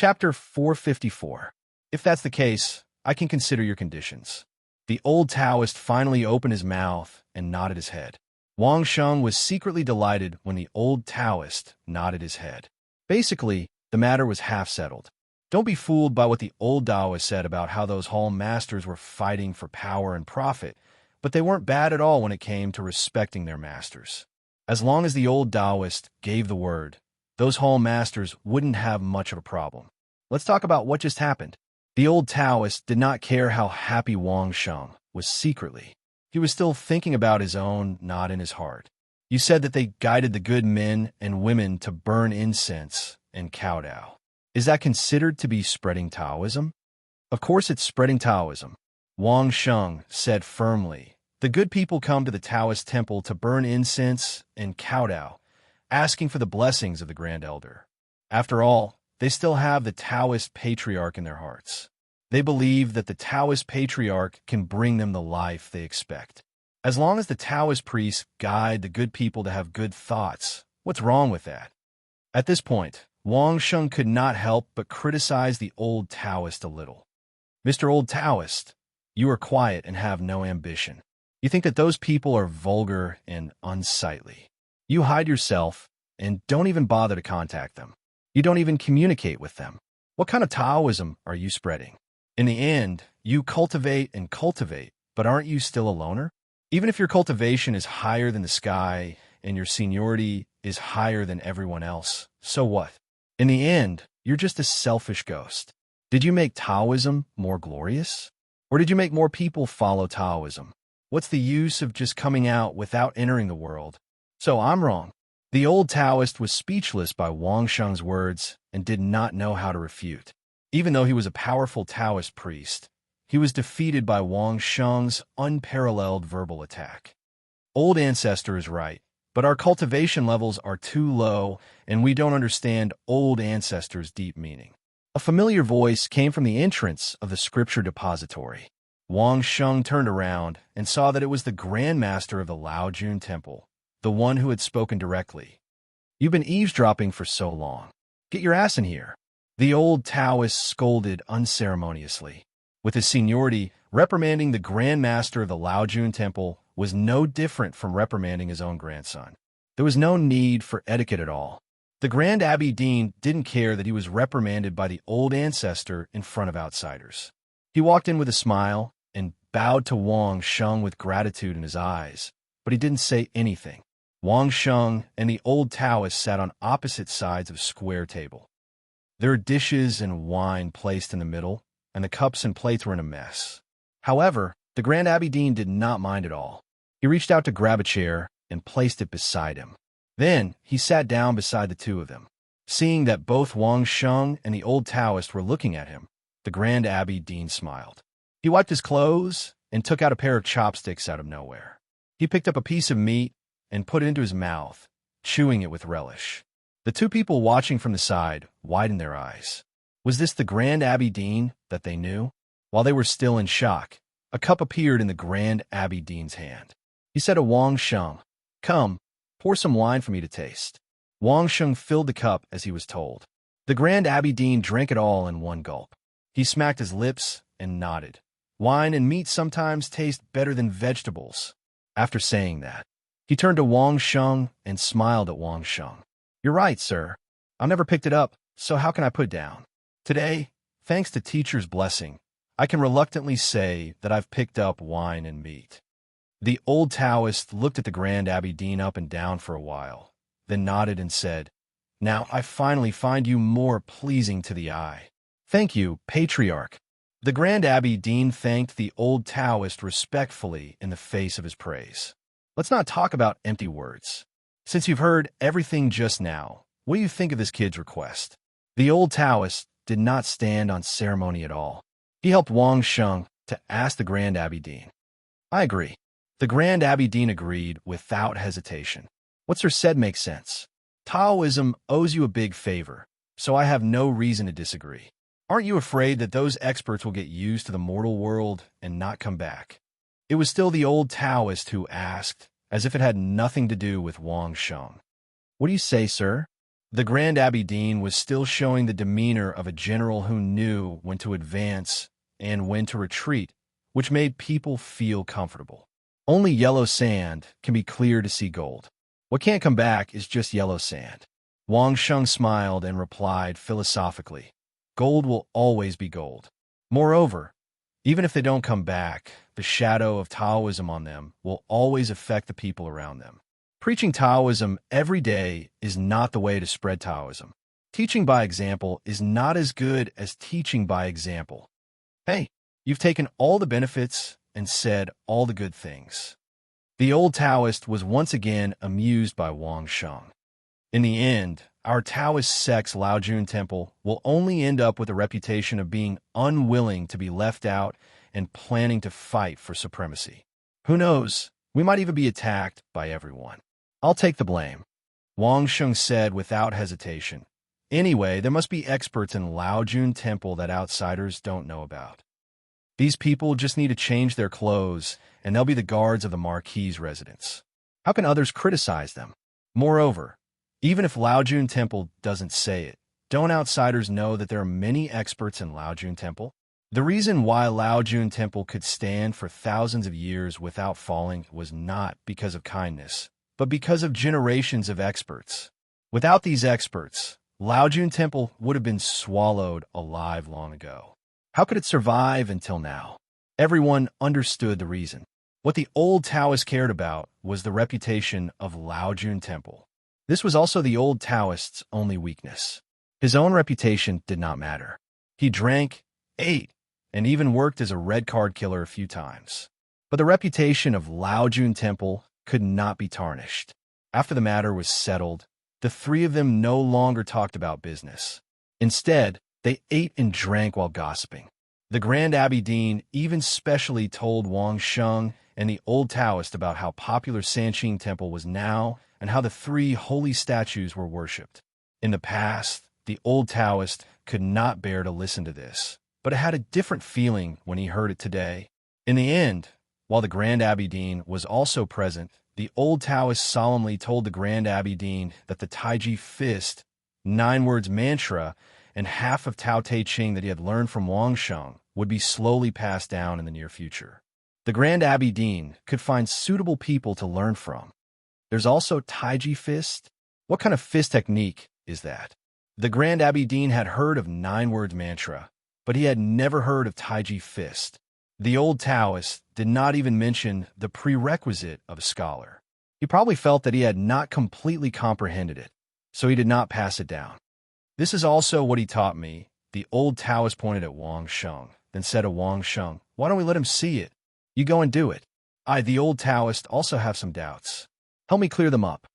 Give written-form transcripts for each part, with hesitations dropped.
Chapter 454. If that's the case, I can consider your conditions. The old Taoist finally opened his mouth and nodded his head. Wang Sheng was secretly delighted when the old Taoist nodded his head. Basically, the matter was half settled. Don't be fooled by what the old Taoist said about how those hall masters were fighting for power and profit, but they weren't bad at all when it came to respecting their masters. As long as the old Taoist gave the word, those hall masters wouldn't have much of a problem. Let's talk about what just happened. The old Taoist did not care how happy Wang Sheng was secretly. He was still thinking about his own knot in his heart. You said that they guided the good men and women to burn incense and kowtow. Is that considered to be spreading Taoism? Of course it's spreading Taoism. Wang Sheng said firmly. The good people come to the Taoist temple to burn incense and kowtow, asking for the blessings of the Grand Elder. After all, they still have the Taoist patriarch in their hearts. They believe that the Taoist patriarch can bring them the life they expect. As long as the Taoist priests guide the good people to have good thoughts, what's wrong with that? At this point, Wang Sheng could not help but criticize the old Taoist a little. Mr. Old Taoist, you are quiet and have no ambition. You think that those people are vulgar and unsightly. You hide yourself and don't even bother to contact them. You don't even communicate with them. What kind of Taoism are you spreading? In the end, you cultivate and cultivate, but aren't you still a loner? Even if your cultivation is higher than the sky and your seniority is higher than everyone else, so what? In the end, you're just a selfish ghost. Did you make Taoism more glorious? Or did you make more people follow Taoism? What's the use of just coming out without entering the world? So I'm wrong. The old Taoist was speechless by Wang Sheng's words and did not know how to refute. Even though he was a powerful Taoist priest, he was defeated by Wang Sheng's unparalleled verbal attack. Old Ancestor is right, but our cultivation levels are too low and we don't understand Old Ancestor's deep meaning. A familiar voice came from the entrance of the scripture depository. Wang Sheng turned around and saw that it was the Grand Master of the Laojun Temple, the one who had spoken directly. You've been eavesdropping for so long. Get your ass in here. The old Taoist scolded unceremoniously. With his seniority, reprimanding the Grand Master of the Laojun Temple was no different from reprimanding his own grandson. There was no need for etiquette at all. The Grand Abbey Dean didn't care that he was reprimanded by the old Ancestor in front of outsiders. He walked in with a smile and bowed to Wang Sheng with gratitude in his eyes, but he didn't say anything. Wang Sheng and the old Taoist sat on opposite sides of a square table. There were dishes and wine placed in the middle, and the cups and plates were in a mess. However, the Grand Abbey Dean did not mind at all. He reached out to grab a chair and placed it beside him. Then he sat down beside the two of them. Seeing that both Wang Sheng and the old Taoist were looking at him, the Grand Abbey Dean smiled. He wiped his clothes and took out a pair of chopsticks out of nowhere. He picked up a piece of meat and put it into his mouth, chewing it with relish. The two people watching from the side widened their eyes. Was this the Grand Abbey Dean that they knew? While they were still in shock, a cup appeared in the Grand Abbey Dean's hand. He said to Wang Sheng, "Come, pour some wine for me to taste." Wang Sheng filled the cup as he was told. The Grand Abbey Dean drank it all in one gulp. He smacked his lips and nodded. Wine and meat sometimes taste better than vegetables. After saying that, he turned to Wang Sheng and smiled at Wang Sheng. "You're right, sir. I've never picked it up, so how can I put it down? Today, thanks to teacher's blessing, I can reluctantly say that I've picked up wine and meat." The old Taoist looked at the Grand Abbey Dean up and down for a while, then nodded and said, "Now I finally find you more pleasing to the eye. Thank you, Patriarch." The Grand Abbey Dean thanked the old Taoist respectfully in the face of his praise. Let's not talk about empty words. Since you've heard everything just now, what do you think of this kid's request? The old Taoist did not stand on ceremony at all. He helped Wang Sheng to ask the Grand Abbey Dean. "I agree." The Grand Abbey Dean agreed without hesitation. What Sir said makes sense. Taoism owes you a big favor, so I have no reason to disagree. Aren't you afraid that those experts will get used to the mortal world and not come back? It was still the old Taoist who asked, as if it had nothing to do with Wang Sheng. "What do you say, sir?" The Grand Abbey Dean was still showing the demeanor of a general who knew when to advance and when to retreat, which made people feel comfortable. Only yellow sand can be clear to see gold. What can't come back is just yellow sand. Wang Sheng smiled and replied philosophically, "Gold will always be gold. Moreover, even if they don't come back, the shadow of Taoism on them will always affect the people around them. Preaching Taoism every day is not the way to spread Taoism. Teaching by example is not as good as teaching by example. Hey, you've taken all the benefits and said all the good things." The old Taoist was once again amused by Wang Sheng. In the end, our Taoist sect's Laojun Temple will only end up with a reputation of being unwilling to be left out and planning to fight for supremacy. Who knows, we might even be attacked by everyone. I'll take the blame, Wang Sheng said without hesitation. Anyway, there must be experts in Laojun Temple that outsiders don't know about. These people just need to change their clothes, and they'll be the guards of the Marquis's residence. How can others criticize them? Moreover, even if Laojun Temple doesn't say it, don't outsiders know that there are many experts in Laojun Temple? The reason why Laojun Temple could stand for thousands of years without falling was not because of kindness, but because of generations of experts. Without these experts, Laojun Temple would have been swallowed alive long ago. How could it survive until now? Everyone understood the reason. What the old Taoists cared about was the reputation of Laojun Temple. This was also the old Taoist's only weakness. His own reputation did not matter. He drank, ate, and even worked as a red card killer a few times. But the reputation of Laojun Temple could not be tarnished. After the matter was settled, the three of them no longer talked about business. Instead, they ate and drank while gossiping. The Grand Abbey Dean even specially told Wang Sheng and the old Taoist about how popular Sanqing Temple was now and how the three holy statues were worshipped. In the past, the old Taoist could not bear to listen to this, but it had a different feeling when he heard it today. In the end, while the Grand Abbey Dean was also present, the old Taoist solemnly told the Grand Abbey Dean that the Taiji Fist, 9 words mantra, and half of Tao Te Ching that he had learned from Wang Sheng would be slowly passed down in the near future. The Grand Abbey Dean could find suitable people to learn from. There's also Taiji Fist. What kind of fist technique is that? The Grand Abbey Dean had heard of 9 words mantra, but he had never heard of Taiji Fist. The old Taoist did not even mention the prerequisite of a scholar. He probably felt that he had not completely comprehended it, so he did not pass it down. "This is also what he taught me," the old Taoist pointed at Wang Sheng, then said to Wang Sheng, "Why don't we let him see it? You go and do it. I, the old Taoist, also have some doubts. Help me clear them up."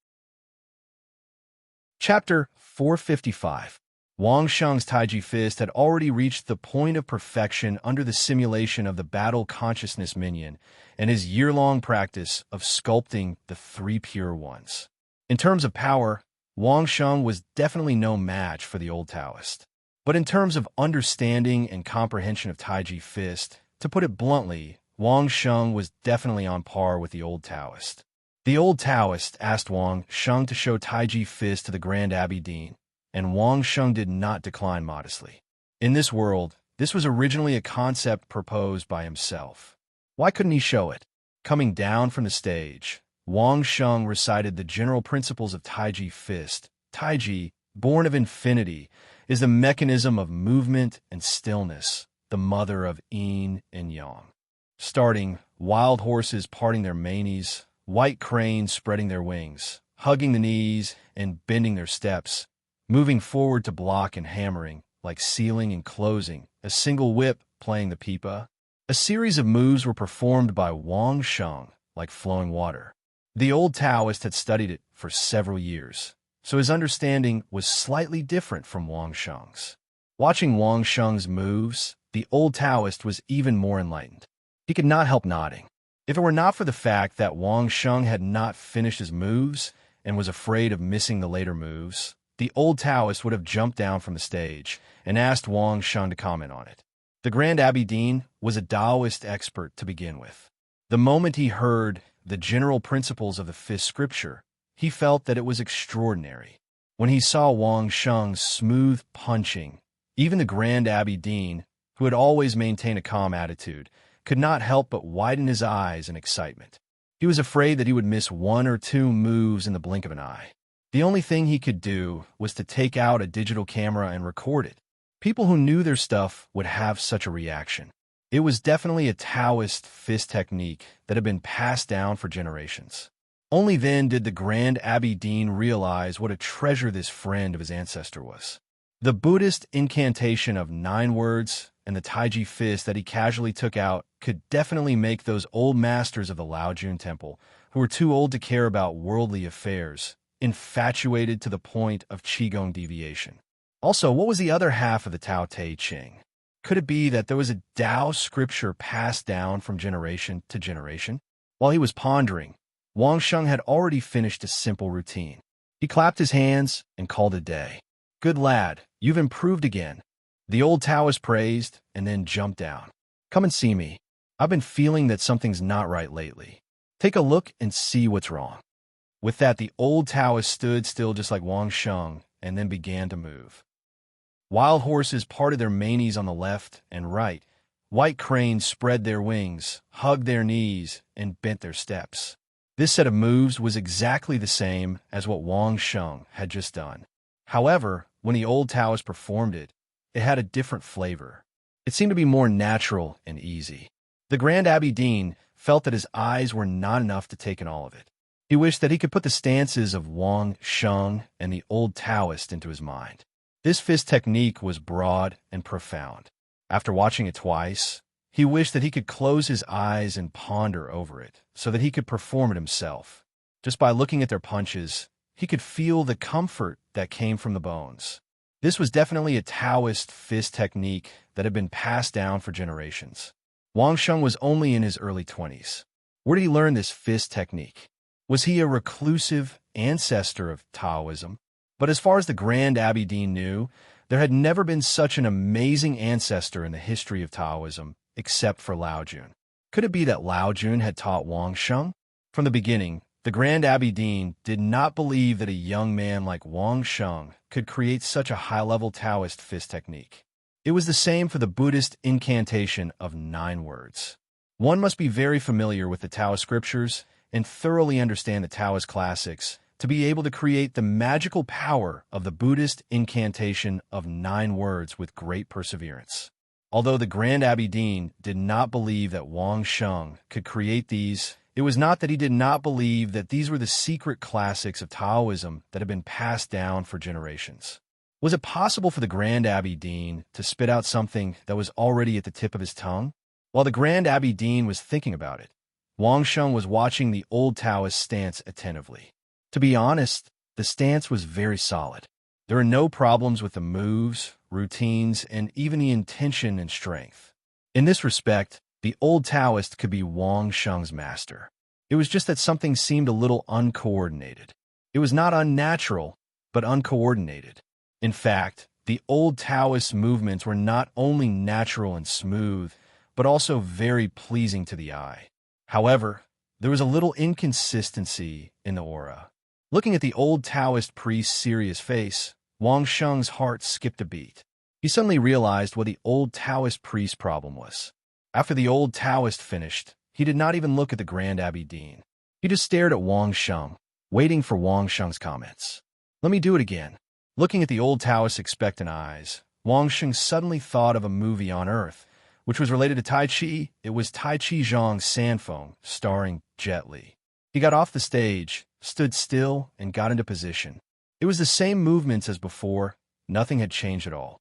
Chapter 455. Wang Sheng's Taiji Fist had already reached the point of perfection under the simulation of the Battle Consciousness Minion and his year-long practice of sculpting the 3 pure ones. In terms of power, Wang Sheng was definitely no match for the old Taoist. But in terms of understanding and comprehension of Taiji Fist, to put it bluntly, Wang Sheng was definitely on par with the old Taoist. The old Taoist asked Wang Sheng to show Taiji Fist to the Grand Abbey Dean, and Wang Sheng did not decline modestly. In this world, this was originally a concept proposed by himself. Why couldn't he show it? Coming down from the stage, Wang Sheng recited the general principles of Taiji Fist. Taiji, born of infinity, is the mechanism of movement and stillness, the mother of yin and yang. Starting, wild horses parting their manes, white cranes spreading their wings, hugging the knees and bending their steps, moving forward to block and hammering, like sealing and closing, a single whip playing the pipa. A series of moves were performed by Wang Sheng, like flowing water. The old Taoist had studied it for several years, so his understanding was slightly different from Wang Sheng's. Watching Wang Sheng's moves, the old Taoist was even more enlightened. He could not help nodding. If it were not for the fact that Wang Sheng had not finished his moves and was afraid of missing the later moves, the old Taoist would have jumped down from the stage and asked Wang Sheng to comment on it. The Grand Abbey Dean was a Taoist expert to begin with. The moment he heard the general principles of the fifth scripture, he felt that it was extraordinary. When he saw Wang Sheng's smooth punching, even the Grand Abbé Dean, who had always maintained a calm attitude, could not help but widen his eyes in excitement. He was afraid that he would miss one or two moves in the blink of an eye. The only thing he could do was to take out a digital camera and record it. People who knew their stuff would have such a reaction. It was definitely a Taoist fist technique that had been passed down for generations. Only then did the Grand Abbé Dean realize what a treasure this friend of his ancestor was. The Buddhist incantation of 9 words and the Taiji fist that he casually took out could definitely make those old masters of the Laojun Temple, who were too old to care about worldly affairs, infatuated to the point of Qigong deviation. Also, what was the other half of the Tao Te Ching? Could it be that there was a Tao scripture passed down from generation to generation? While he was pondering, Wang Sheng had already finished a simple routine. He clapped his hands and called it a day. "Good lad, you've improved again." The old Taoist praised and then jumped down. "Come and see me. I've been feeling that something's not right lately. Take a look and see what's wrong." With that, the old Taoist stood still just like Wang Sheng and then began to move. Wild horses parted their manes on the left and right. White cranes spread their wings, hugged their knees, and bent their steps. This set of moves was exactly the same as what Wang Sheng had just done. However, when the old Taoist performed it, it had a different flavor. It seemed to be more natural and easy. The Grand Abbé Dean felt that his eyes were not enough to take in all of it. He wished that he could put the stances of Wang Sheng and the old Taoist into his mind. This fist technique was broad and profound. After watching it twice, he wished that he could close his eyes and ponder over it so that he could perform it himself. Just by looking at their punches, he could feel the comfort that came from the bones. This was definitely a Taoist fist technique that had been passed down for generations. Wang Sheng was only in his early 20s. Where did he learn this fist technique? Was he a reclusive ancestor of Taoism? But as far as the Grand Abbé Dean knew, there had never been such an amazing ancestor in the history of Taoism, except for Laojun. Could it be that Laojun had taught Wang Sheng? From the beginning, the Grand Abbé Dean did not believe that a young man like Wang Sheng could create such a high-level Taoist fist technique. It was the same for the Buddhist incantation of 9 words. One must be very familiar with the Taoist scriptures and thoroughly understand the Taoist classics to be able to create the magical power of the Buddhist incantation of 9 words with great perseverance. Although the Grand Abbé Dean did not believe that Wang Sheng could create these, it was not that he did not believe that these were the secret classics of Taoism that had been passed down for generations. Was it possible for the Grand Abbé Dean to spit out something that was already at the tip of his tongue? While the Grand Abbé Dean was thinking about it, Wang Sheng was watching the old Taoist stance attentively. To be honest, the stance was very solid. There were no problems with the moves, routines, and even the intention and strength. In this respect, the old Taoist could be Wang Sheng's master. It was just that something seemed a little uncoordinated. It was not unnatural, but uncoordinated. In fact, the old Taoist movements were not only natural and smooth, but also very pleasing to the eye. However, there was a little inconsistency in the aura. Looking at the old Taoist priest's serious face, Wang Sheng's heart skipped a beat. He suddenly realized what the old Taoist priest's problem was. After the old Taoist finished, he did not even look at the Grand Abbé Dean. He just stared at Wang Sheng, waiting for Wang Sheng's comments. "Let me do it again." Looking at the old Taoist's expectant eyes, Wang Sheng suddenly thought of a movie on Earth, which was related to Tai Chi. It was Tai Chi Zhang's Sanfeng, starring Jet Li. He got off the stage, stood still, and got into position. It was the same movements as before. Nothing had changed at all.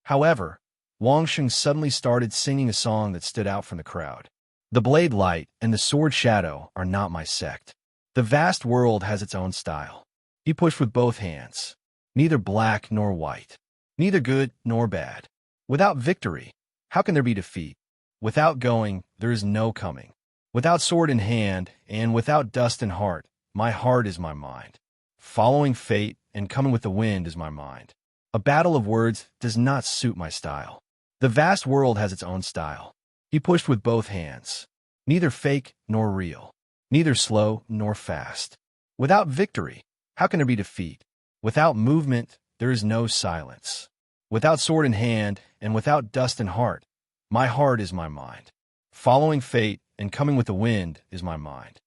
However, Wang Sheng suddenly started singing a song that stood out from the crowd. "The blade light and the sword shadow are not my sect. The vast world has its own style." He pushed with both hands. Neither black nor white. Neither good nor bad. Without victory, how can there be defeat? Without going, there is no coming. Without sword in hand, and without dust in heart, my heart is my mind. Following fate and coming with the wind is my mind. A battle of words does not suit my style. The vast world has its own style. He pushed with both hands. Neither fake nor real. Neither slow nor fast. Without victory, how can there be defeat? Without movement, there is no silence. Without sword in hand, and without dust in heart, my heart is my mind. Following fate and coming with the wind is my mind.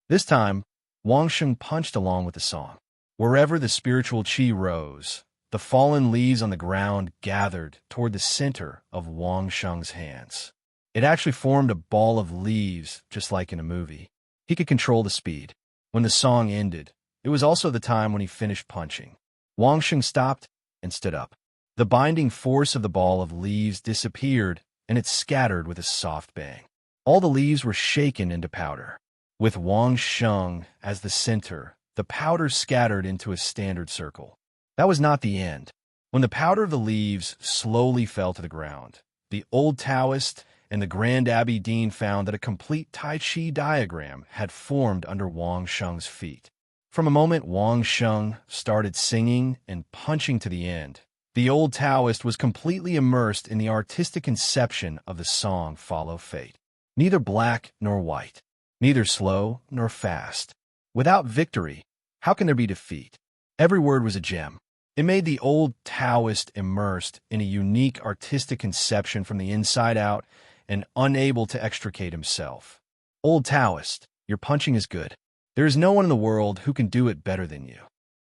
This time, Wang Sheng punched along with the song. Wherever the spiritual qi rose, the fallen leaves on the ground gathered toward the center of Wang Sheng's hands. It actually formed a ball of leaves, just like in a movie. He could control the speed. When the song ended, it was also the time when he finished punching. Wang Sheng stopped and stood up. The binding force of the ball of leaves disappeared, and it scattered with a soft bang. All the leaves were shaken into powder. With Wang Sheng as the center, the powder scattered into a standard circle. That was not the end. When the powder of the leaves slowly fell to the ground, the old Taoist and the Grand Abbey Dean found that a complete Tai Chi diagram had formed under Wang Sheng's feet. From a moment Wang Sheng started singing and punching to the end, the old Taoist was completely immersed in the artistic conception of the song Follow Fate. Neither black nor white, neither slow nor fast. Without victory, how can there be defeat? Every word was a gem. It made the old Taoist immersed in a unique artistic conception from the inside out and unable to extricate himself. Old Taoist, your punching is good. There is no one in the world who can do it better than you.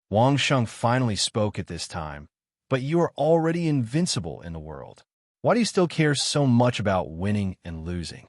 Wang Sheng finally spoke at this time, but you are already invincible in the world. Why do you still care so much about winning and losing?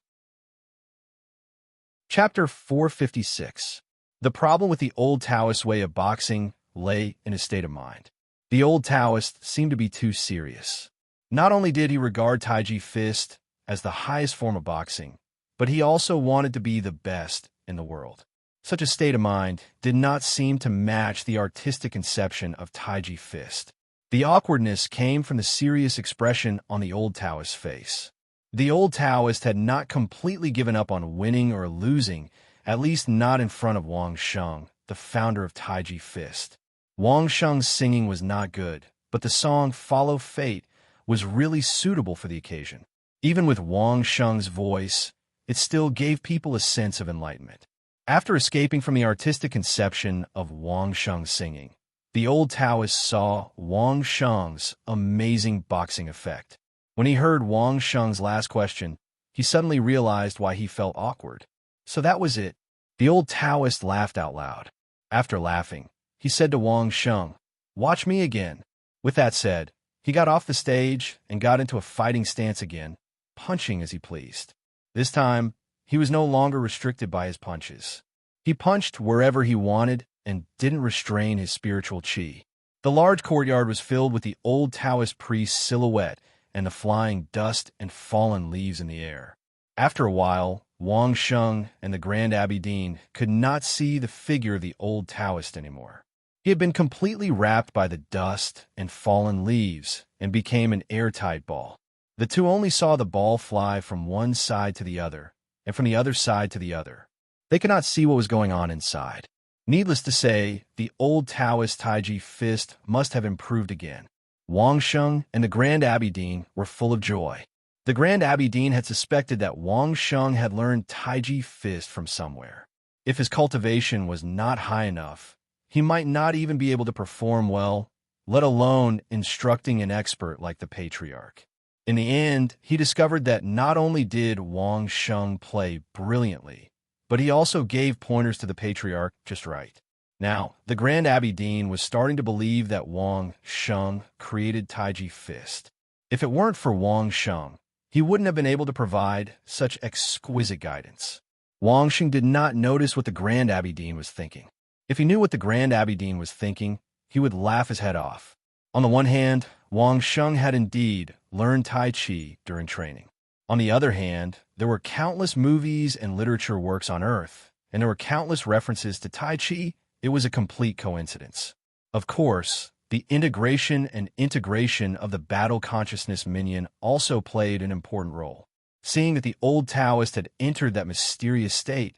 Chapter 456. The problem with the old Taoist way of boxing lay in his state of mind. The old Taoist seemed to be too serious. Not only did he regard Taiji fist as the highest form of boxing, but he also wanted to be the best in the world. Such a state of mind did not seem to match the artistic conception of Taiji fist. The awkwardness came from the serious expression on the old Taoist's face. The old Taoist had not completely given up on winning or losing, at least not in front of Wang Sheng, the founder of Taiji fist. Wang Sheng's singing was not good, but the song Follow Fate was really suitable for the occasion. Even with Wang Sheng's voice, it still gave people a sense of enlightenment. After escaping from the artistic conception of Wang Sheng's singing, the old Taoist saw Wang Sheng's amazing boxing effect. When he heard Wang Sheng's last question, he suddenly realized why he felt awkward. So that was it. The old Taoist laughed out loud. After laughing, he said to Wang Sheng, "Watch me again." With that said, he got off the stage and got into a fighting stance again, punching as he pleased. This time, he was no longer restricted by his punches. He punched wherever he wanted and didn't restrain his spiritual qi. The large courtyard was filled with the old Taoist priest's silhouette and the flying dust and fallen leaves in the air. After a while, Wang Sheng and the Grand Abbey Dean could not see the figure of the old Taoist anymore. He had been completely wrapped by the dust and fallen leaves and became an airtight ball. The two only saw the ball fly from one side to the other and from the other side to the other. They could not see what was going on inside. Needless to say, the old Taoist Taiji fist must have improved again. Wang Sheng and the Grand Abbey Dean were full of joy. The Grand Abbey Dean had suspected that Wang Sheng had learned Taiji fist from somewhere. If his cultivation was not high enough, he might not even be able to perform well, let alone instructing an expert like the patriarch. In the end, he discovered that not only did Wang Sheng play brilliantly, but he also gave pointers to the patriarch just right. Now, the Grand Abbey Dean was starting to believe that Wang Sheng created Taiji fist. If it weren't for Wang Sheng, he wouldn't have been able to provide such exquisite guidance. Wang Sheng did not notice what the Grand Abbey Dean was thinking. If he knew what the Grand Abbey Dean was thinking, he would laugh his head off. On the one hand, Wang Sheng had indeed learned Tai Chi during training. On the other hand, there were countless movies and literature works on Earth, and there were countless references to Tai Chi. It was a complete coincidence. Of course, the integration and integration of the battle consciousness minion also played an important role. Seeing that the old Taoist had entered that mysterious state,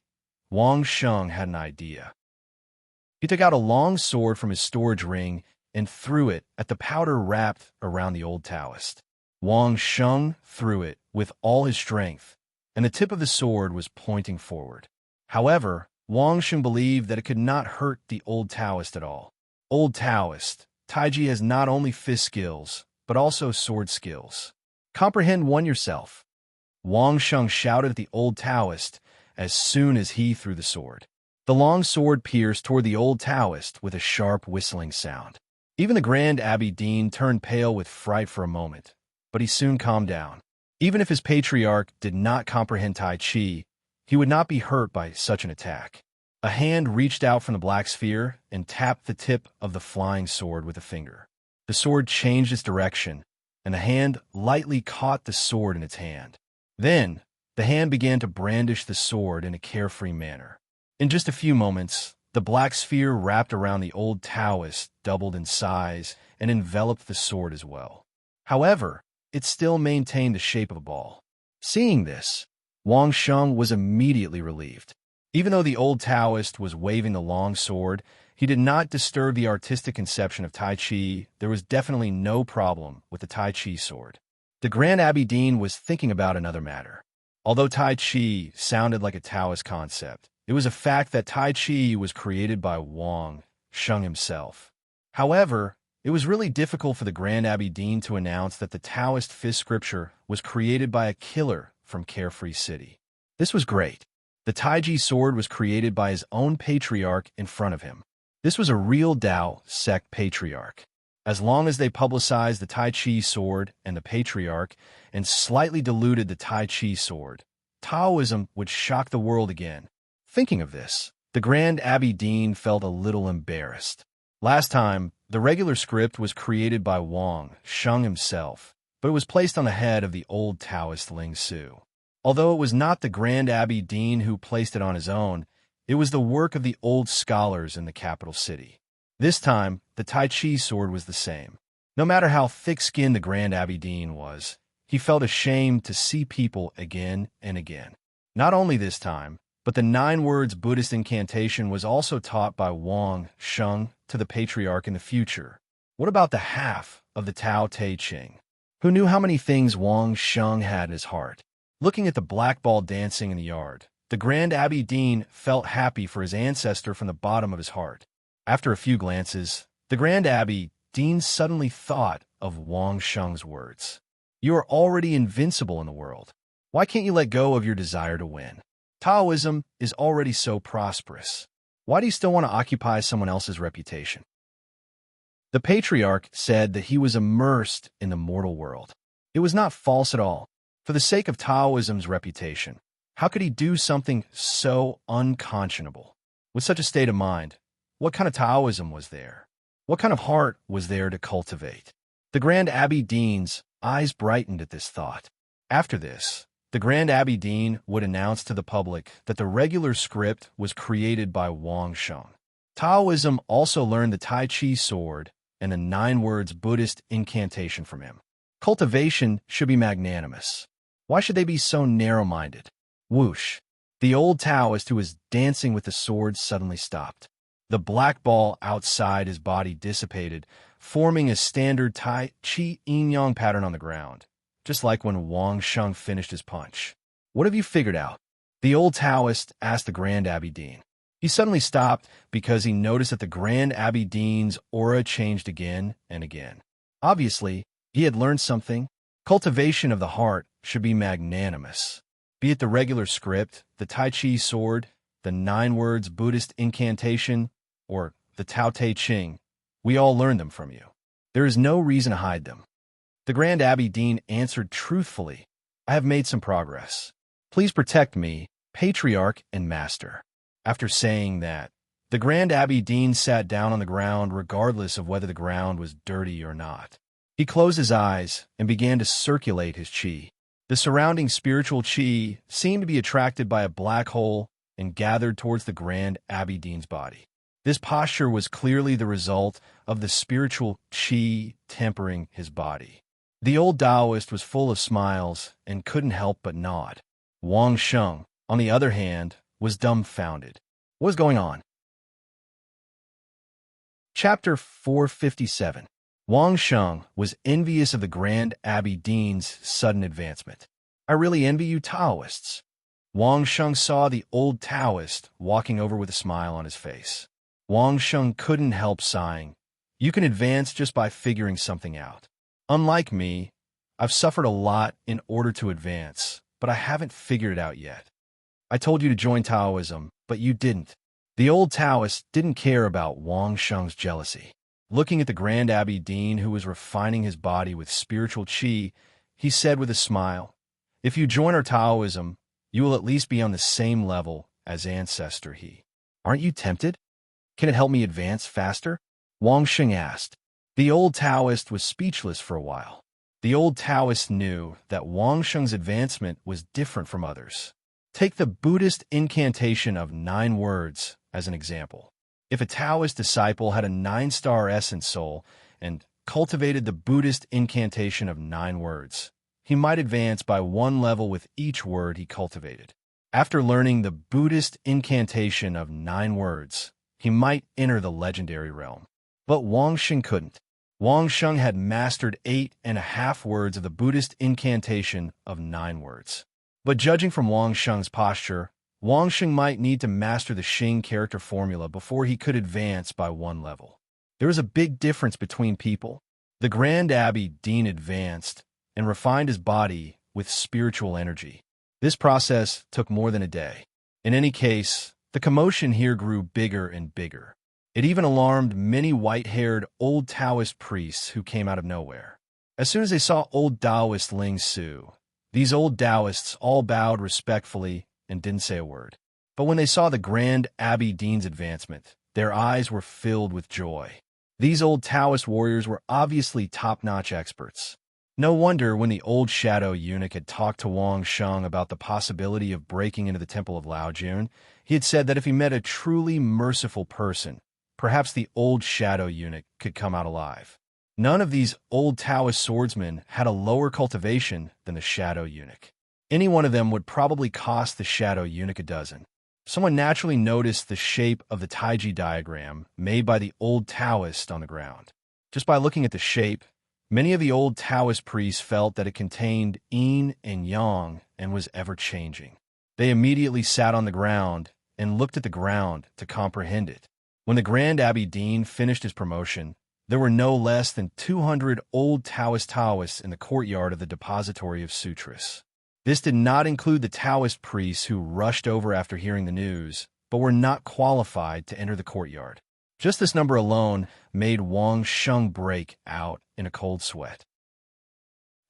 Wang Sheng had an idea. He took out a long sword from his storage ring and threw it at the powder wrapped around the old Taoist. Wang Sheng threw it with all his strength, and the tip of the sword was pointing forward. However, Wang Sheng believed that it could not hurt the old Taoist at all. Old Taoist, Taiji has not only fist skills, but also sword skills. Comprehend one yourself. Wang Sheng shouted at the old Taoist as soon as he threw the sword. The long sword pierced toward the old Taoist with a sharp whistling sound. Even the Grand Abbey Dean turned pale with fright for a moment, but he soon calmed down. Even if his patriarch did not comprehend Tai Chi, he would not be hurt by such an attack. A hand reached out from the black sphere and tapped the tip of the flying sword with a finger. The sword changed its direction, and the hand lightly caught the sword in its hand. Then, the hand began to brandish the sword in a carefree manner. In just a few moments, the black sphere wrapped around the old Taoist doubled in size and enveloped the sword as well. However, it still maintained the shape of a ball. Seeing this, Wang Sheng was immediately relieved. Even though the old Taoist was waving the long sword, he did not disturb the artistic conception of Tai Chi. There was definitely no problem with the Tai Chi sword. The Grand Abbey Dean was thinking about another matter. Although Tai Chi sounded like a Taoist concept, it was a fact that Tai Chi was created by Wang Sheng himself. However, it was really difficult for the Grand Abbey Dean to announce that the Taoist fifth scripture was created by a killer from Carefree City. This was great. The Taiji sword was created by his own patriarch in front of him. This was a real Dao sect patriarch. As long as they publicized the Tai Chi sword and the patriarch and slightly diluted the Tai Chi sword, Taoism would shock the world again. Thinking of this, the Grand Abbey Dean felt a little embarrassed. Last time, the regular script was created by Wang Sheng himself, but it was placed on the head of the old Taoist Ling Su. Although it was not the Grand Abbey Dean who placed it on his own, it was the work of the old scholars in the capital city. This time, the Tai Chi sword was the same. No matter how thick-skinned the Grand Abbey Dean was, he felt ashamed to see people again and again. Not only this time, but the 9 words Buddhist incantation was also taught by Wang Sheng to the patriarch in the future. What about the half of the Tao Te Ching? Who knew how many things Wang Sheng had in his heart? Looking at the black ball dancing in the yard, the Grand Abbey Dean felt happy for his ancestor from the bottom of his heart. After a few glances, the Grand Abbey Dean suddenly thought of Wang Sheng's words. You are already invincible in the world. Why can't you let go of your desire to win? Taoism is already so prosperous. Why do you still want to occupy someone else's reputation? The patriarch said that he was immersed in the mortal world. It was not false at all. For the sake of Taoism's reputation, how could he do something so unconscionable? With such a state of mind, what kind of Taoism was there? What kind of heart was there to cultivate? The Grand Abbey Dean's eyes brightened at this thought. After this, the Grand Abbey Dean would announce to the public that the regular script was created by Wang Sheng. Taoism also learned the Tai Chi sword and the 9 words Buddhist incantation from him. Cultivation should be magnanimous. Why should they be so narrow-minded? Whoosh! The old Taoist who was dancing with the sword suddenly stopped. The black ball outside his body dissipated, forming a standard Tai Chi yin-yang pattern on the ground, just like when Wang Sheng finished his punch. What have you figured out? The old Taoist asked the Grand Abbey Dean. He suddenly stopped because he noticed that the Grand Abbey Dean's aura changed again and again. Obviously, he had learned something. Cultivation of the heart should be magnanimous. Be it the regular script, the Tai Chi sword, the 9 words Buddhist incantation, or the Tao Te Ching, we all learned them from you. There is no reason to hide them. The Grand Abbey Dean answered truthfully, I have made some progress. Please protect me, patriarch and master. After saying that, the Grand Abbey Dean sat down on the ground regardless of whether the ground was dirty or not. He closed his eyes and began to circulate his qi. The surrounding spiritual qi seemed to be attracted by a black hole and gathered towards the Grand Abbey Dean's body. This posture was clearly the result of the spiritual qi tempering his body. The old Taoist was full of smiles and couldn't help but nod. Wang Sheng, on the other hand, was dumbfounded. What was going on? Chapter 457. Wang Sheng was envious of the Grand Abbey Dean's sudden advancement. I really envy you Taoists. Wang Sheng saw the old Taoist walking over with a smile on his face. Wang Sheng couldn't help sighing You can advance just by figuring something out. Unlike me, I've suffered a lot in order to advance, but I haven't figured it out yet. I told you to join Taoism, but you didn't. The old Taoist didn't care about Wang Sheng's jealousy. Looking at the Grand Abbey Dean who was refining his body with spiritual qi, he said with a smile, "If you join our Taoism, you will at least be on the same level as Ancestor He. Aren't you tempted? Can it help me advance faster?" Wang Sheng asked. The old Taoist was speechless for a while. The old Taoist knew that Wang Sheng's advancement was different from others. Take the Buddhist incantation of 9 words as an example. If a Taoist disciple had a 9-star essence soul and cultivated the Buddhist incantation of 9 words, he might advance by 1 level with each word he cultivated. After learning the Buddhist incantation of 9 words, he might enter the legendary realm. But Wang Sheng couldn't. Wang Sheng had mastered 8.5 words of the Buddhist incantation of 9 words. But judging from Wang Sheng's posture, Wang Sheng might need to master the Xing character formula before he could advance by 1 level. There was a big difference between people. The Grand Abbey Dean advanced and refined his body with spiritual energy. This process took more than a day. In any case, the commotion here grew bigger and bigger. It even alarmed many white-haired old Taoist priests who came out of nowhere. As soon as they saw old Taoist Ling Su, these old Taoists all bowed respectfully and didn't say a word. But when they saw the Grand Abbey Dean's advancement, their eyes were filled with joy. These old Taoist warriors were obviously top-notch experts. No wonder when the old shadow eunuch had talked to Wang Sheng about the possibility of breaking into the temple of Laojun, he had said that if he met a truly merciful person, perhaps the old shadow eunuch could come out alive. None of these old Taoist swordsmen had a lower cultivation than the shadow eunuch. Any one of them would probably cost the shadow eunuch a dozen. Someone naturally noticed the shape of the Taiji diagram made by the old Taoist on the ground. Just by looking at the shape, many of the old Taoist priests felt that it contained yin and yang and was ever-changing. They immediately sat on the ground and looked at the ground to comprehend it. When the Grand Abbey Dean finished his promotion, there were no less than 200 old Taoists in the courtyard of the Depository of Sutras. This did not include the Taoist priests who rushed over after hearing the news, but were not qualified to enter the courtyard. Just this number alone made Wang Sheng break out in a cold sweat.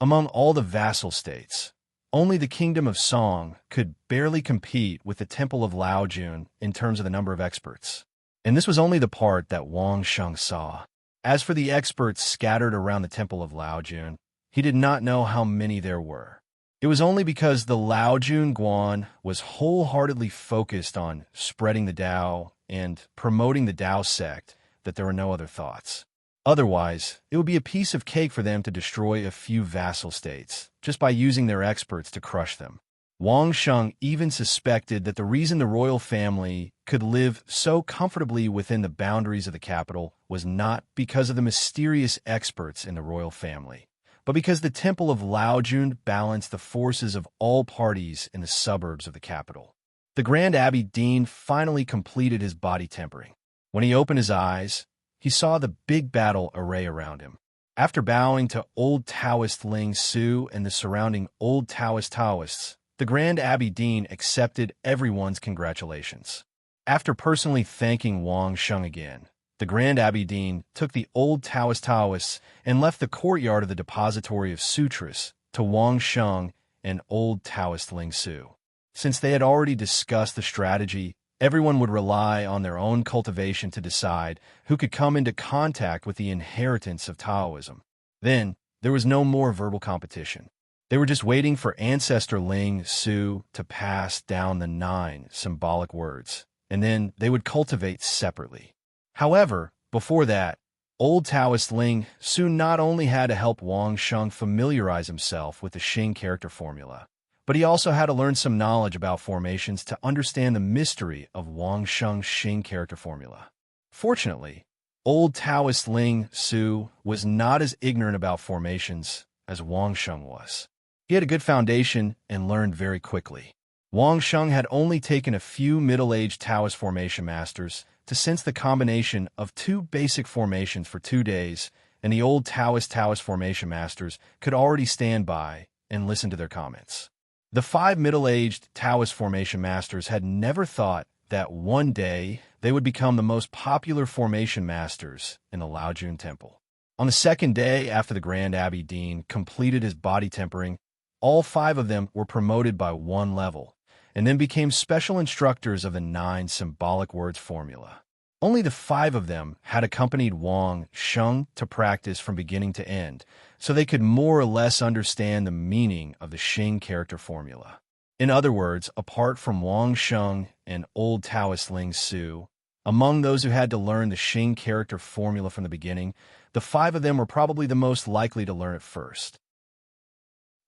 Among all the vassal states, only the Kingdom of Song could barely compete with the Temple of Laojun in terms of the number of experts. And this was only the part that Wang Sheng saw. As for the experts scattered around the Temple of Laojun, he did not know how many there were. It was only because the Laojun Guan was wholeheartedly focused on spreading the Tao and promoting the Tao sect that there were no other thoughts. Otherwise, it would be a piece of cake for them to destroy a few vassal states, just by using their experts to crush them. Wang Sheng even suspected that the reason the royal family could live so comfortably within the boundaries of the capital was not because of the mysterious experts in the royal family, but because the Temple of Laojun balanced the forces of all parties in the suburbs of the capital. The Grand Abbey Dean finally completed his body tempering. When he opened his eyes, he saw the big battle array around him. After bowing to old Taoist Ling Su and the surrounding old Taoists, the Grand Abbey Dean accepted everyone's congratulations. After personally thanking Wang Sheng again, the Grand Abbey Dean took the old Taoists and left the courtyard of the Depository of Sutras to Wang Sheng and old Taoist Ling Su. Since they had already discussed the strategy, everyone would rely on their own cultivation to decide who could come into contact with the inheritance of Taoism. Then, there was no more verbal competition. They were just waiting for Ancestor Ling Su to pass down the 9 symbolic words, and then they would cultivate separately. However, before that, old Taoist Ling Su not only had to help Wang Sheng familiarize himself with the Xing character formula, but he also had to learn some knowledge about formations to understand the mystery of Wang Sheng's Xing character formula. Fortunately, old Taoist Ling Su was not as ignorant about formations as Wang Sheng was. He had a good foundation and learned very quickly. Wang Sheng had only taken a few middle-aged Taoist formation masters to sense the combination of two basic formations for 2 days, and the old Taoist formation masters could already stand by and listen to their comments. The 5 middle-aged Taoist formation masters had never thought that one day they would become the most popular formation masters in the Laojun Temple. On the second day after the Grand Abbey Dean completed his body tempering, all 5 of them were promoted by 1 level, and then became special instructors of the 9 symbolic words formula. Only the 5 of them had accompanied Wang Sheng to practice from beginning to end, so they could more or less understand the meaning of the Xing character formula. In other words, apart from Wang Sheng and old Taoist Ling Su, among those who had to learn the Xing character formula from the beginning, the 5 of them were probably the most likely to learn it first.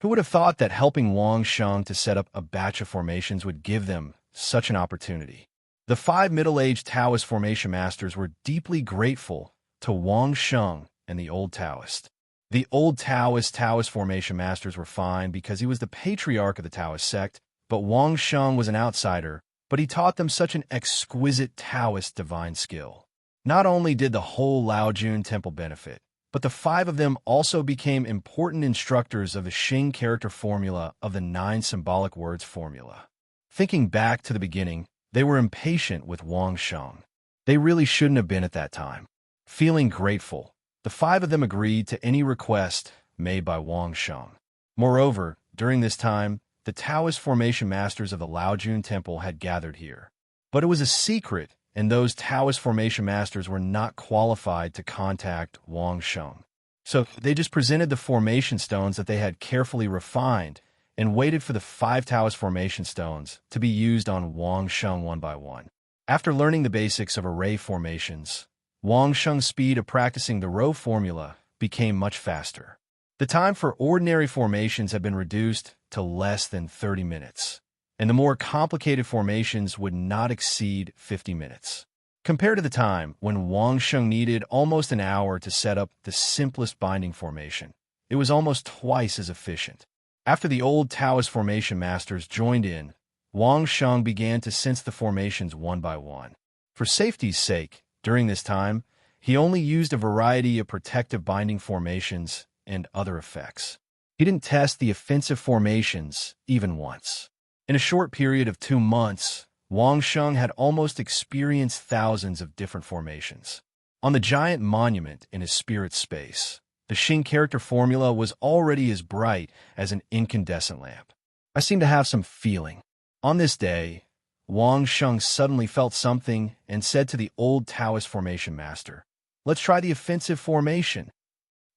Who would have thought that helping Wang Sheng to set up a batch of formations would give them such an opportunity? The 5 middle-aged Taoist formation masters were deeply grateful to Wang Sheng and the old Taoist. The old Taoist formation masters were fine because he was the patriarch of the Taoist sect, but Wang Sheng was an outsider, but he taught them such an exquisite Taoist divine skill. Not only did the whole Laojun Temple benefit, but the 5 of them also became important instructors of the Xing character formula of the 9 symbolic words formula. Thinking back to the beginning, they were impatient with Wang Sheng. They really shouldn't have been at that time. Feeling grateful, the 5 of them agreed to any request made by Wang Sheng. Moreover, during this time, the Taoist formation masters of the Laojun Temple had gathered here. But it was a secret, and those Taoist formation masters were not qualified to contact Wang Sheng. So they just presented the formation stones that they had carefully refined and waited for the 5 Taoist formation stones to be used on Wang Sheng one by one. After learning the basics of array formations, Wang Sheng's speed of practicing the row formula became much faster. The time for ordinary formations had been reduced to less than 30 minutes, and the more complicated formations would not exceed 50 minutes. Compared to the time when Wang Sheng needed almost an hour to set up the simplest binding formation, it was almost twice as efficient. After the old Taoist formation masters joined in, Wang Sheng began to sense the formations one by one. For safety's sake, during this time, he only used a variety of protective binding formations and other effects. He didn't test the offensive formations even once. In a short period of 2 months, Wang Sheng had almost experienced thousands of different formations. On the giant monument in his spirit space, the Xing character formula was already as bright as an incandescent lamp. I seem to have some feeling. On this day, Wang Sheng suddenly felt something and said to the old Taoist formation master, "Let's try the offensive formation."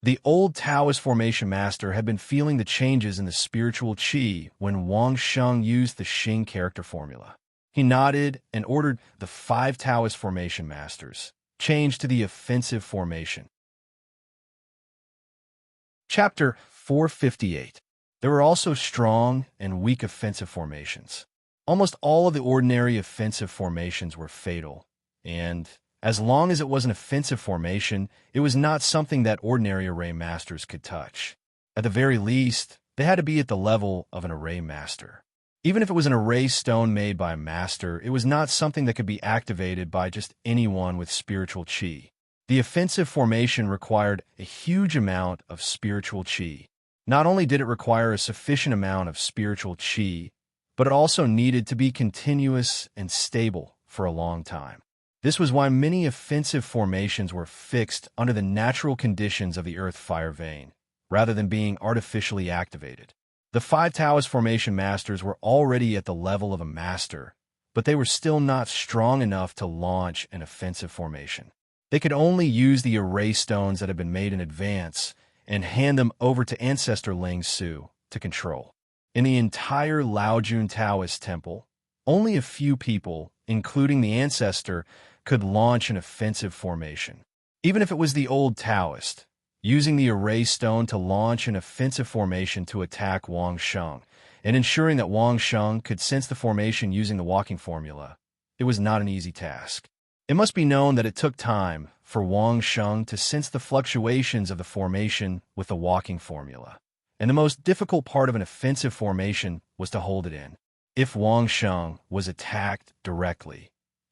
The old Taoist formation master had been feeling the changes in the spiritual qi when Wang Sheng used the Xing character formula. He nodded and ordered the 5 Taoist formation masters change to the offensive formation. Chapter 458. There were also strong and weak offensive formations. Almost all of the ordinary offensive formations were fatal, and as long as it was an offensive formation, it was not something that ordinary array masters could touch. At the very least, they had to be at the level of an array master. Even if it was an array stone made by a master, it was not something that could be activated by just anyone with spiritual qi. The offensive formation required a huge amount of spiritual qi. Not only did it require a sufficient amount of spiritual qi, but it also needed to be continuous and stable for a long time. This was why many offensive formations were fixed under the natural conditions of the earth-fire vein, rather than being artificially activated. The 5 Taoist formation masters were already at the level of a master, but they were still not strong enough to launch an offensive formation. They could only use the array stones that had been made in advance and hand them over to Ancestor Ling Su to control. In the entire Laojun Taoist temple, only a few people, including the Ancestor, could launch an offensive formation. Even if it was the old Taoist, using the array stone to launch an offensive formation to attack Wang Sheng, and ensuring that Wang Sheng could sense the formation using the walking formula, it was not an easy task. It must be known that it took time for Wang Sheng to sense the fluctuations of the formation with the walking formula, and the most difficult part of an offensive formation was to hold it in. If Wang Sheng was attacked directly,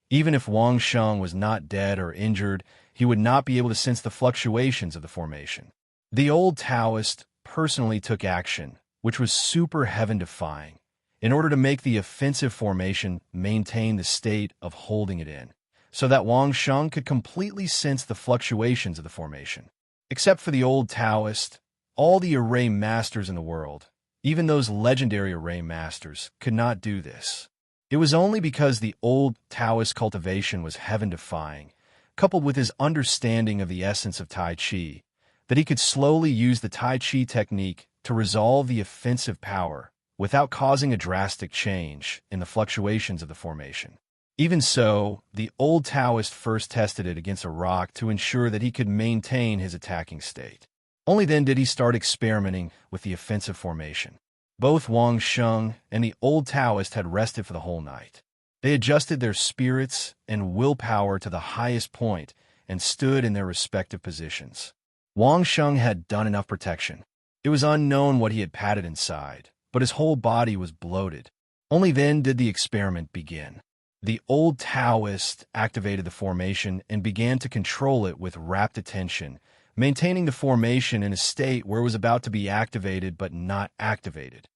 Even if Wang Sheng was not dead or injured, he would not be able to sense the fluctuations of the formation. The old Taoist personally took action, which was super heaven-defying, in order to make the offensive formation maintain the state of holding it in, so that Wang Sheng could completely sense the fluctuations of the formation. Except for the old Taoist, all the array masters in the world, even those legendary array masters, could not do this. It was only because the old Taoist cultivation was heaven-defying, coupled with his understanding of the essence of Tai Chi, that he could slowly use the Tai Chi technique to resolve the offensive power without causing a drastic change in the fluctuations of the formation. Even so, the old Taoist first tested it against a rock to ensure that he could maintain his attacking state. Only then did he start experimenting with the offensive formation. Both Wang Sheng and the old Taoist had rested for the whole night. They adjusted their spirits and willpower to the highest point and stood in their respective positions. Wang Sheng had done enough protection. It was unknown what he had padded inside, but his whole body was bloated. Only then did the experiment begin. The old Taoist activated the formation and began to control it with rapt attention, maintaining the formation in a state where it was about to be activated but not activated.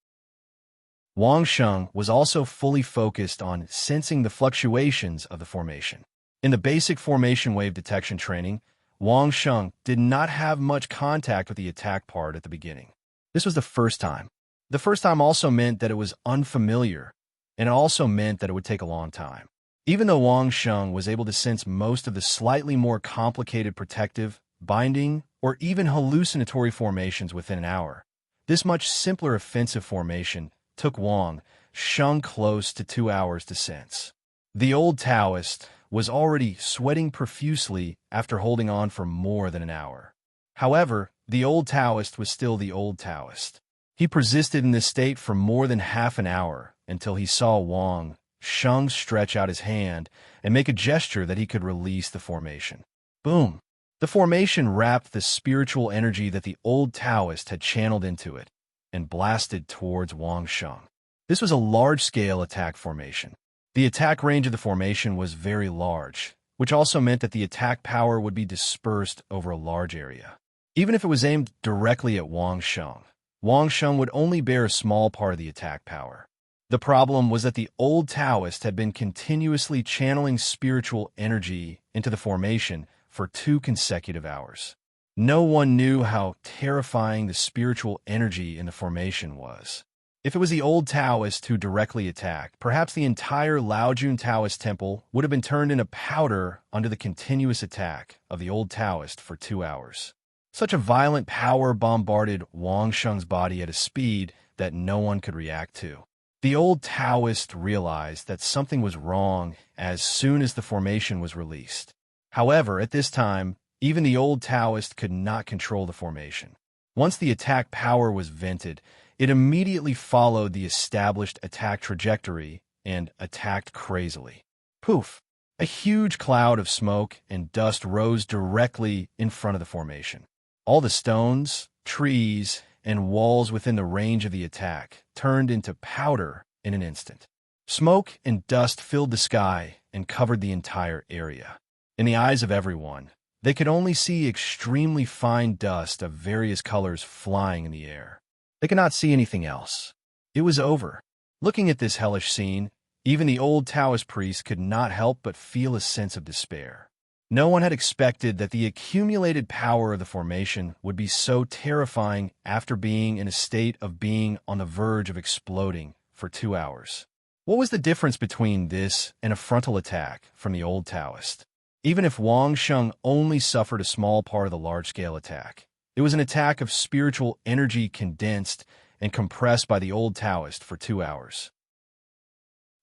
Wang Sheng was also fully focused on sensing the fluctuations of the formation. In the basic formation wave detection training, Wang Sheng did not have much contact with the attack part at the beginning. This was the first time. The first time also meant that it was unfamiliar, and it also meant that it would take a long time. Even though Wang Sheng was able to sense most of the slightly more complicated protective, binding, or even hallucinatory formations within an hour, this much simpler offensive formation took Wang Sheng close to 2 hours to sense. The old Taoist was already sweating profusely after holding on for more than an hour. However, the old Taoist was still the old Taoist. He persisted in this state for more than half an hour until he saw Wang Sheng stretch out his hand and make a gesture that he could release the formation. Boom! The formation wrapped the spiritual energy that the old Taoist had channeled into it and blasted towards Wang Sheng. This was a large-scale attack formation. The attack range of the formation was very large, which also meant that the attack power would be dispersed over a large area. Even if it was aimed directly at Wang Sheng would only bear a small part of the attack power. The problem was that the old Taoist had been continuously channeling spiritual energy into the formation for 2 consecutive hours. No one knew how terrifying the spiritual energy in the formation was. If it was the old Taoist who directly attacked, perhaps the entire Laojun Taoist temple would have been turned into powder under the continuous attack of the old Taoist for 2 hours. Such a violent power bombarded Wang Sheng's body at a speed that no one could react to. The old Taoist realized that something was wrong as soon as the formation was released. However, at this time, even the old Taoist could not control the formation. Once the attack power was vented, it immediately followed the established attack trajectory and attacked crazily. Poof! A huge cloud of smoke and dust rose directly in front of the formation. All the stones, trees, and walls within the range of the attack turned into powder in an instant. Smoke and dust filled the sky and covered the entire area. In the eyes of everyone, they could only see extremely fine dust of various colors flying in the air. They could not see anything else. It was over. Looking at this hellish scene, even the old Taoist priest could not help but feel a sense of despair. No one had expected that the accumulated power of the formation would be so terrifying after being in a state of being on the verge of exploding for 2 hours. What was the difference between this and a frontal attack from the old Taoist? Even if Wang Sheng only suffered a small part of the large-scale attack, it was an attack of spiritual energy condensed and compressed by the old Taoist for 2 hours.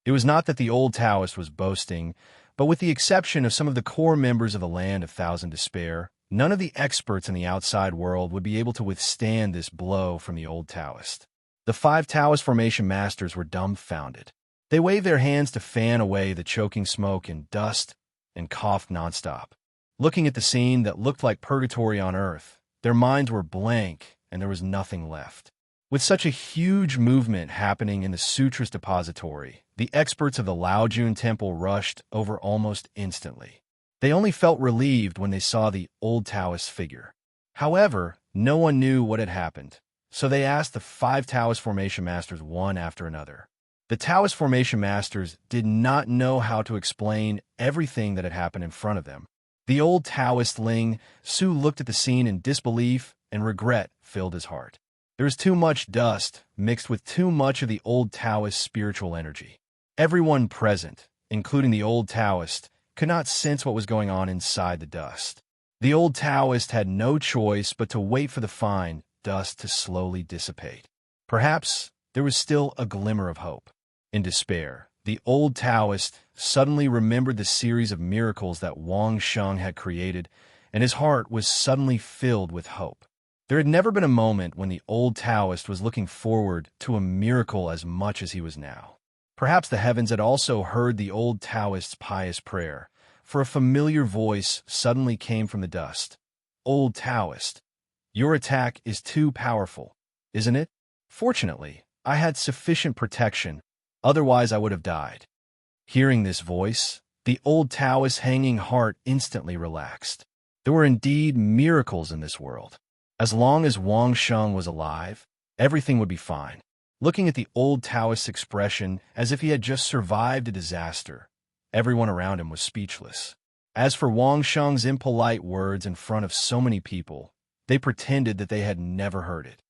It was not that the old Taoist was boasting, but with the exception of some of the core members of the Land of Thousand Despair, none of the experts in the outside world would be able to withstand this blow from the old Taoist. The 5 Taoist formation masters were dumbfounded. They waved their hands to fan away the choking smoke and dust and coughed nonstop. Looking at the scene that looked like purgatory on earth, their minds were blank and there was nothing left. With such a huge movement happening in the Sutra's depository, the experts of the Laojun Temple rushed over almost instantly. They only felt relieved when they saw the old Taoist figure. However, no one knew what had happened, so they asked the 5 Taoist formation masters one after another. The Taoist formation masters did not know how to explain everything that had happened in front of them. The old Taoist Ling Su looked at the scene in disbelief, and regret filled his heart. There was too much dust mixed with too much of the old Taoist spiritual energy. Everyone present, including the old Taoist, could not sense what was going on inside the dust. The old Taoist had no choice but to wait for the fine dust to slowly dissipate. Perhaps there was still a glimmer of hope. In despair, the old Taoist suddenly remembered the series of miracles that Wang Sheng had created, and his heart was suddenly filled with hope. There had never been a moment when the old Taoist was looking forward to a miracle as much as he was now. Perhaps the heavens had also heard the old Taoist's pious prayer, for a familiar voice suddenly came from the dust. "Old Taoist, your attack is too powerful, isn't it? Fortunately, I had sufficient protection, otherwise I would have died." Hearing this voice, the old Taoist's hanging heart instantly relaxed. There were indeed miracles in this world. As long as Wang Sheng was alive, everything would be fine. Looking at the old Taoist's expression as if he had just survived a disaster, everyone around him was speechless. As for Wang Sheng's impolite words in front of so many people, they pretended that they had never heard it.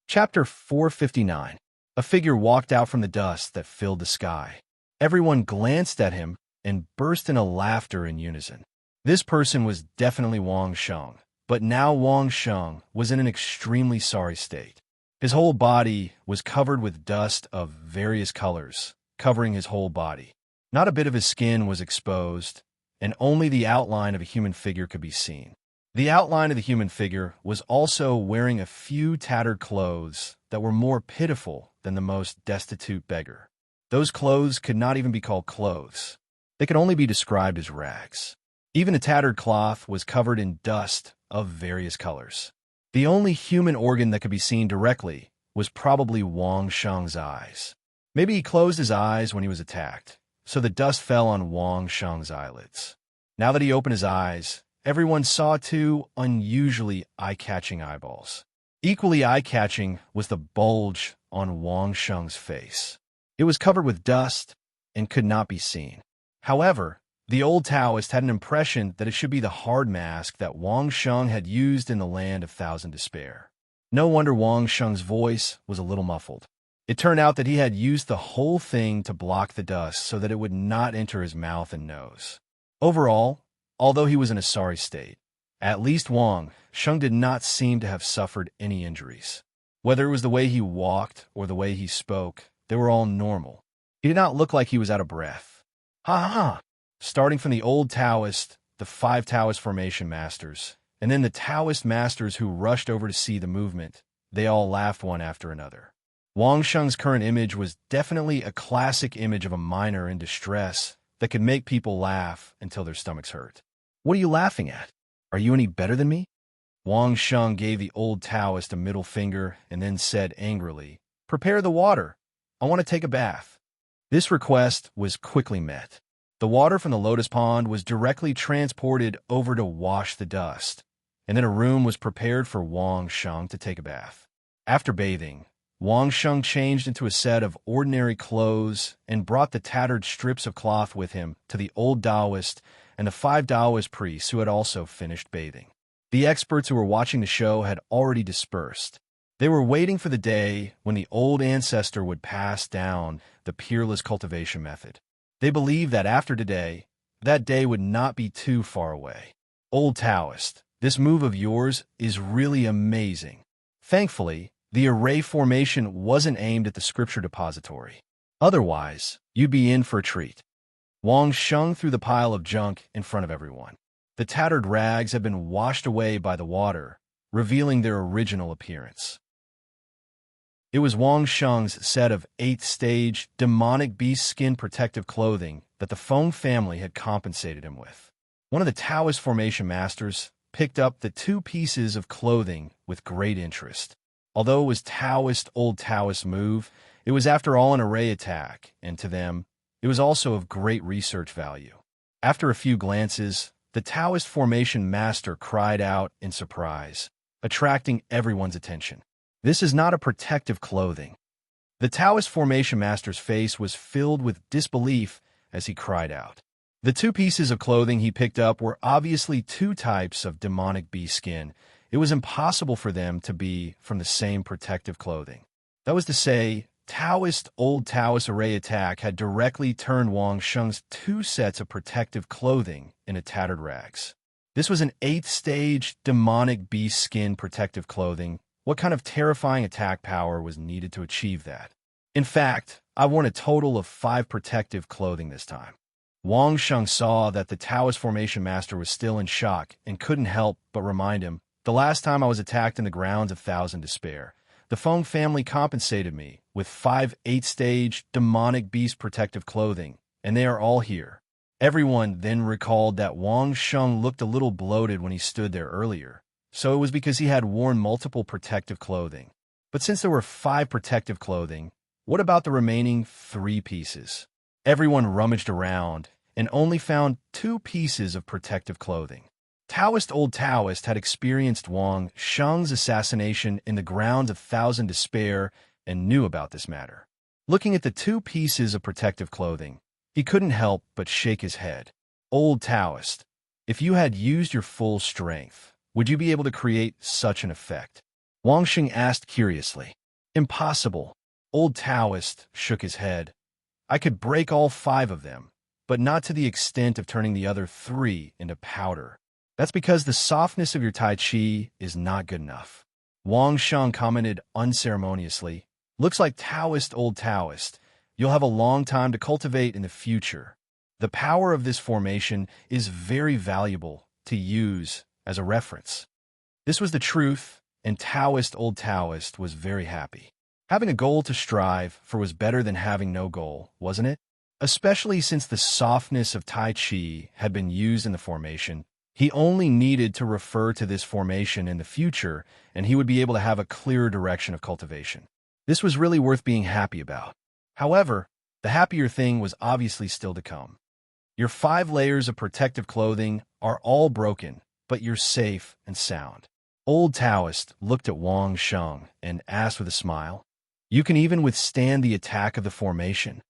Chapter 459. A figure walked out from the dust that filled the sky. Everyone glanced at him and burst into laughter in unison. This person was definitely Wang Sheng, but now Wang Sheng was in an extremely sorry state. His whole body was covered with dust of various colors, covering his whole body. Not a bit of his skin was exposed, and only the outline of a human figure could be seen. The outline of the human figure was also wearing a few tattered clothes that were more pitiful than the most destitute beggar. Those clothes could not even be called clothes. They could only be described as rags. Even the tattered cloth was covered in dust of various colors. The only human organ that could be seen directly was probably Wang Sheng's eyes. Maybe he closed his eyes when he was attacked, so the dust fell on Wang Sheng's eyelids. Now that he opened his eyes, everyone saw 2 unusually eye-catching eyeballs. Equally eye-catching was the bulge on Wang Sheng's face. It was covered with dust and could not be seen. However, the old Taoist had an impression that it should be the hard mask that Wang Sheng had used in the Land of Thousand Despair. No wonder Wang Sheng's voice was a little muffled. It turned out that he had used the whole thing to block the dust so that it would not enter his mouth and nose. Overall, although he was in a sorry state, at least Wang Sheng did not seem to have suffered any injuries. Whether it was the way he walked or the way he spoke, they were all normal. He did not look like he was out of breath. Ha ha! Starting from the old Taoist, the 5 Taoist formation masters, and then the Taoist masters who rushed over to see the movement, they all laughed one after another. Wang Sheng's current image was definitely a classic image of a miner in distress that could make people laugh until their stomachs hurt. "What are you laughing at? Are you any better than me?" Wang Sheng gave the old Taoist a middle finger and then said angrily, "Prepare the water. I want to take a bath." This request was quickly met. The water from the lotus pond was directly transported over to wash the dust, and then a room was prepared for Wang Sheng to take a bath. After bathing, Wang Sheng changed into a set of ordinary clothes and brought the tattered strips of cloth with him to the old Taoist and the 5 Taoist priests who had also finished bathing. The experts who were watching the show had already dispersed. They were waiting for the day when the old ancestor would pass down the peerless cultivation method. They believed that after today, that day would not be too far away. "Old Taoist, this move of yours is really amazing." Thankfully, the array formation wasn't aimed at the scripture depository. Otherwise, you'd be in for a treat. Wang Sheng threw the pile of junk in front of everyone. The tattered rags had been washed away by the water, revealing their original appearance. It was Wang Sheng's set of 8th-stage demonic beast skin protective clothing that the Feng family had compensated him with. One of the Taoist formation masters picked up the two pieces of clothing with great interest. Although it was old Taoist move, it was after all an array attack, and to them, it was also of great research value. After a few glances, the Taoist formation master cried out in surprise, attracting everyone's attention. "This is not a protective clothing." The Taoist formation master's face was filled with disbelief as he cried out. The two pieces of clothing he picked up were obviously two types of demonic beast skin. It was impossible for them to be from the same protective clothing. That was to say, old Taoist array attack had directly turned Wang Sheng's two sets of protective clothing into tattered rags. This was an 8th stage demonic beast skin protective clothing. What kind of terrifying attack power was needed to achieve that? In fact, I worn a total of 5 protective clothing this time. Wang Sheng saw that the Taoist formation master was still in shock and couldn't help but remind him, "The last time I was attacked in the grounds of Thousand Despair, the Feng family compensated me with 5 8th-stage demonic beast protective clothing, and they are all here." Everyone then recalled that Wang Sheng looked a little bloated when he stood there earlier, so it was because he had worn multiple protective clothing. But since there were 5 protective clothing, what about the remaining 3 pieces? Everyone rummaged around and only found 2 pieces of protective clothing. Old Taoist had experienced Wang Sheng's assassination in the grounds of Thousand Despair and knew about this matter. Looking at the 2 pieces of protective clothing, he couldn't help but shake his head. "Old Taoist, if you had used your full strength, would you be able to create such an effect?" Wang Sheng asked curiously. "Impossible." Old Taoist shook his head. "I could break all 5 of them, but not to the extent of turning the other 3 into powder. That's because the softness of your Tai Chi is not good enough." Wang Sheng commented unceremoniously, "Looks like old Taoist. You'll have a long time to cultivate in the future. The power of this formation is very valuable to use as a reference." This was the truth, and old Taoist was very happy. Having a goal to strive for was better than having no goal, wasn't it? Especially since the softness of Tai Chi had been used in the formation. He only needed to refer to this formation in the future, and he would be able to have a clearer direction of cultivation. This was really worth being happy about. However, the happier thing was obviously still to come. Your 5 layers of protective clothing are all broken, but you're safe and sound. Old Taoist looked at Wang Sheng and asked with a smile, "You can even withstand the attack of the formation?"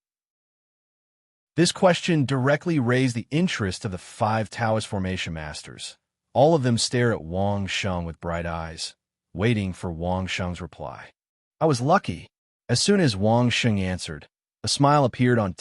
This question directly raised the interest of the 5 Taoist formation masters. All of them stared at Wang Sheng with bright eyes, waiting for Wang Sheng's reply. "I was lucky." As soon as Wang Sheng answered, a smile appeared on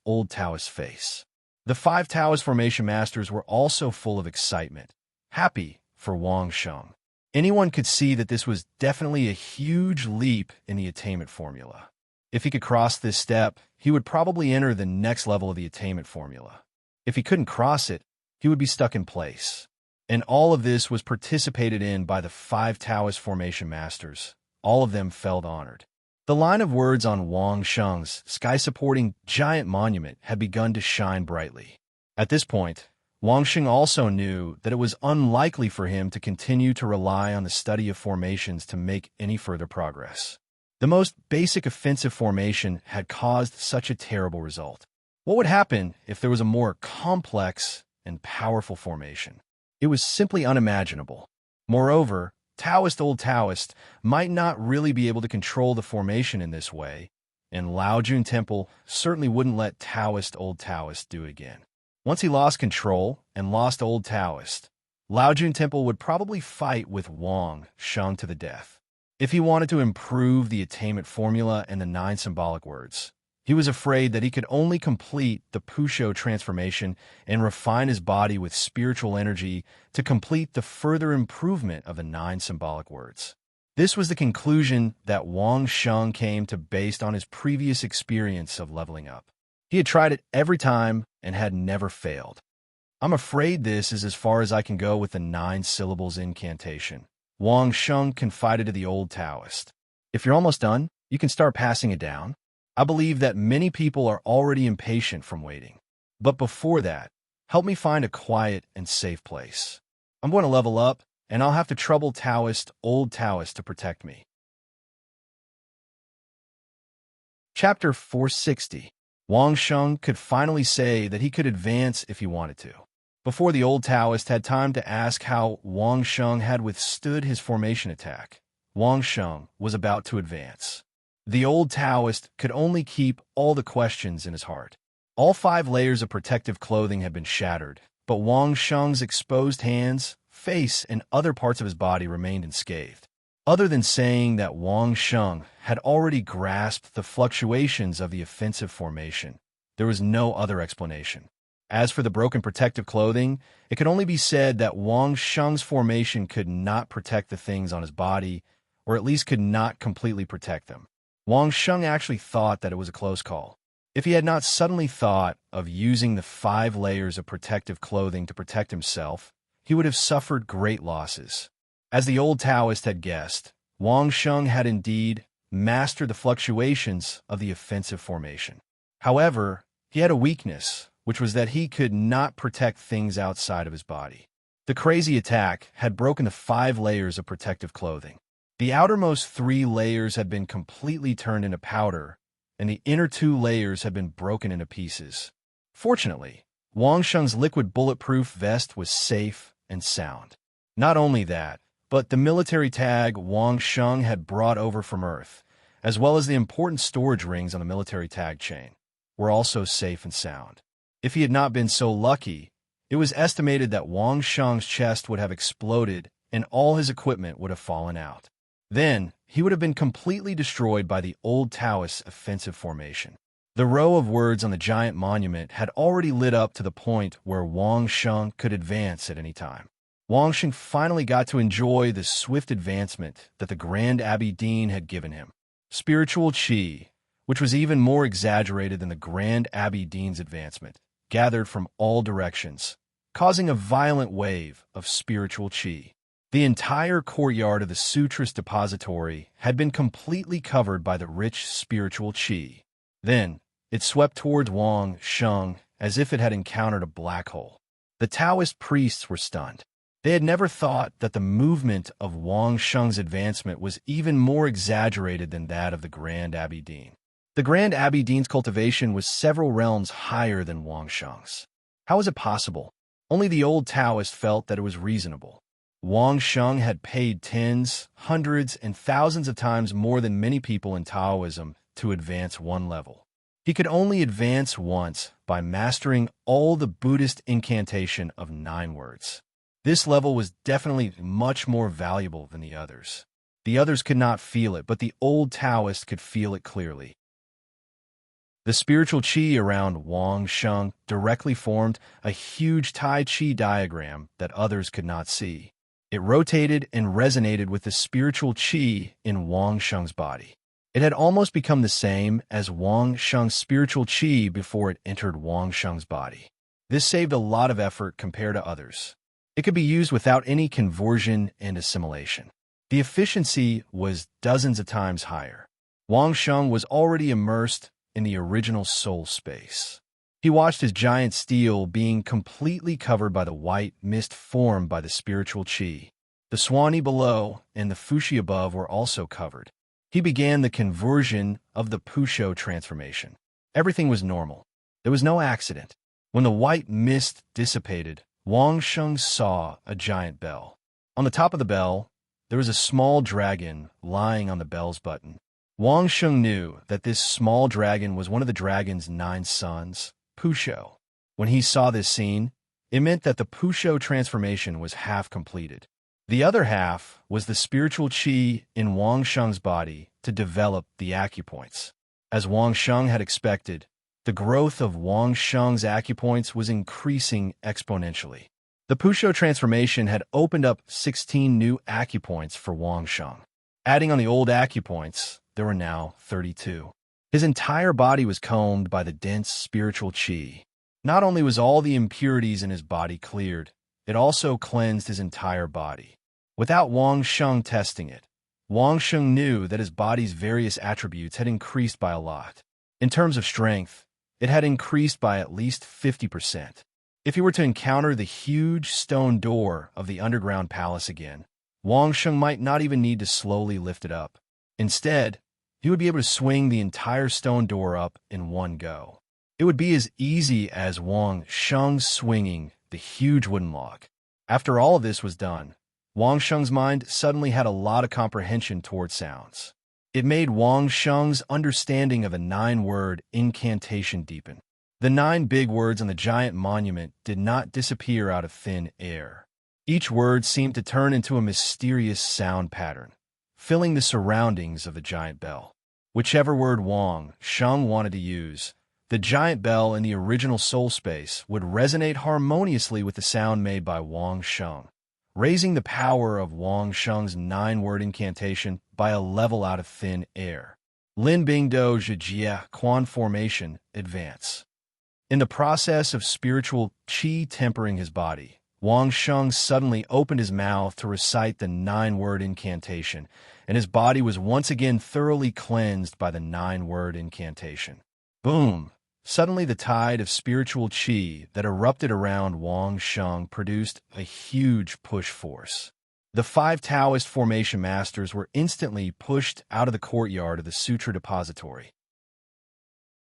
old Taoist's face. The 5 Taoist formation masters were also full of excitement, happy for Wang Sheng. Anyone could see that this was definitely a huge leap in the attainment formula. If he could cross this step, he would probably enter the next level of the attainment formula. If he couldn't cross it, he would be stuck in place. And all of this was participated in by the 5 Taoist formation masters. All of them felt honored. The line of words on Wang Sheng's sky-supporting giant monument had begun to shine brightly. At this point, Wang Sheng also knew that it was unlikely for him to continue to rely on the study of formations to make any further progress. The most basic offensive formation had caused such a terrible result. What would happen if there was a more complex and powerful formation? It was simply unimaginable. Moreover, old Taoist might not really be able to control the formation in this way, and Laojun Temple certainly wouldn't let old Taoist do it again. Once he lost control and lost old Taoist, Laojun Temple would probably fight with Wang Sheng to the death. If he wanted to improve the attainment formula and the 9 symbolic words, he was afraid that he could only complete the Pusho transformation and refine his body with spiritual energy to complete the further improvement of the 9 symbolic words. This was the conclusion that Wang Sheng came to based on his previous experience of leveling up. He had tried it every time and had never failed. "I'm afraid this is as far as I can go with the 9 syllables incantation," Wang Sheng confided to the old Taoist. "If you're almost done, you can start passing it down. I believe that many people are already impatient from waiting. But before that, help me find a quiet and safe place." I'm going to level up, and I'll have to trouble old Taoist to protect me. Chapter 460. Wang Sheng could finally say that he could advance if he wanted to. Before the old Taoist had time to ask how Wang Sheng had withstood his formation attack, Wang Sheng was about to advance. The old Taoist could only keep all the questions in his heart. All 5 layers of protective clothing had been shattered, but Wang Sheng's exposed hands, face, and other parts of his body remained unscathed. Other than saying that Wang Sheng had already grasped the fluctuations of the offensive formation, there was no other explanation. As for the broken protective clothing, it could only be said that Wang Sheng's formation could not protect the things on his body, or at least could not completely protect them. Wang Sheng actually thought that it was a close call. If he had not suddenly thought of using the 5 layers of protective clothing to protect himself, he would have suffered great losses. As the old Taoist had guessed, Wang Sheng had indeed mastered the fluctuations of the offensive formation. However, he had a weakness, which was that he could not protect things outside of his body. The crazy attack had broken the 5 layers of protective clothing. The outermost 3 layers had been completely turned into powder, and the inner 2 layers had been broken into pieces. Fortunately, Wang Sheng's liquid bulletproof vest was safe and sound. Not only that, but the military tag Wang Sheng had brought over from Earth, as well as the important storage rings on the military tag chain, were also safe and sound. If he had not been so lucky, it was estimated that Wang Sheng's chest would have exploded and all his equipment would have fallen out. Then, he would have been completely destroyed by the old Taoist's offensive formation. The row of words on the giant monument had already lit up to the point where Wang Sheng could advance at any time. Wang Sheng finally got to enjoy the swift advancement that the Grand Abbey Dean had given him. Spiritual Qi, which was even more exaggerated than the Grand Abbey Dean's advancement, gathered from all directions, causing a violent wave of spiritual Qi. The entire courtyard of the Sutras Depository had been completely covered by the rich spiritual Qi. Then, it swept towards Wang Sheng as if it had encountered a black hole. The Taoist priests were stunned. They had never thought that the movement of Wang Sheng's advancement was even more exaggerated than that of the Grand Abbey Dean. The Grand Abbey Dean's cultivation was several realms higher than Wang Sheng's. How was it possible? Only the old Taoist felt that it was reasonable. Wang Sheng had paid tens, hundreds, and thousands of times more than many people in Taoism to advance one level. He could only advance once by mastering all the Buddhist incantation of 9 words. This level was definitely much more valuable than the others. The others could not feel it, but the old Taoist could feel it clearly. The spiritual Qi around Wang Sheng directly formed a huge Tai Chi diagram that others could not see. It rotated and resonated with the spiritual Qi in Wang Sheng's body. It had almost become the same as Wang Sheng's spiritual Qi before it entered Wang Sheng's body. This saved a lot of effort compared to others. It could be used without any conversion and assimilation. The efficiency was dozens of times higher. Wang Sheng was already immersed in the original soul space. He watched his giant steel being completely covered by the white mist formed by the spiritual Qi. The Swanee below and the Fushi above were also covered. He began the conversion of the Pusho transformation. Everything was normal. There was no accident. When the white mist dissipated, Wang Sheng saw a giant bell. On the top of the bell, there was a small dragon lying on the bell's button. Wang Sheng knew that this small dragon was one of the dragon's 9 sons, Pusho. When he saw this scene, it meant that the Pusho transformation was half completed. The other half was the spiritual Qi in Wang Sheng's body to develop the acupoints. As Wang Sheng had expected, the growth of Wang Sheng's acupoints was increasing exponentially. The Pusho transformation had opened up 16 new acupoints for Wang Sheng. Adding on the old acupoints, there were now 32. His entire body was combed by the dense spiritual Qi. Not only was all the impurities in his body cleared, it also cleansed his entire body. Without Wang Sheng testing it, Wang Sheng knew that his body's various attributes had increased by a lot. In terms of strength, it had increased by at least 50%. If he were to encounter the huge stone door of the underground palace again, Wang Sheng might not even need to slowly lift it up. Instead, he would be able to swing the entire stone door up in one go. It would be as easy as Wang Sheng swinging the huge wooden log. After all of this was done, Wang Sheng's mind suddenly had a lot of comprehension toward sounds. It made Wang Sheng's understanding of a 9-word incantation deepen. The 9 big words on the giant monument did not disappear out of thin air. Each word seemed to turn into a mysterious sound pattern, filling the surroundings of the giant bell. Whichever word Wang Sheng wanted to use, the giant bell in the original soul space would resonate harmoniously with the sound made by Wang Sheng, raising the power of Wang Sheng's 9-word incantation by a level out of thin air. Lin Bing Do Zhijie Quan formation advance. In the process of spiritual qi tempering his body, Wang Sheng suddenly opened his mouth to recite the 9-word incantation, and his body was once again thoroughly cleansed by the 9-word incantation. Boom! Suddenly the tide of spiritual qi that erupted around Wang Sheng produced a huge push force. The 5 Taoist formation masters were instantly pushed out of the courtyard of the Sutra Depository.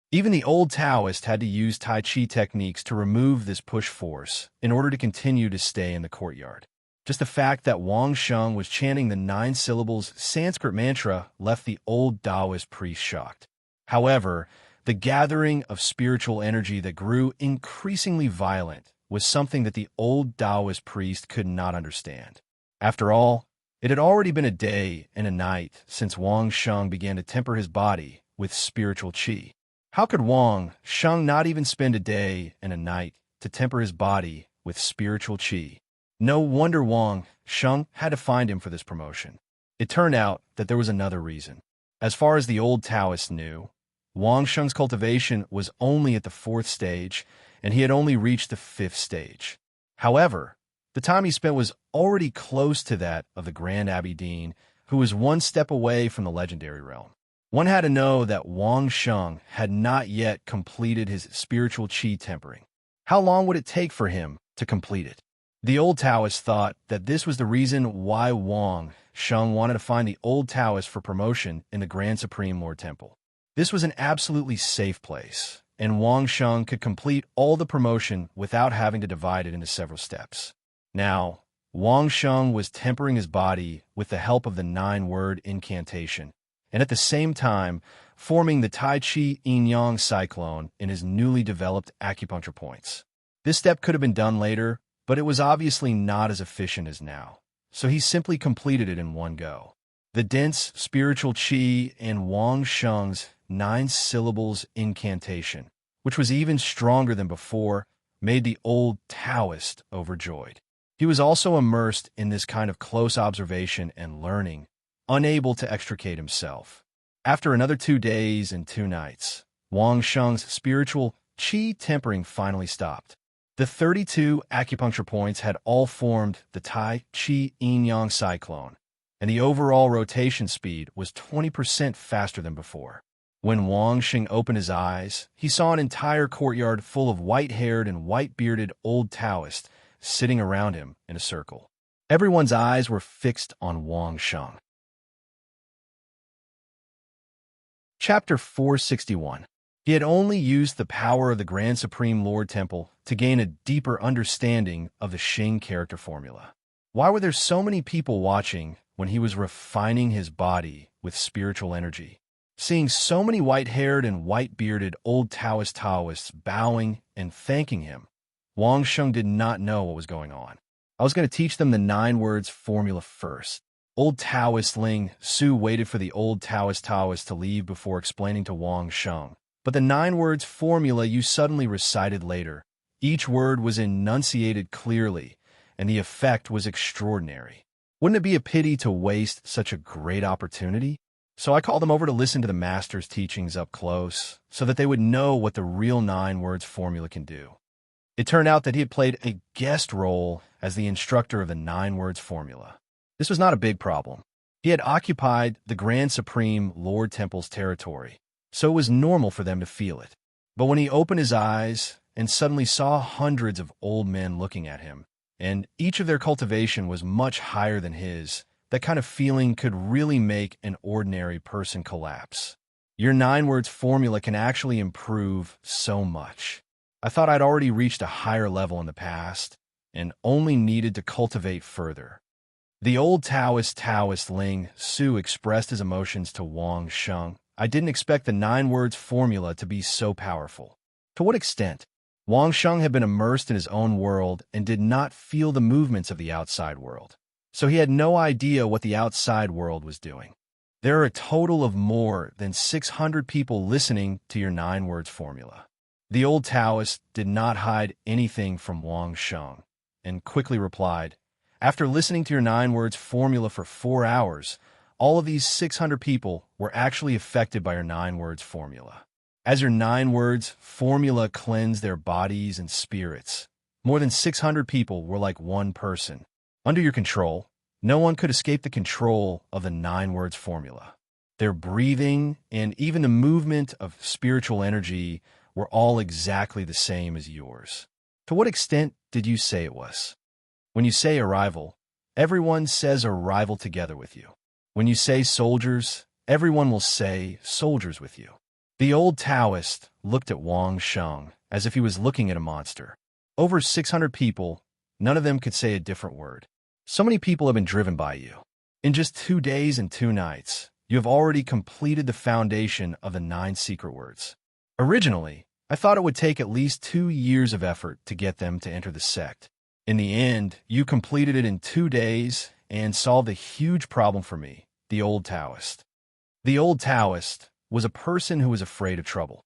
Even the old Taoist had to use Tai Chi techniques to remove this push force in order to continue to stay in the courtyard. Just the fact that Wang Sheng was chanting the 9 syllables Sanskrit mantra left the old Taoist priest shocked. However, the gathering of spiritual energy that grew increasingly violent was something that the old Taoist priest could not understand. After all, it had already been a day and a night since Wang Sheng began to temper his body with spiritual qi. How could Wang Sheng not even spend a day and a night to temper his body with spiritual qi? No wonder Wang Sheng had to find him for this promotion. It turned out that there was another reason. As far as the old Taoists knew, Wang Sheng's cultivation was only at the 4th stage, and he had only reached the 5th stage. However, the time he spent was already close to that of the Grand Abbey Dean, who was one step away from the legendary realm. One had to know that Wang Sheng had not yet completed his spiritual qi tempering. How long would it take for him to complete it? The old Taoists thought that this was the reason why Wang Sheng wanted to find the old Taoist for promotion in the Grand Supreme Lord Temple. This was an absolutely safe place, and Wang Sheng could complete all the promotion without having to divide it into several steps. Now, Wang Sheng was tempering his body with the help of the 9-word incantation, and at the same time forming the Tai Chi Yin-Yang cyclone in his newly developed acupuncture points. This step could have been done later, but it was obviously not as efficient as now, so he simply completed it in one go. The dense spiritual qi in Wang Sheng's 9 syllables incantation, which was even stronger than before, made the old Taoist overjoyed. He was also immersed in this kind of close observation and learning, unable to extricate himself. After another 2 days and 2 nights, Wang Sheng's spiritual qi tempering finally stopped. The 32 acupuncture points had all formed the Tai Chi Yin-Yang cyclone, and the overall rotation speed was 20% faster than before. When Wang Sheng opened his eyes, he saw an entire courtyard full of white-haired and white-bearded old Taoists sitting around him in a circle. Everyone's eyes were fixed on Wang Sheng. Chapter 461. He had only used the power of the Grand Supreme Lord Temple to gain a deeper understanding of the Xing character formula. Why were there so many people watching when he was refining his body with spiritual energy? Seeing so many white-haired and white-bearded old Taoists bowing and thanking him, Wang Sheng did not know what was going on. I was going to teach them the 9 words formula first. Old Taoist Ling Su waited for the old Taoist to leave before explaining to Wang Sheng. But the 9 words formula you suddenly recited later, each word was enunciated clearly, and the effect was extraordinary. Wouldn't it be a pity to waste such a great opportunity? So I called them over to listen to the master's teachings up close, so that they would know what the real 9 words formula can do. It turned out that he had played a guest role as the instructor of the 9 words formula. This was not a big problem. He had occupied the Grand Supreme Lord Temple's territory, so it was normal for them to feel it. But when he opened his eyes and suddenly saw hundreds of old men looking at him, and each of their cultivation was much higher than his. That kind of feeling could really make an ordinary person collapse. Your 9 words formula can actually improve so much. I thought I'd already reached a higher level in the past and only needed to cultivate further. The old Taoist Ling Su expressed his emotions to Wang Sheng. I didn't expect the 9 words formula to be so powerful. To what extent? Wang Sheng had been immersed in his own world and did not feel the movements of the outside world. So he had no idea what the outside world was doing. There are a total of more than 600 people listening to your 9 words formula. The old Taoist did not hide anything from Wang Sheng and quickly replied, after listening to your 9 words formula for 4 hours, all of these 600 people were actually affected by your 9 words formula. As your 9 words formula cleansed their bodies and spirits, more than 600 people were like one person. Under your control, no one could escape the control of the 9 words formula. Their breathing and even the movement of spiritual energy were all exactly the same as yours. To what extent did you say it was? When you say arrival, everyone says arrival together with you. When you say soldiers, everyone will say soldiers with you. The old Taoist looked at Wang Sheng as if he was looking at a monster. Over 600 people, none of them could say a different word. So many people have been driven by you. In just 2 days and 2 nights, you have already completed the foundation of the 9 secret words. Originally, I thought it would take at least 2 years of effort to get them to enter the sect. In the end, you completed it in 2 days and solved a huge problem for me, the old Taoist. The old Taoist was a person who was afraid of trouble.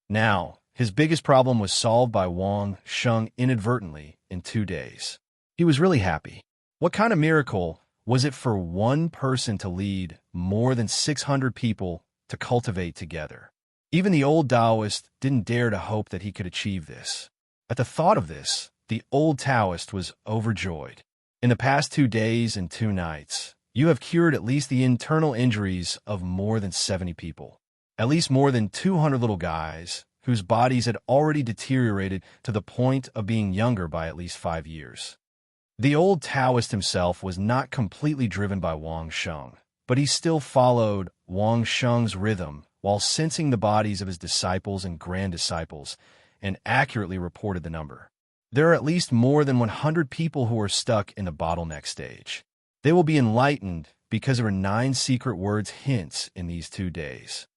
Now, his biggest problem was solved by Wang Sheng inadvertently in 2 days. He was really happy. What kind of miracle was it for one person to lead more than 600 people to cultivate together? Even the old Taoist didn't dare to hope that he could achieve this. At the thought of this, the old Taoist was overjoyed. In the past 2 days and 2 nights, you have cured at least the internal injuries of more than 70 people. At least more than 200 little guys whose bodies had already deteriorated to the point of being younger by at least 5 years. The old Taoist himself was not completely driven by Wang Sheng, but he still followed Wang Sheng's rhythm while sensing the bodies of his disciples and grand-disciples, and accurately reported the number. There are at least more than 100 people who are stuck in the bottleneck stage. They will be enlightened because there were 9 secret words hints in these 2 days.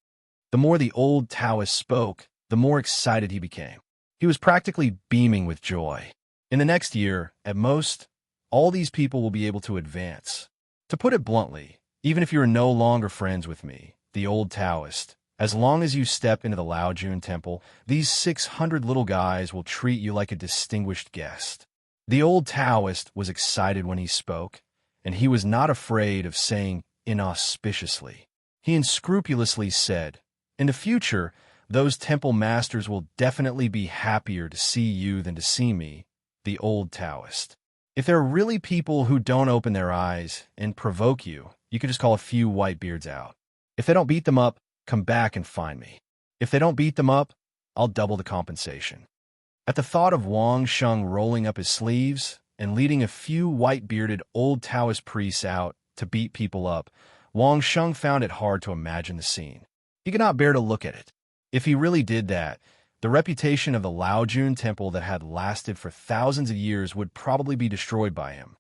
The more the old Taoist spoke, the more excited he became. He was practically beaming with joy. In the next year, at most, all these people will be able to advance. To put it bluntly, even if you are no longer friends with me, the old Taoist, as long as you step into the Laojun temple, these 600 little guys will treat you like a distinguished guest. The old Taoist was excited when he spoke, and he was not afraid of saying inauspiciously. He unscrupulously said, "In the future, those temple masters will definitely be happier to see you than to see me, the old Taoist. If there are really people who don't open their eyes and provoke you, you can just call a few white beards out. If they don't beat them up, come back and find me. If they don't beat them up, I'll double the compensation." At the thought of Wang Sheng rolling up his sleeves and leading a few white-bearded old Taoist priests out to beat people up, Wang Sheng found it hard to imagine the scene. He could not bear to look at it. If he really did that, the reputation of the Laojun temple that had lasted for thousands of years would probably be destroyed by him.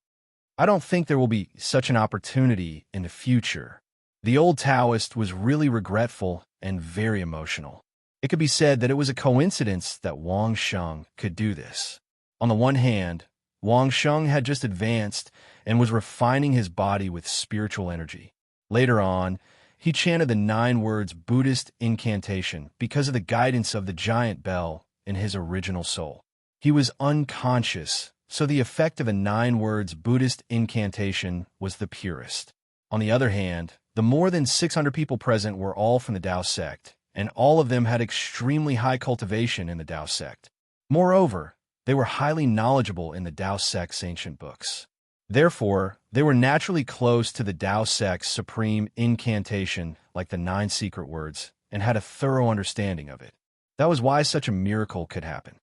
I don't think there will be such an opportunity in the future. The old Taoist was really regretful and very emotional. It could be said that it was a coincidence that Wang Sheng could do this. On the one hand, Wang Sheng had just advanced and was refining his body with spiritual energy. Later on, he chanted the 9 words Buddhist incantation because of the guidance of the giant bell in his original soul. He was unconscious, so the effect of a 9 words Buddhist incantation was the purest. On the other hand, the more than 600 people present were all from the Tao sect, and all of them had extremely high cultivation in the Tao sect. Moreover, they were highly knowledgeable in the Tao sect's ancient books. Therefore, they were naturally close to the Tao sect's supreme incantation like the 9 secret words and had a thorough understanding of it. That was why such a miracle could happen.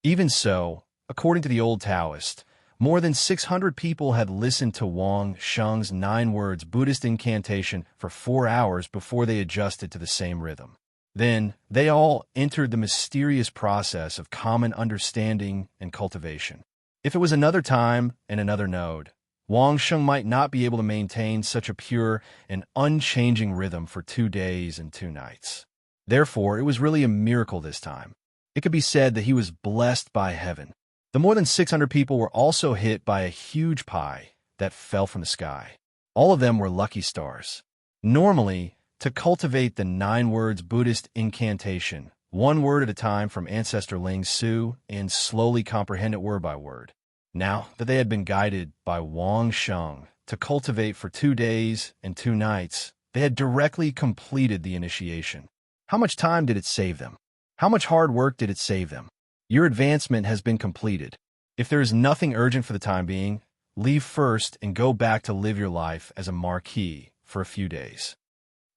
Even so, according to the old Taoist, more than 600 people had listened to Wang Sheng's 9 words Buddhist incantation for 4 hours before they adjusted to the same rhythm. Then, they all entered the mysterious process of common understanding and cultivation. If it was another time and another node, Wang Sheng might not be able to maintain such a pure and unchanging rhythm for 2 days and 2 nights. Therefore, it was really a miracle this time. It could be said that he was blessed by heaven. The more than 600 people were also hit by a huge pie that fell from the sky. All of them were lucky stars. Normally, to cultivate the 9 words Buddhist incantation, 1 word at a time from ancestor Ling Su, and slowly comprehend it word by word. Now that they had been guided by Wang Sheng to cultivate for 2 days and 2 nights, they had directly completed the initiation. How much time did it save them? How much hard work did it save them? Your advancement has been completed. If there is nothing urgent for the time being, leave first and go back to live your life as a marquis for a few days.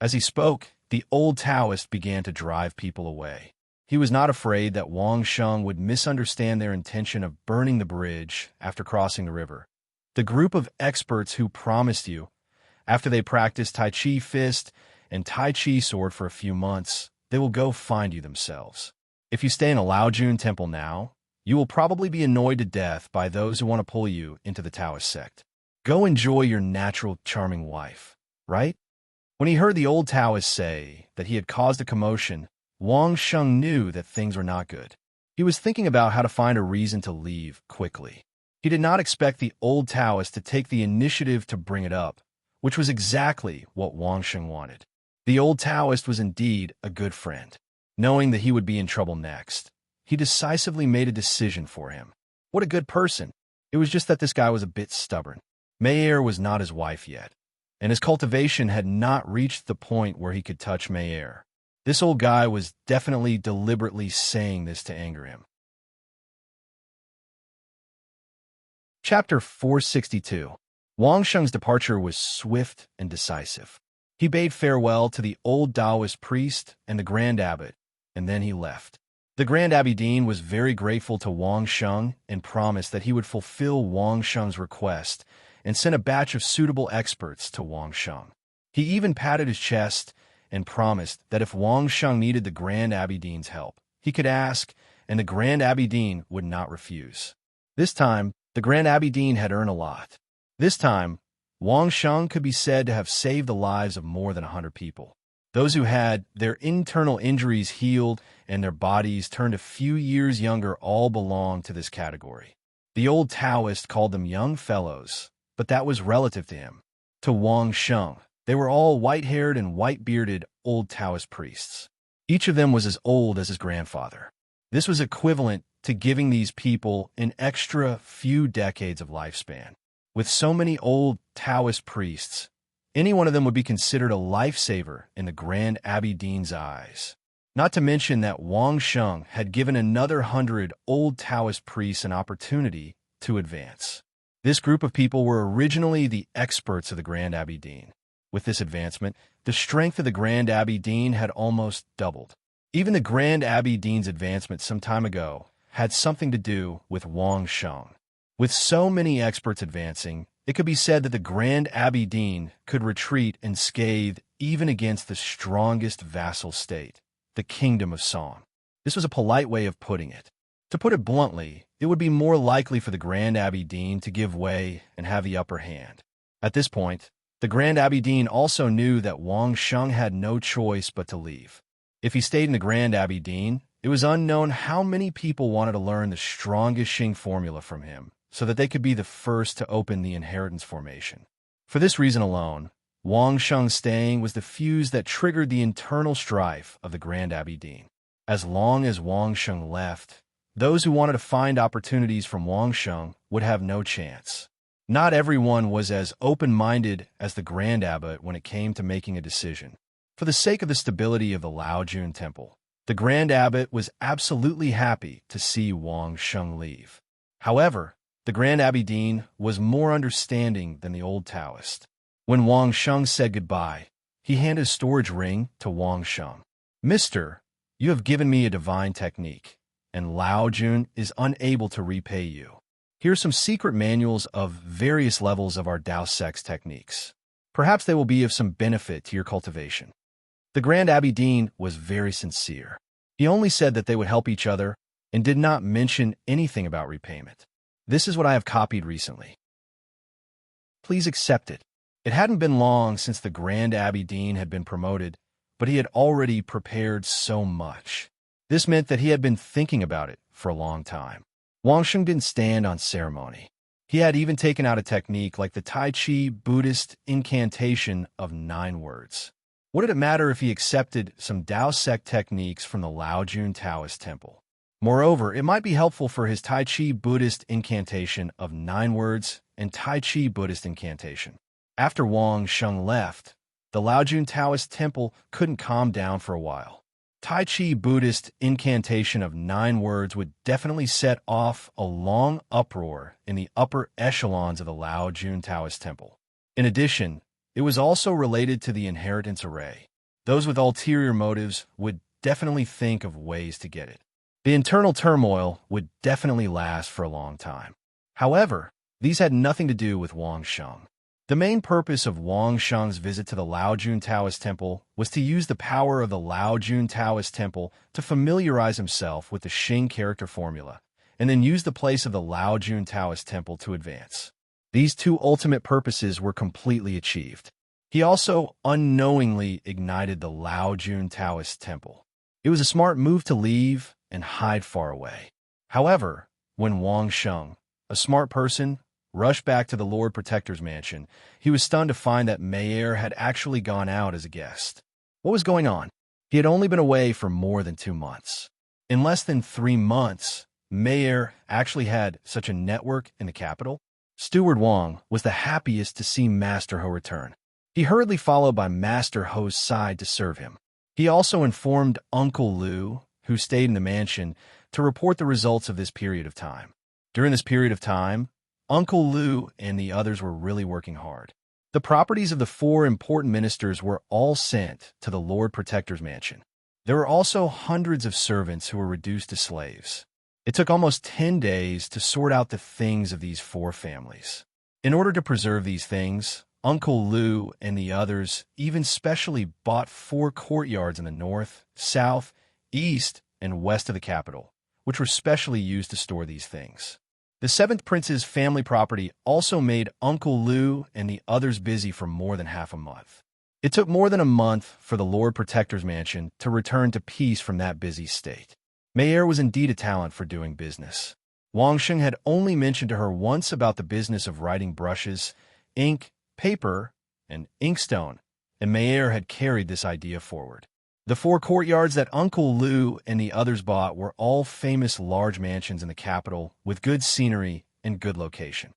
As he spoke, the old Taoist began to drive people away. He was not afraid that Wang Sheng would misunderstand their intention of burning the bridge after crossing the river. The group of experts who promised you, after they practice Tai Chi fist and Tai Chi sword for a few months, they will go find you themselves. If you stay in a Laojun temple now, you will probably be annoyed to death by those who want to pull you into the Taoist sect. Go enjoy your natural, charming wife, right? When he heard the old Taoist say that he had caused a commotion, Wang Sheng knew that things were not good. He was thinking about how to find a reason to leave quickly. He did not expect the old Taoist to take the initiative to bring it up, which was exactly what Wang Sheng wanted. The old Taoist was indeed a good friend. Knowing that he would be in trouble next, he decisively made a decision for him. What a good person. It was just that this guy was a bit stubborn. Mayer was not his wife yet, and his cultivation had not reached the point where he could touch Mayer. This old guy was definitely deliberately saying this to anger him. Chapter 462. Wang Sheng's departure was swift and decisive. He bade farewell to the old Taoist priest and the Grand Abbot, and then he left. The Grand Abbey Dean was very grateful to Wang Sheng and promised that he would fulfill Wang Sheng's request and send a batch of suitable experts to Wang Sheng. He even patted his chest and promised that if Wang Sheng needed the Grand Abbey Dean's help, he could ask, and the Grand Abbey Dean would not refuse. This time, the Grand Abbey Dean had earned a lot. This time, Wang Sheng could be said to have saved the lives of more than 100 people. Those who had their internal injuries healed and their bodies turned a few years younger all belonged to this category. The old Taoist called them young fellows, but that was relative to him. To Wang Sheng, they were all white-haired and white-bearded old Taoist priests. Each of them was as old as his grandfather. This was equivalent to giving these people an extra few decades of lifespan. With so many old Taoist priests, any one of them would be considered a lifesaver in the Grand Abbey Dean's eyes. Not to mention that Wang Sheng had given another 100 old Taoist priests an opportunity to advance. This group of people were originally the experts of the Grand Abbey Dean. With this advancement, the strength of the Grand Abbey Dean had almost doubled. Even the Grand Abbey Dean's advancement some time ago had something to do with Wang Sheng. With so many experts advancing, it could be said that the Grand Abbey Dean could retreat unscathed even against the strongest vassal state, the Kingdom of Song. This was a polite way of putting it. To put it bluntly, it would be more likely for the Grand Abbey Dean to give way and have the upper hand. At this point, the Grand Abbey Dean also knew that Wang Sheng had no choice but to leave. If he stayed in the Grand Abbey Dean, it was unknown how many people wanted to learn the strongest Xing formula from him, so that they could be the first to open the inheritance formation. For this reason alone, Wang Sheng's staying was the fuse that triggered the internal strife of the Grand Abbey Dean. As long as Wang Sheng left, those who wanted to find opportunities from Wang Sheng would have no chance. Not everyone was as open-minded as the Grand Abbot when it came to making a decision. For the sake of the stability of the Laojun Temple, the Grand Abbot was absolutely happy to see Wang Sheng leave. However, the Grand Abbey Dean was more understanding than the old Taoist. When Wang Sheng said goodbye, he handed a storage ring to Wang Sheng. "Mister, You have given me a divine technique, and Lao Jun is unable to repay you. Here are some secret manuals of various levels of our Dao Sex techniques. Perhaps they will be of some benefit to your cultivation. The Grand Abbey Dean was very sincere. He only said that they would help each other and did not mention anything about repayment. This is what I have copied recently. Please accept it. It hadn't been long since the Grand Abbey Dean had been promoted, but he had already prepared so much. This meant that he had been thinking about it for a long time. Wang Sheng didn't stand on ceremony. He had even taken out a technique like the Tai Chi Buddhist incantation of 9 words. What did it matter if he accepted some Dao sect techniques from the Laojun Taoist temple? Moreover, it might be helpful for his Tai Chi Buddhist incantation of 9 words and Tai Chi Buddhist incantation. After Wang Sheng left, the Laojun Taoist temple couldn't calm down for a while. Tai Chi Buddhist incantation of 9 words would definitely set off a long uproar in the upper echelons of the Laojun Taoist temple. In addition, it was also related to the inheritance array. Those with ulterior motives would definitely think of ways to get it. The internal turmoil would definitely last for a long time. However, these had nothing to do with Wang Sheng. The main purpose of Wang Sheng's visit to the Laojun Taoist temple was to use the power of the Laojun Taoist temple to familiarize himself with the Xing character formula, and then use the place of the Laojun Taoist temple to advance. These 2 ultimate purposes were completely achieved. He also unknowingly ignited the Laojun Taoist temple. It was a smart move to leave and hide far away. However, when Wang Sheng, a smart person, rushed back to the Lord Protector's mansion, he was stunned to find that Mayer had actually gone out as a guest. What was going on? He had only been away for more than 2 months. In less than 3 months, Mayer actually had such a network in the capital. Steward Wang was the happiest to see Master Ho return. He hurriedly followed by Master Ho's side to serve him. He also informed Uncle Liu, who stayed in the mansion, to report the results of this period of time. During this period of time, Uncle Liu and the others were really working hard. The properties of the 4 important ministers were all sent to the Lord Protector's mansion. There were also hundreds of servants who were reduced to slaves. It took almost 10 days to sort out the things of these 4 families. In order to preserve these things, Uncle Liu and the others even specially bought 4 courtyards in the north, south, east, and west of the capital, which were specially used to store these things. The 7th prince's family property also made Uncle Liu and the others busy for more than half a month. It took more than a month for the Lord Protector's mansion to return to peace from that busy state. Mayer was indeed a talent for doing business. Wang Sheng had only mentioned to her once about the business of writing brushes, ink, paper, and inkstone, and Mayer had carried this idea forward. The 4 courtyards that Uncle Liu and the others bought were all famous large mansions in the capital with good scenery and good location.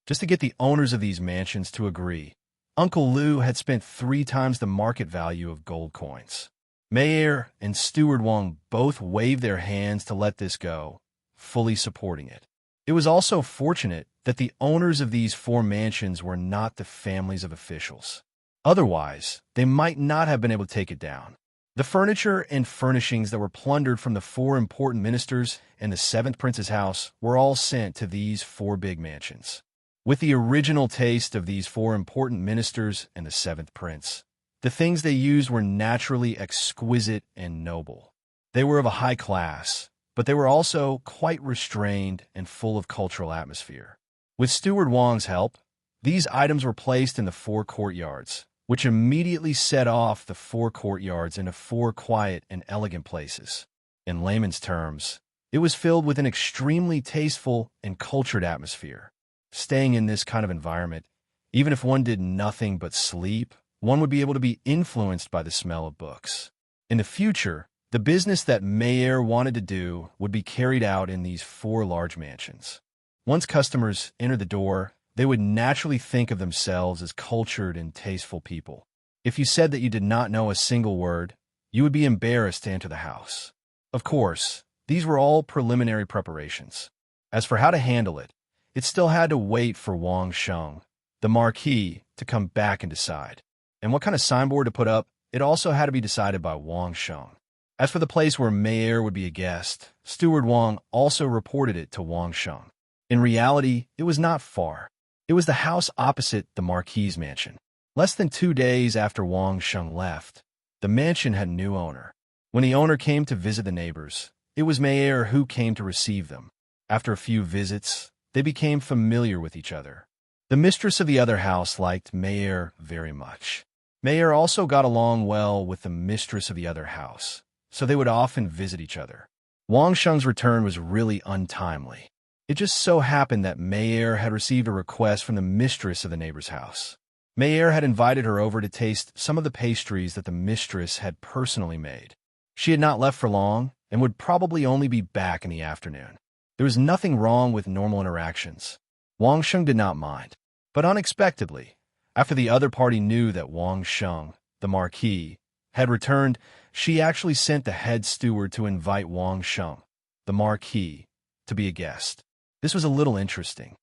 Just to get the owners of these mansions to agree, Uncle Liu had spent 3 times the market value of gold coins. Mayer and Steward Wang both waved their hands to let this go, fully supporting it. It was also fortunate that the owners of these 4 mansions were not the families of officials. Otherwise, they might not have been able to take it down. The furniture and furnishings that were plundered from the 4 important ministers and the 7th prince's house were all sent to these 4 big mansions. With the original taste of these 4 important ministers and the 7th prince, the things they used were naturally exquisite and noble. They were of a high class, but they were also quite restrained and full of cultural atmosphere. With Steward Wang's help, these items were placed in the 4 courtyards, which immediately set off the 4 courtyards into 4 quiet and elegant places. In layman's terms, it was filled with an extremely tasteful and cultured atmosphere. Staying in this kind of environment, even if one did nothing but sleep, one would be able to be influenced by the smell of books. In the future, the business that Mayer wanted to do would be carried out in these 4 large mansions. Once customers entered the door, they would naturally think of themselves as cultured and tasteful people. If you said that you did not know a single word, you would be embarrassed to enter the house. Of course, these were all preliminary preparations. As for how to handle it, it still had to wait for Wang Sheng, the Marquis, to come back and decide. And what kind of signboard to put up it also had to be decided by Wang Sheng. As for the place where Mei would be a guest, Steward Wang also reported it to Wang Sheng. In reality, it was not far. It was the house opposite the Marquis's mansion. Less than 2 days after Wang Sheng left, the mansion had a new owner. When the owner came to visit the neighbors, it was Mei who came to receive them. After a few visits, they became familiar with each other. The mistress of the other house liked Mei very much. Mei also got along well with the mistress of the other house, so they would often visit each other. Wang Sheng's return was really untimely. It just so happened that Mei had received a request from the mistress of the neighbor's house. Mei had invited her over to taste some of the pastries that the mistress had personally made. She had not left for long and would probably only be back in the afternoon. There was nothing wrong with normal interactions. Wang Sheng did not mind. But unexpectedly, after the other party knew that Wang Sheng, the Marquis, had returned, she actually sent the head steward to invite Wang Sheng, the Marquis, to be a guest. This was a little interesting.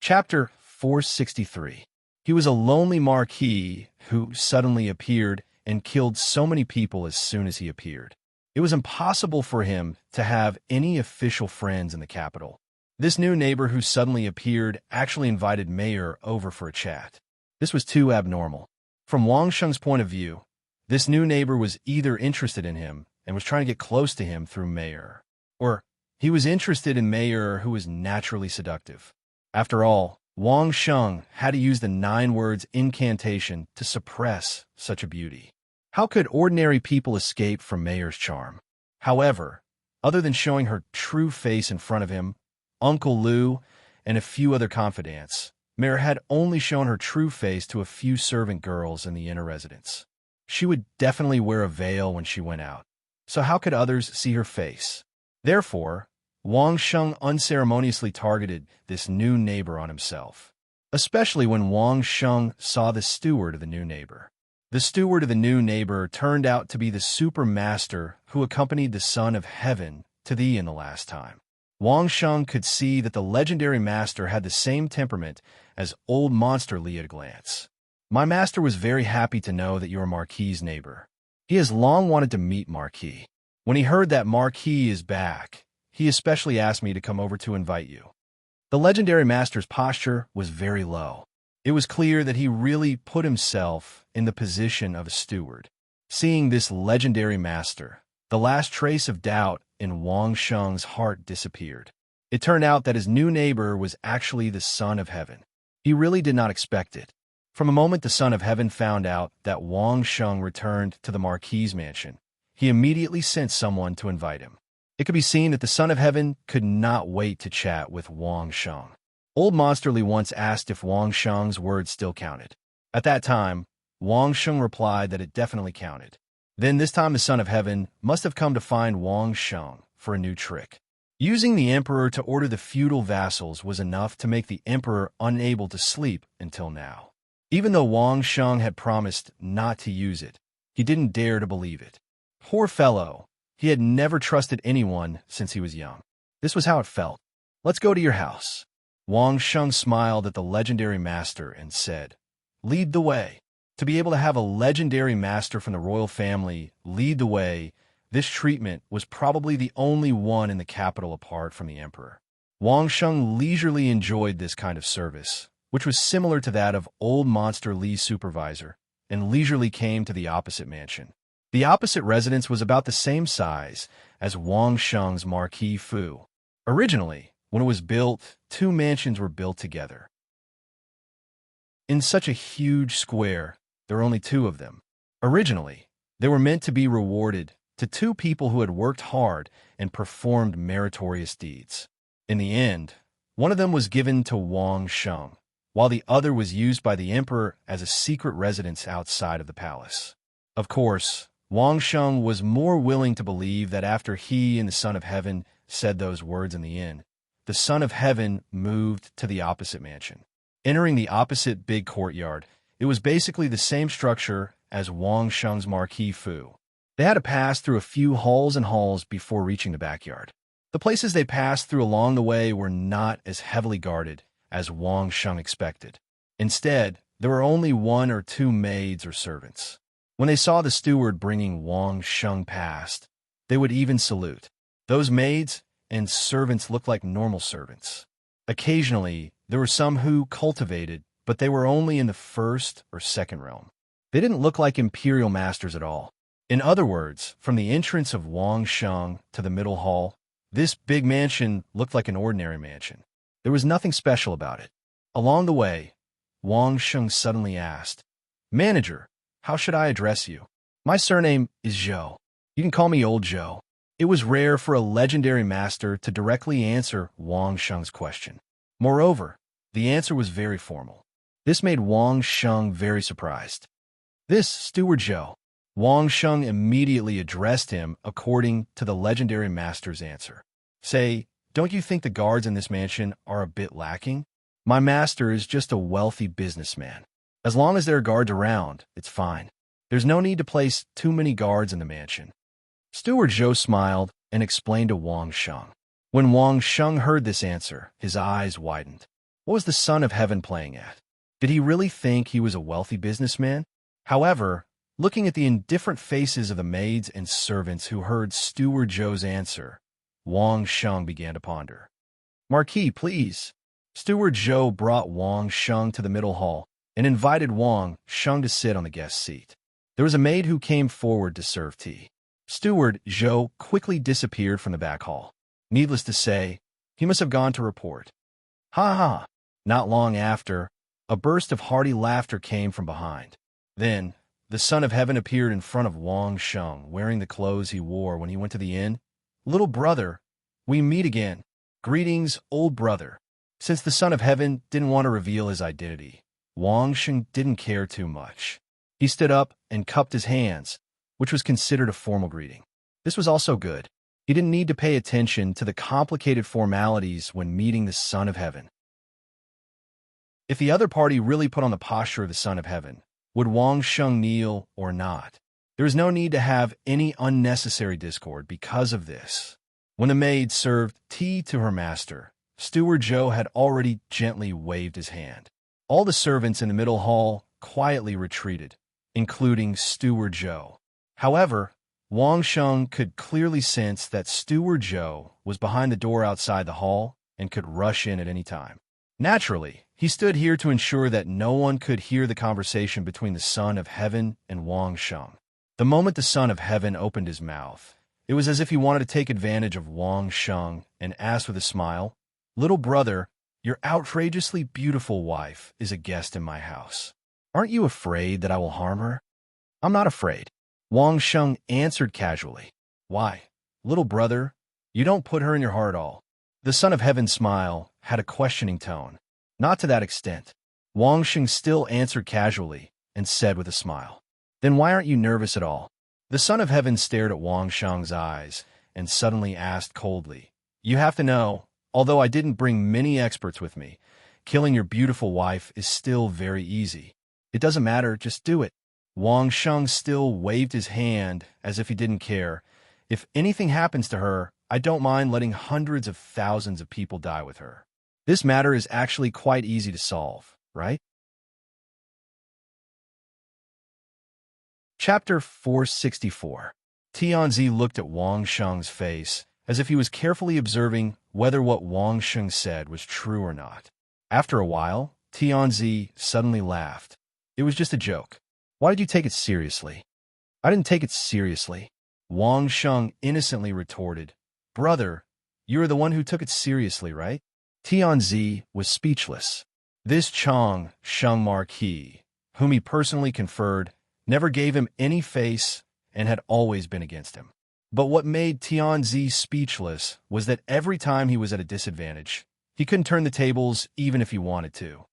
Chapter 463. He was a lonely Marquis who suddenly appeared and killed so many people as soon as he appeared. It was impossible for him to have any official friends in the capital. This new neighbor who suddenly appeared actually invited Mayor over for a chat. This was too abnormal. From Wang Sheng's point of view, this new neighbor was either interested in him and was trying to get close to him through Mayor, or he was interested in Mayor who was naturally seductive. After all, Wang Sheng had to use the 9 words incantation to suppress such a beauty. How could ordinary people escape from Mayor's charm? However, other than showing her true face in front of him, Uncle Lu, and a few other confidants, Mayor had only shown her true face to a few servant girls in the inner residence. She would definitely wear a veil when she went out, so how could others see her face? Therefore, Wang Sheng unceremoniously targeted this new neighbor on himself, especially when Wang Sheng saw the steward of the new neighbor. The steward of the new neighbor turned out to be the super master who accompanied the Son of Heaven to the inn the last time. Wang Sheng could see that the legendary master had the same temperament as old monster Li at a glance. My master was very happy to know that you are Marquis's neighbor. He has long wanted to meet Marquis. When he heard that Marquis is back, he especially asked me to come over to invite you. The legendary master's posture was very low. It was clear that he really put himself in the position of a steward. Seeing this legendary master, the last trace of doubt in Wang Sheng's heart disappeared. It turned out that his new neighbor was actually the Son of Heaven. He really did not expect it. From the moment the Son of Heaven found out that Wang Sheng returned to the Marquis's mansion, he immediately sent someone to invite him. It could be seen that the Son of Heaven could not wait to chat with Wang Sheng. Old Monster Li once asked if Wang Sheng's words still counted. At that time, Wang Sheng replied that it definitely counted. Then this time the Son of Heaven must have come to find Wang Sheng for a new trick. Using the Emperor to order the feudal vassals was enough to make the Emperor unable to sleep until now. Even though Wang Sheng had promised not to use it, he didn't dare to believe it. Poor fellow. He had never trusted anyone since he was young. This was how it felt. Let's go to your house. Wang Sheng smiled at the legendary master and said, lead the way. To be able to have a legendary master from the royal family lead the way, this treatment was probably the only one in the capital apart from the emperor. Wang Sheng leisurely enjoyed this kind of service, which was similar to that of old monster Li's supervisor, and leisurely came to the opposite mansion. The opposite residence was about the same size as Wang Sheng's Marquis Fu. Originally, when it was built, 2 mansions were built together. In such a huge square, there were only 2 of them. Originally, they were meant to be rewarded to 2 people who had worked hard and performed meritorious deeds. In the end, one of them was given to Wang Sheng, while the other was used by the emperor as a secret residence outside of the palace. Of course, Wang Sheng was more willing to believe that after he and the Son of Heaven said those words in the inn, the Son of Heaven moved to the opposite mansion. Entering the opposite big courtyard, it was basically the same structure as Wang Sheng's Marquis Fu. They had to pass through a few halls and halls before reaching the backyard. The places they passed through along the way were not as heavily guarded as Wang Sheng expected. Instead, there were only 1 or 2 maids or servants. When they saw the steward bringing Wang Sheng past, they would even salute. Those maids and servants looked like normal servants. Occasionally, there were some who cultivated, but they were only in the first or second realm. They didn't look like imperial masters at all. In other words, from the entrance of Wang Sheng to the middle hall, this big mansion looked like an ordinary mansion. There was nothing special about it. Along the way, Wang Sheng suddenly asked, "Manager, how should I address you? My surname is Zhou. You can call me Old Zhou." It was rare for a legendary master to directly answer Wang Sheng's question. Moreover, the answer was very formal. This made Wang Sheng very surprised. "This steward Zhou." Wang Sheng immediately addressed him according to the legendary master's answer. "Say, don't you think the guards in this mansion are a bit lacking? My master is just a wealthy businessman. As long as there are guards around, it's fine. There's no need to place too many guards in the mansion." Steward Zhou smiled and explained to Wang Sheng. When Wang Sheng heard this answer, his eyes widened. What was the son of heaven playing at? Did he really think he was a wealthy businessman? However, looking at the indifferent faces of the maids and servants who heard Steward Zhou's answer, Wang Sheng began to ponder. "Marquis, please." Steward Zhou brought Wang Sheng to the middle hall and invited Wang Sheng to sit on the guest seat. There was a maid who came forward to serve tea. Steward Zhou quickly disappeared from the back hall. Needless to say, he must have gone to report. "Ha ha!" Not long after, a burst of hearty laughter came from behind. Then, the son of heaven appeared in front of Wang Sheng, wearing the clothes he wore when he went to the inn. "Little brother, we meet again. Greetings, old brother." Since the son of heaven didn't want to reveal his identity, Wang Sheng didn't care too much. He stood up and cupped his hands, which was considered a formal greeting. This was also good. He didn't need to pay attention to the complicated formalities when meeting the son of heaven. If the other party really put on the posture of the son of heaven, would Wang Sheng kneel or not? There was no need to have any unnecessary discord because of this. When the maid served tea to her master, Steward Zhou had already gently waved his hand. All the servants in the middle hall quietly retreated, including Steward Zhou. However, Wang Sheng could clearly sense that Steward Zhou was behind the door outside the hall and could rush in at any time. Naturally, he stood here to ensure that no one could hear the conversation between the son of heaven and Wang Sheng. The moment the son of heaven opened his mouth, it was as if he wanted to take advantage of Wang Sheng and asked with a smile, "Little brother, your outrageously beautiful wife is a guest in my house. Aren't you afraid that I will harm her?" "I'm not afraid," Wang Sheng answered casually. "Why, little brother, you don't put her in your heart at all." The son of heaven's smile had a questioning tone. "Not to that extent." Wang Sheng still answered casually and said with a smile, "Then why aren't you nervous at all?" The son of heaven stared at Wang Sheng's eyes and suddenly asked coldly, "You have to know, although I didn't bring many experts with me, killing your beautiful wife is still very easy. It doesn't matter, just do it." Wang Sheng still waved his hand as if he didn't care. "If anything happens to her, I don't mind letting hundreds of thousands of people die with her. This matter is actually quite easy to solve, right?" Chapter 464. Tianzi looked at Wang Sheng's face as if he was carefully observing whether what Wang Sheng said was true or not. After a while, Tianzi suddenly laughed. "It was just a joke. Why did you take it seriously?" "I didn't take it seriously," Wang Sheng innocently retorted. "Brother, you are the one who took it seriously, right?" Tianzi was speechless. This Chang Sheng Marquis, whom he personally conferred, never gave him any face and had always been against him. But what made Tianzi speechless was that every time he was at a disadvantage, he couldn't turn the tables even if he wanted to.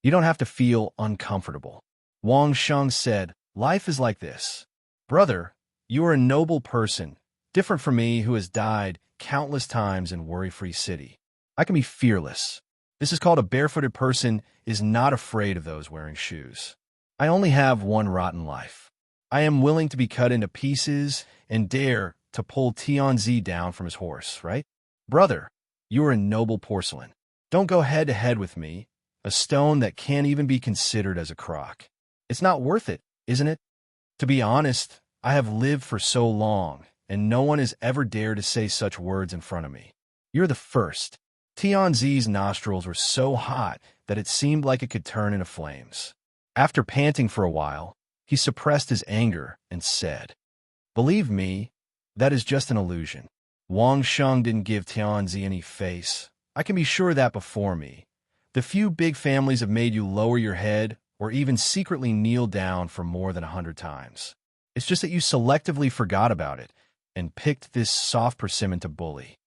"You don't have to feel uncomfortable," Wang Sheng said. "Life is like this. Brother, you are a noble person, different from me who has died countless times in worry-free city. I can be fearless. This is called a barefooted person is not afraid of those wearing shoes. I only have one rotten life. I am willing to be cut into pieces and dare to pull Tianzi down from his horse, right? Brother, you are a noble porcelain. Don't go head-to-head with me. a stone that can't even be considered as a crock. It's not worth it, isn't it? To be honest, I have lived for so long, and no one has ever dared to say such words in front of me. You're the first. Tianzi's nostrils were so hot that it seemed like it could turn into flames. After panting for a while, he suppressed his anger and said, "Believe me, that is just an illusion." Wang Sheng didn't give Tianzi any face. I can be sure that before me. The few big families have made you lower your head or even secretly kneel down for more than 100 times. It's just that you selectively forgot about it and picked this soft persimmon to bully.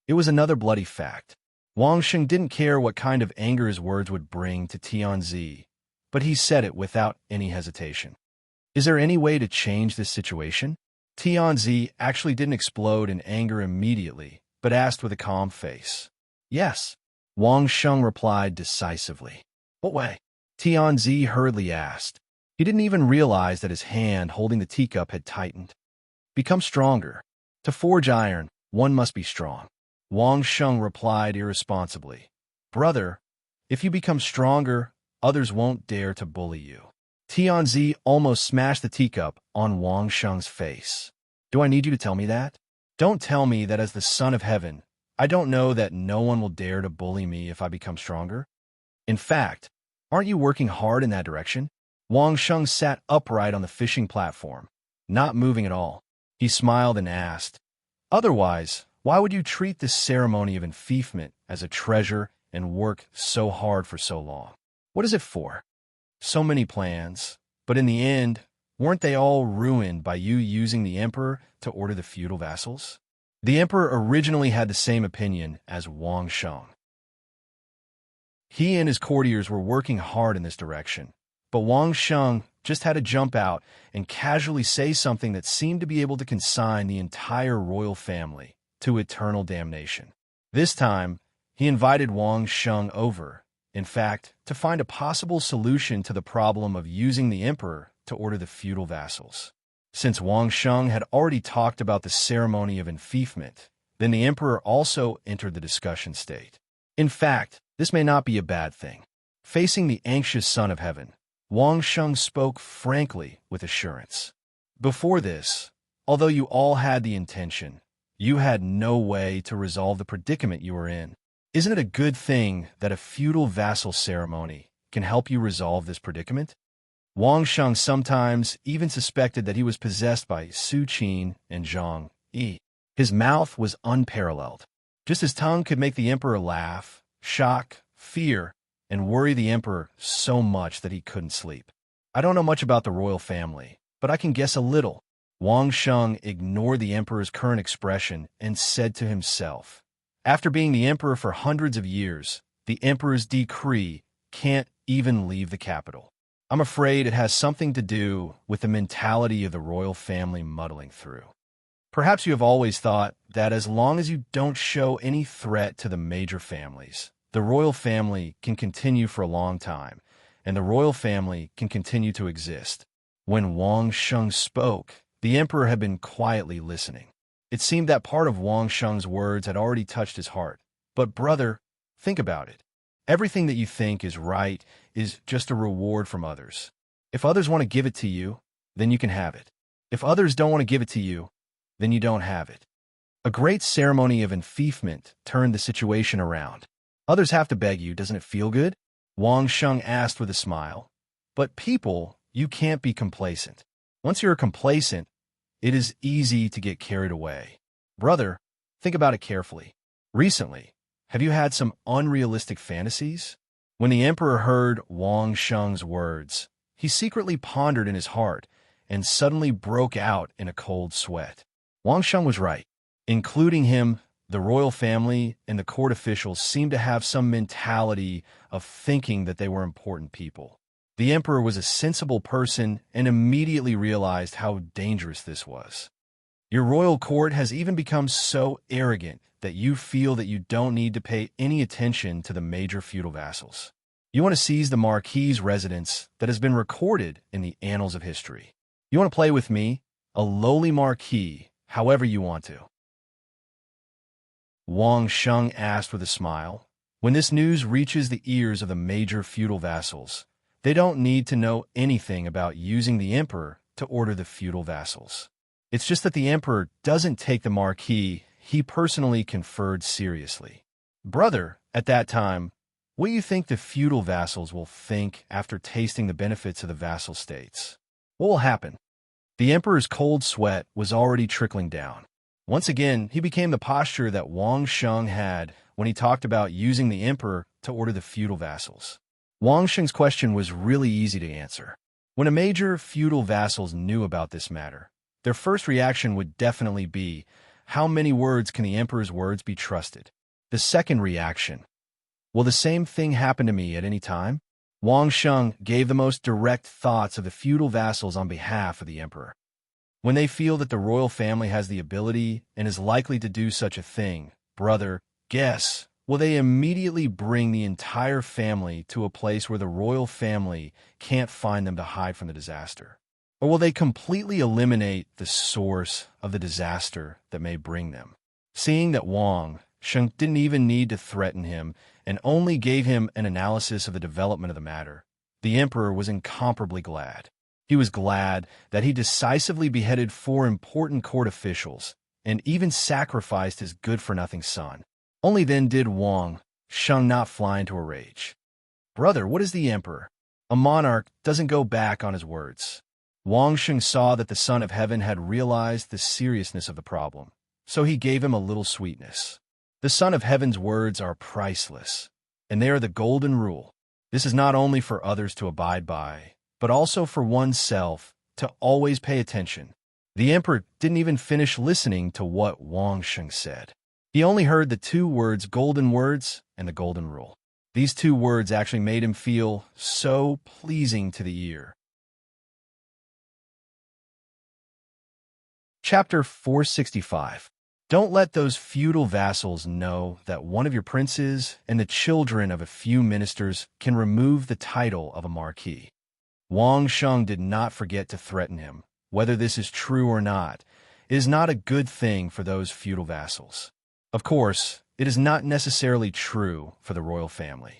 It was another bloody fact. Wang Sheng didn't care what kind of anger his words would bring to Tianzi, but he said it without any hesitation. Is there any way to change this situation? Tianzi actually didn't explode in anger immediately, but asked with a calm face. Yes, Wang Sheng replied decisively. What way? Tianzi hurriedly asked. He didn't even realize that his hand holding the teacup had tightened. Become stronger. To forge iron, one must be strong. Wang Sheng replied irresponsibly. Brother, if you become stronger, others won't dare to bully you. Tianzi almost smashed the teacup on Wang Sheng's face. Do I need you to tell me that? Don't tell me that as the son of heaven, I don't know that no one will dare to bully me if I become stronger? In fact, aren't you working hard in that direction? Wang Sheng sat upright on the fishing platform, not moving at all. He smiled and asked, Otherwise, why would you treat this ceremony of enfeoffment as a treasure and work so hard for so long? What is it for? So many plans, but in the end, weren't they all ruined by you using the emperor to order the feudal vassals? The emperor originally had the same opinion as Wang Sheng. He and his courtiers were working hard in this direction, but Wang Sheng just had to jump out and casually say something that seemed to be able to consign the entire royal family to eternal damnation. This time, he invited Wang Sheng over, in fact, to find a possible solution to the problem of using the emperor to order the feudal vassals. Since Wang Sheng had already talked about the ceremony of enfeoffment, then the emperor also entered the discussion state. In fact, this may not be a bad thing. Facing the anxious son of heaven, Wang Sheng spoke frankly with assurance. Before this, although you all had the intention, you had no way to resolve the predicament you were in. Isn't it a good thing that a feudal vassal ceremony can help you resolve this predicament? Wang Sheng sometimes even suspected that he was possessed by Su Qin and Zhang Yi. His mouth was unparalleled. Just his tongue could make the emperor laugh, shock, fear, and worry the emperor so much that he couldn't sleep. I don't know much about the royal family, but I can guess a little. Wang Sheng ignored the emperor's current expression and said to himself, After being the emperor for hundreds of years, the emperor's decree can't even leave the capital. I'm afraid it has something to do with the mentality of the royal family muddling through. Perhaps you have always thought that as long as you don't show any threat to the major families, the royal family can continue for a long time, and the royal family can continue to exist. When Wang Sheng spoke, the emperor had been quietly listening. It seemed that part of Wang Sheng's words had already touched his heart. But brother, think about it. Everything that you think is right is just a reward from others. If others want to give it to you, then you can have it. If others don't want to give it to you, then you don't have it. A great ceremony of enfeoffment turned the situation around. Others have to beg you, doesn't it feel good? Wang Sheng asked with a smile. But people, you can't be complacent. Once you're complacent, it is easy to get carried away. Brother, think about it carefully. Recently, have you had some unrealistic fantasies? When the emperor heard Wang Sheng's words, he secretly pondered in his heart and suddenly broke out in a cold sweat. Wang Sheng was right. Including him, the royal family and the court officials seemed to have some mentality of thinking that they were important people. The emperor was a sensible person and immediately realized how dangerous this was. Your royal court has even become so arrogant that you feel that you don't need to pay any attention to the major feudal vassals. You want to seize the marquis's residence that has been recorded in the annals of history. You want to play with me, a lowly marquis, however you want to. Wang Sheng asked with a smile. When this news reaches the ears of the major feudal vassals, they don't need to know anything about using the emperor to order the feudal vassals. It's just that the emperor doesn't take the marquis he personally conferred seriously. Brother, at that time, what do you think the feudal vassals will think after tasting the benefits of the vassal states? What will happen? The emperor's cold sweat was already trickling down. Once again, he became the posture that Wang Sheng had when he talked about using the emperor to order the feudal vassals. Wang Sheng's question was really easy to answer. When a major feudal vassals knew about this matter, their first reaction would definitely be, how many words can the emperor's words be trusted? The second reaction, will the same thing happen to me at any time? Wang Sheng gave the most direct thoughts of the feudal vassals on behalf of the emperor. When they feel that the royal family has the ability and is likely to do such a thing, brother, guess, will they immediately bring the entire family to a place where the royal family can't find them to hide from the disaster? Or will they completely eliminate the source of the disaster that may bring them? Seeing that Wang Sheng didn't even need to threaten him and only gave him an analysis of the development of the matter, the emperor was incomparably glad. He was glad that he decisively beheaded 4 important court officials and even sacrificed his good-for-nothing son. Only then did Wang Sheng not fly into a rage. Brother, what is the emperor? A monarch doesn't go back on his words. Wang Sheng saw that the Son of Heaven had realized the seriousness of the problem, so he gave him a little sweetness. The Son of Heaven's words are priceless, and they are the golden rule. This is not only for others to abide by, but also for oneself to always pay attention. The emperor didn't even finish listening to what Wang Sheng said. He only heard the 2 words golden words and the golden rule. These 2 words actually made him feel so pleasing to the ear. Chapter 465. Don't let those feudal vassals know that one of your princes and the children of a few ministers can remove the title of a marquis. Wang Sheng did not forget to threaten him. Whether this is true or not, it is not a good thing for those feudal vassals. Of course, it is not necessarily true for the royal family.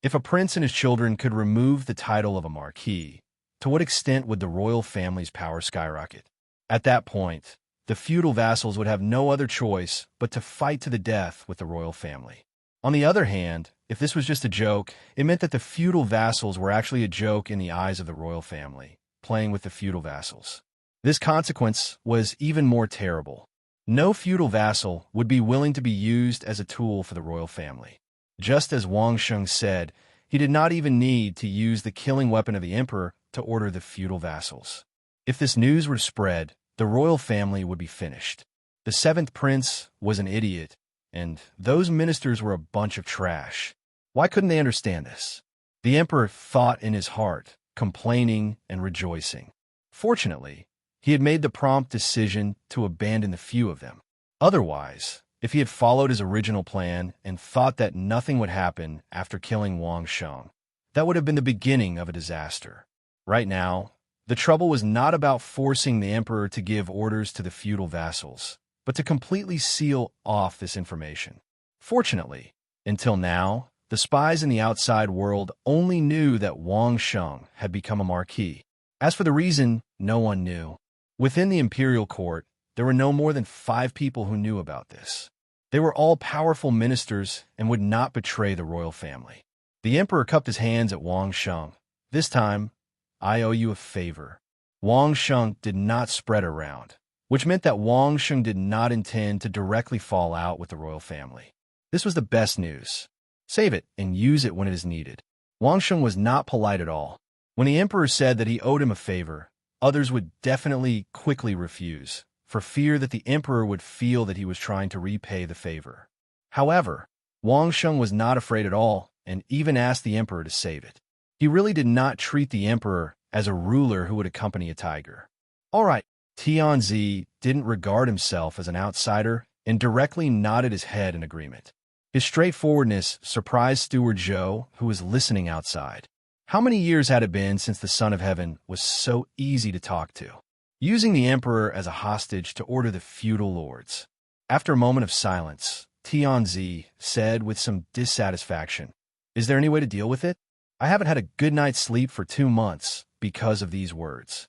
If a prince and his children could remove the title of a marquis, to what extent would the royal family's power skyrocket? At that point, the feudal vassals would have no other choice but to fight to the death with the royal family. On the other hand, if this was just a joke, it meant that the feudal vassals were actually a joke in the eyes of the royal family, playing with the feudal vassals. This consequence was even more terrible. No feudal vassal would be willing to be used as a tool for the royal family. Just as Wang Sheng said, he did not even need to use the killing weapon of the emperor to order the feudal vassals. If this news were to spread, the royal family would be finished. The 7th prince was an idiot, and those ministers were a bunch of trash. Why couldn't they understand this? The emperor thought in his heart, complaining and rejoicing. Fortunately, he had made the prompt decision to abandon the few of them. Otherwise, if he had followed his original plan and thought that nothing would happen after killing Wang Sheng, that would have been the beginning of a disaster. Right now, the trouble was not about forcing the emperor to give orders to the feudal vassals, but to completely seal off this information. Fortunately, until now, the spies in the outside world only knew that Wang Sheng had become a marquis. As for the reason, no one knew. Within the imperial court, there were no more than 5 people who knew about this. They were all powerful ministers and would not betray the royal family. The emperor cupped his hands at Wang Sheng. This time, I owe you a favor. Wang Sheng did not spread around, which meant that Wang Sheng did not intend to directly fall out with the royal family. This was the best news. Save it and use it when it is needed. Wang Sheng was not polite at all. When the emperor said that he owed him a favor, others would definitely quickly refuse, for fear that the emperor would feel that he was trying to repay the favor. However, Wang Sheng was not afraid at all and even asked the emperor to save it. He really did not treat the emperor as a ruler who would accompany a tiger. All right, Tianzi didn't regard himself as an outsider and directly nodded his head in agreement. His straightforwardness surprised Steward Zhou, who was listening outside. How many years had it been since the Son of Heaven was so easy to talk to? Using the emperor as a hostage to order the feudal lords. After a moment of silence, Tianzi said with some dissatisfaction. Is there any way to deal with it? I haven't had a good night's sleep for 2 months because of these words.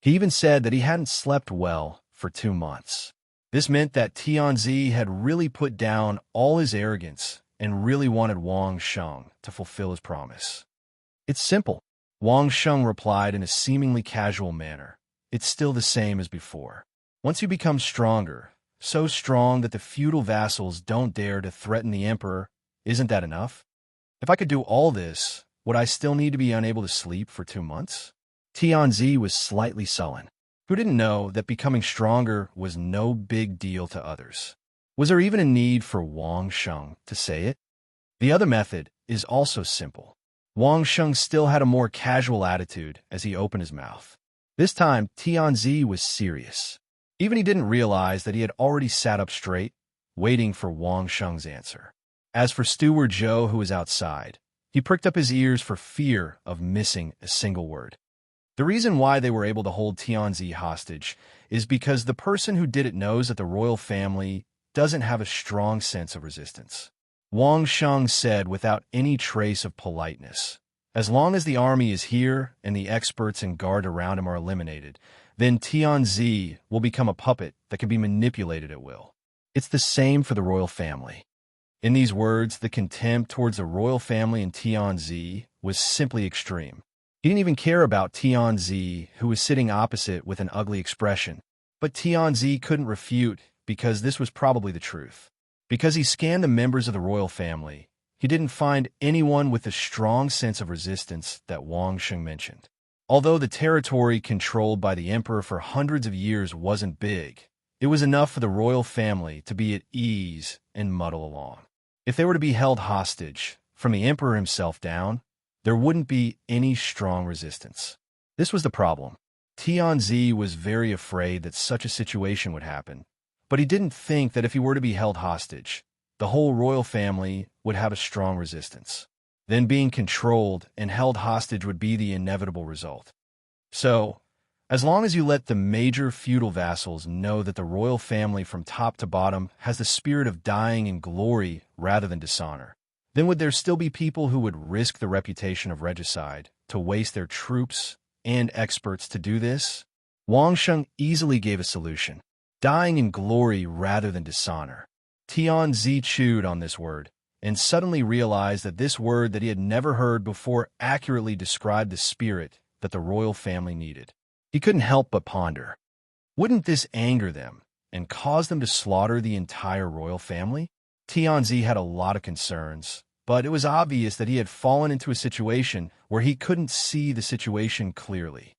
He even said that he hadn't slept well for 2 months. This meant that Tianzi had really put down all his arrogance and really wanted Wang Sheng to fulfill his promise. It's simple, Wang Sheng replied in a seemingly casual manner. It's still the same as before. Once you become stronger, so strong that the feudal vassals don't dare to threaten the emperor, isn't that enough? If I could do all this, would I still need to be unable to sleep for 2 months? Tianzi was slightly sullen. Who didn't know that becoming stronger was no big deal to others? Was there even a need for Wang Sheng to say it? The other method is also simple. Wang Sheng still had a more casual attitude as he opened his mouth. This time, Tianzi was serious. Even he didn't realize that he had already sat up straight, waiting for Wang Sheng's answer. As for Steward Zhou, who was outside, he pricked up his ears for fear of missing a single word. The reason why they were able to hold Tianzi hostage is because the person who did it knows that the royal family doesn't have a strong sense of resistance. Wang Sheng said without any trace of politeness, as long as the army is here and the experts and guard around him are eliminated, then Tianzi will become a puppet that can be manipulated at will. It's the same for the royal family. In these words, the contempt towards the royal family in Tianzi was simply extreme. He didn't even care about Tianzi, who was sitting opposite with an ugly expression. But Tianzi couldn't refute because this was probably the truth. Because he scanned the members of the royal family, he didn't find anyone with the strong sense of resistance that Wang Sheng mentioned. Although the territory controlled by the emperor for hundreds of years wasn't big, it was enough for the royal family to be at ease and muddle along. If they were to be held hostage, from the emperor himself down, there wouldn't be any strong resistance. This was the problem. Tianzi was very afraid that such a situation would happen, but he didn't think that if he were to be held hostage, the whole royal family would have a strong resistance. Then being controlled and held hostage would be the inevitable result. So, as long as you let the major feudal vassals know that the royal family from top to bottom has the spirit of dying in glory rather than dishonor, then would there still be people who would risk the reputation of regicide to waste their troops and experts to do this? Wang Sheng easily gave a solution. Dying in glory rather than dishonor. Tianzi chewed on this word and suddenly realized that this word that he had never heard before accurately described the spirit that the royal family needed. He couldn't help but ponder. Wouldn't this anger them and cause them to slaughter the entire royal family? Tianzi had a lot of concerns, but it was obvious that he had fallen into a situation where he couldn't see the situation clearly.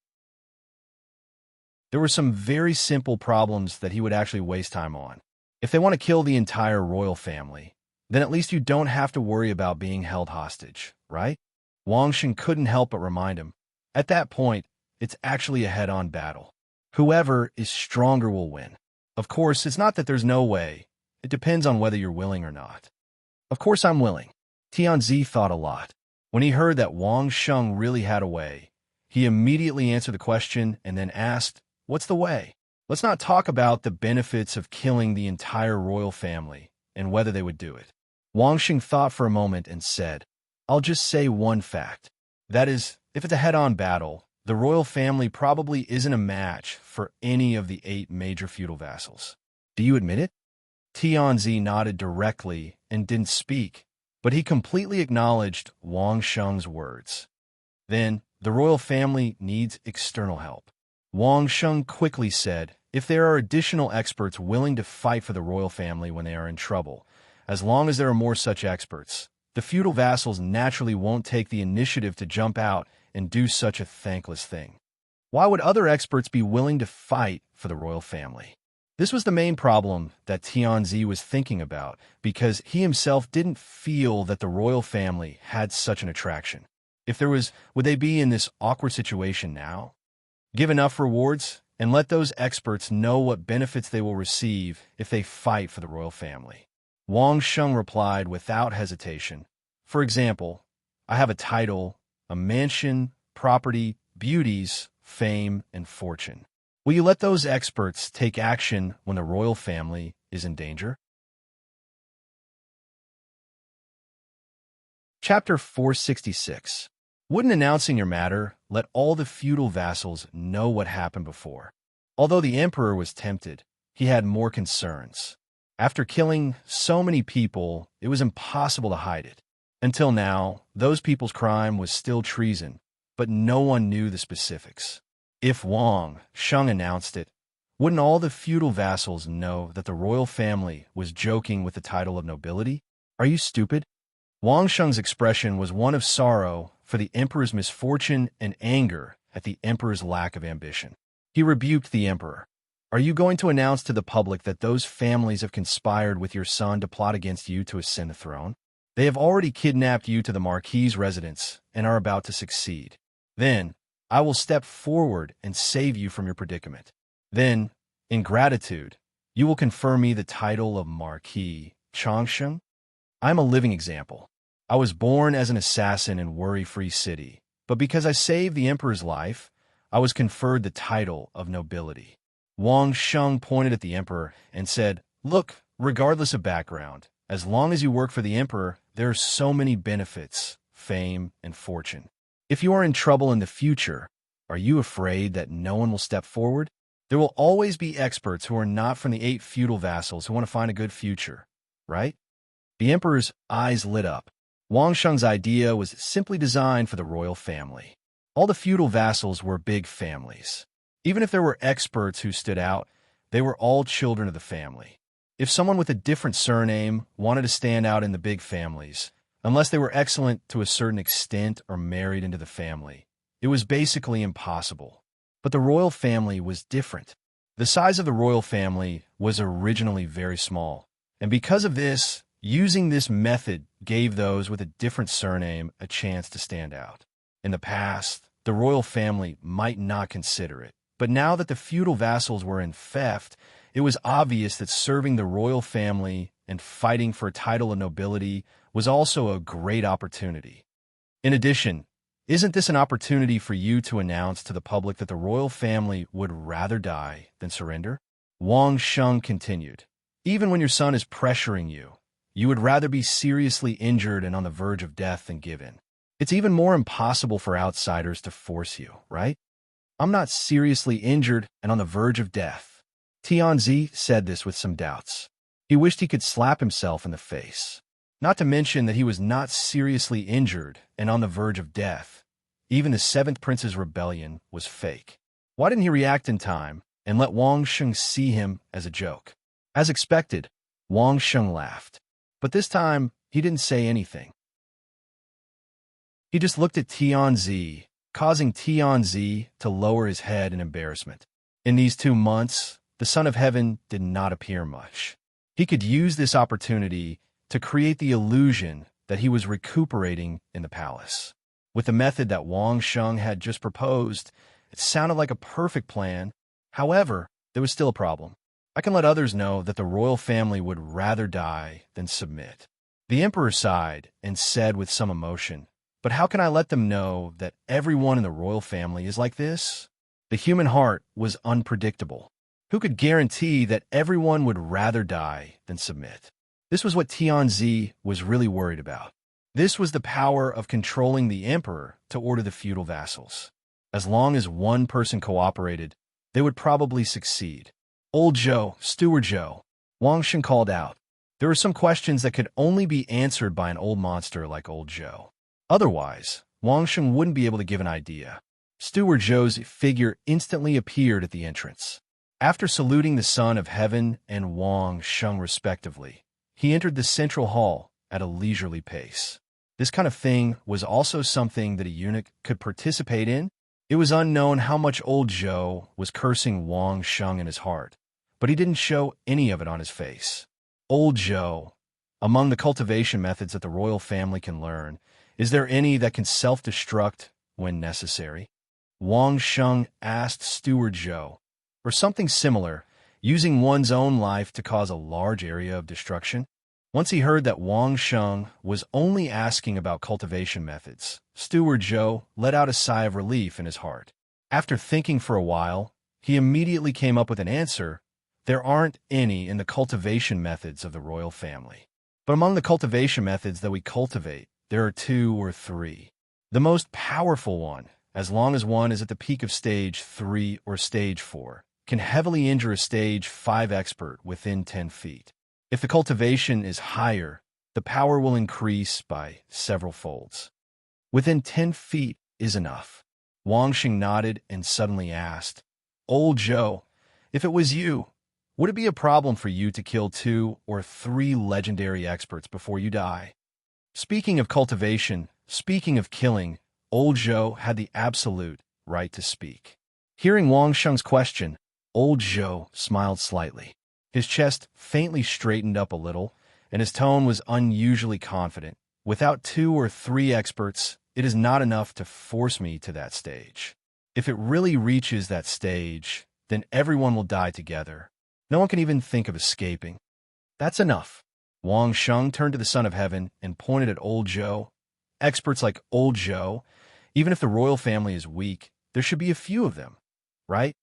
There were some very simple problems that he would actually waste time on. If they want to kill the entire royal family, then at least you don't have to worry about being held hostage, right? Wang Sheng couldn't help but remind him. At that point, it's actually a head-on battle. Whoever is stronger will win. Of course, it's not that there's no way. It depends on whether you're willing or not. Of course I'm willing. Tianzi thought a lot. When he heard that Wang Sheng really had a way, he immediately answered the question and then asked, "What's the way?" Let's not talk about the benefits of killing the entire royal family and whether they would do it. Wang Sheng thought for a moment and said, "I'll just say one fact. That is, if it's a head-on battle, the royal family probably isn't a match for any of the 8 major feudal vassals. Do you admit it?" Tianzi nodded directly and didn't speak, but he completely acknowledged Wang Sheng's words. Then, the royal family needs external help. Wang Sheng quickly said, if there are additional experts willing to fight for the royal family when they are in trouble, as long as there are more such experts, the feudal vassals naturally won't take the initiative to jump out and do such a thankless thing. Why would other experts be willing to fight for the royal family? This was the main problem that Tianzi was thinking about, because he himself didn't feel that the royal family had such an attraction. If there was, would they be in this awkward situation now? Give enough rewards, and let those experts know what benefits they will receive if they fight for the royal family. Wang Sheng replied without hesitation. For example, I have a title, a mansion, property, beauties, fame, and fortune. Will you let those experts take action when the royal family is in danger? Chapter 466. Wouldn't announcing your matter let all the feudal vassals know what happened before? Although the emperor was tempted, he had more concerns. After killing so many people, it was impossible to hide it. Until now, those people's crime was still treason, but no one knew the specifics. If Wang Sheng announced it, wouldn't all the feudal vassals know that the royal family was joking with the title of nobility? Are you stupid? Wang Sheng's expression was one of sorrow for the emperor's misfortune and anger at the emperor's lack of ambition. He rebuked the emperor. Are you going to announce to the public that those families have conspired with your son to plot against you to ascend the throne? They have already kidnapped you to the Marquis's residence and are about to succeed. Then, I will step forward and save you from your predicament. Then, in gratitude, you will confer me the title of Marquis Changsheng? I am a living example. I was born as an assassin in worry-free city, but because I saved the emperor's life, I was conferred the title of nobility. Wang Sheng pointed at the emperor and said, Look, regardless of background, as long as you work for the emperor, there are so many benefits, fame, and fortune. If you are in trouble in the future, are you afraid that no one will step forward? There will always be experts who are not from the 8 feudal vassals who want to find a good future, right? The emperor's eyes lit up. Wang Sheng's idea was simply designed for the royal family. All the feudal vassals were big families. Even if there were experts who stood out, they were all children of the family. If someone with a different surname wanted to stand out in the big families, unless they were excellent to a certain extent or married into the family, it was basically impossible. But the royal family was different. The size of the royal family was originally very small, and because of this, using this method gave those with a different surname a chance to stand out. In the past, the royal family might not consider it, but now that the feudal vassals were in theft, it was obvious that serving the royal family and fighting for a title of nobility was also a great opportunity. In addition, isn't this an opportunity for you to announce to the public that the royal family would rather die than surrender? Wang Sheng continued, Even when your son is pressuring you, you would rather be seriously injured and on the verge of death than give in. It's even more impossible for outsiders to force you, right? I'm not seriously injured and on the verge of death. Tianzi said this with some doubts. He wished he could slap himself in the face. Not to mention that he was not seriously injured and on the verge of death. Even the 7th Prince's rebellion was fake. Why didn't he react in time and let Wang Sheng see him as a joke? As expected, Wang Sheng laughed. But this time, he didn't say anything. He just looked at Tianzi, causing Tianzi to lower his head in embarrassment. In these 2 months, the Son of Heaven did not appear much. He could use this opportunity to create the illusion that he was recuperating in the palace. With the method that Wang Sheng had just proposed, it sounded like a perfect plan. However, there was still a problem. I can let others know that the royal family would rather die than submit. The emperor sighed and said with some emotion, But how can I let them know that everyone in the royal family is like this? The human heart was unpredictable. Who could guarantee that everyone would rather die than submit? This was what Tianzi was really worried about. This was the power of controlling the emperor to order the feudal vassals. As long as one person cooperated, they would probably succeed. Old Zhou, Steward Zhou, Wang Sheng called out. There were some questions that could only be answered by an old monster like Old Zhou. Otherwise, Wang Sheng wouldn't be able to give an idea. Steward Zhou's figure instantly appeared at the entrance. After saluting the Son of Heaven and Wang Sheng respectively, he entered the central hall at a leisurely pace. This kind of thing was also something that a eunuch could participate in. It was unknown how much Old Zhou was cursing Wang Sheng in his heart, but he didn't show any of it on his face. Old Zhou, among the cultivation methods that the royal family can learn, is there any that can self-destruct when necessary? Wang Sheng asked Steward Zhou, or something similar, using one's own life to cause a large area of destruction? Once he heard that Wang Sheng was only asking about cultivation methods, Steward Zhou let out a sigh of relief in his heart. After thinking for a while, he immediately came up with an answer. There aren't any in the cultivation methods of the royal family. But among the cultivation methods that we cultivate, there are 2 or 3. The most powerful one, as long as one is at the peak of stage 3 or stage 4, can heavily injure a stage 5 expert within 10 feet. If the cultivation is higher, the power will increase by several folds. Within 10 feet is enough. Wang Xing nodded and suddenly asked, Old Joe, if it was you, would it be a problem for you to kill 2 or 3 legendary experts before you die? Speaking of cultivation, speaking of killing, Old Joe had the absolute right to speak. Hearing Wang Sheng's question, Old Joe smiled slightly. His chest faintly straightened up a little, and his tone was unusually confident. Without 2 or 3 experts, it is not enough to force me to that stage. If it really reaches that stage, then everyone will die together. No one can even think of escaping. That's enough. Wang Sheng turned to the Son of Heaven and pointed at Old Joe. Experts like Old Joe, even if the royal family is weak, there should be a few of them, right?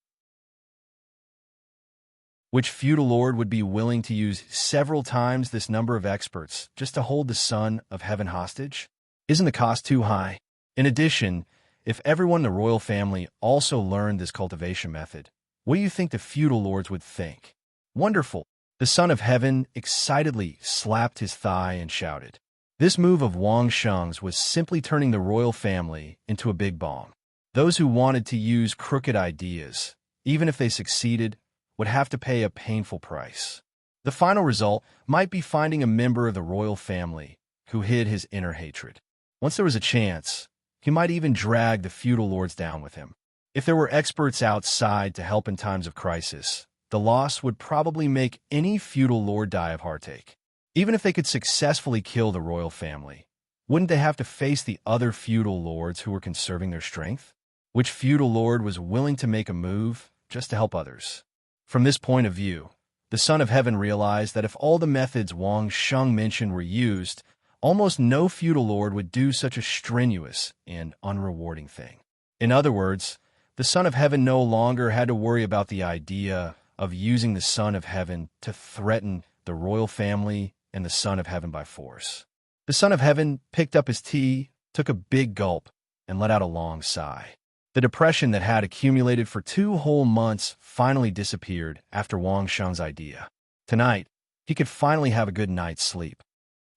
Which feudal lord would be willing to use several times this number of experts just to hold the Son of Heaven hostage? Isn't the cost too high? In addition, if everyone in the royal family also learned this cultivation method, what do you think the feudal lords would think? Wonderful! The Son of Heaven excitedly slapped his thigh and shouted. This move of Wang Sheng's was simply turning the royal family into a big bomb. Those who wanted to use crooked ideas, even if they succeeded, would have to pay a painful price. The final result might be finding a member of the royal family who hid his inner hatred. Once there was a chance, he might even drag the feudal lords down with him. If there were experts outside to help in times of crisis, the loss would probably make any feudal lord die of heartache. Even if they could successfully kill the royal family, wouldn't they have to face the other feudal lords who were conserving their strength? Which feudal lord was willing to make a move just to help others? From this point of view, the Son of Heaven realized that if all the methods Wang Sheng mentioned were used, almost no feudal lord would do such a strenuous and unrewarding thing. In other words, the Son of Heaven no longer had to worry about the idea of using the Son of Heaven to threaten the royal family and the Son of Heaven by force. The Son of Heaven picked up his tea, took a big gulp, and let out a long sigh. The depression that had accumulated for 2 whole months finally disappeared after Wang Sheng's idea. Tonight, he could finally have a good night's sleep.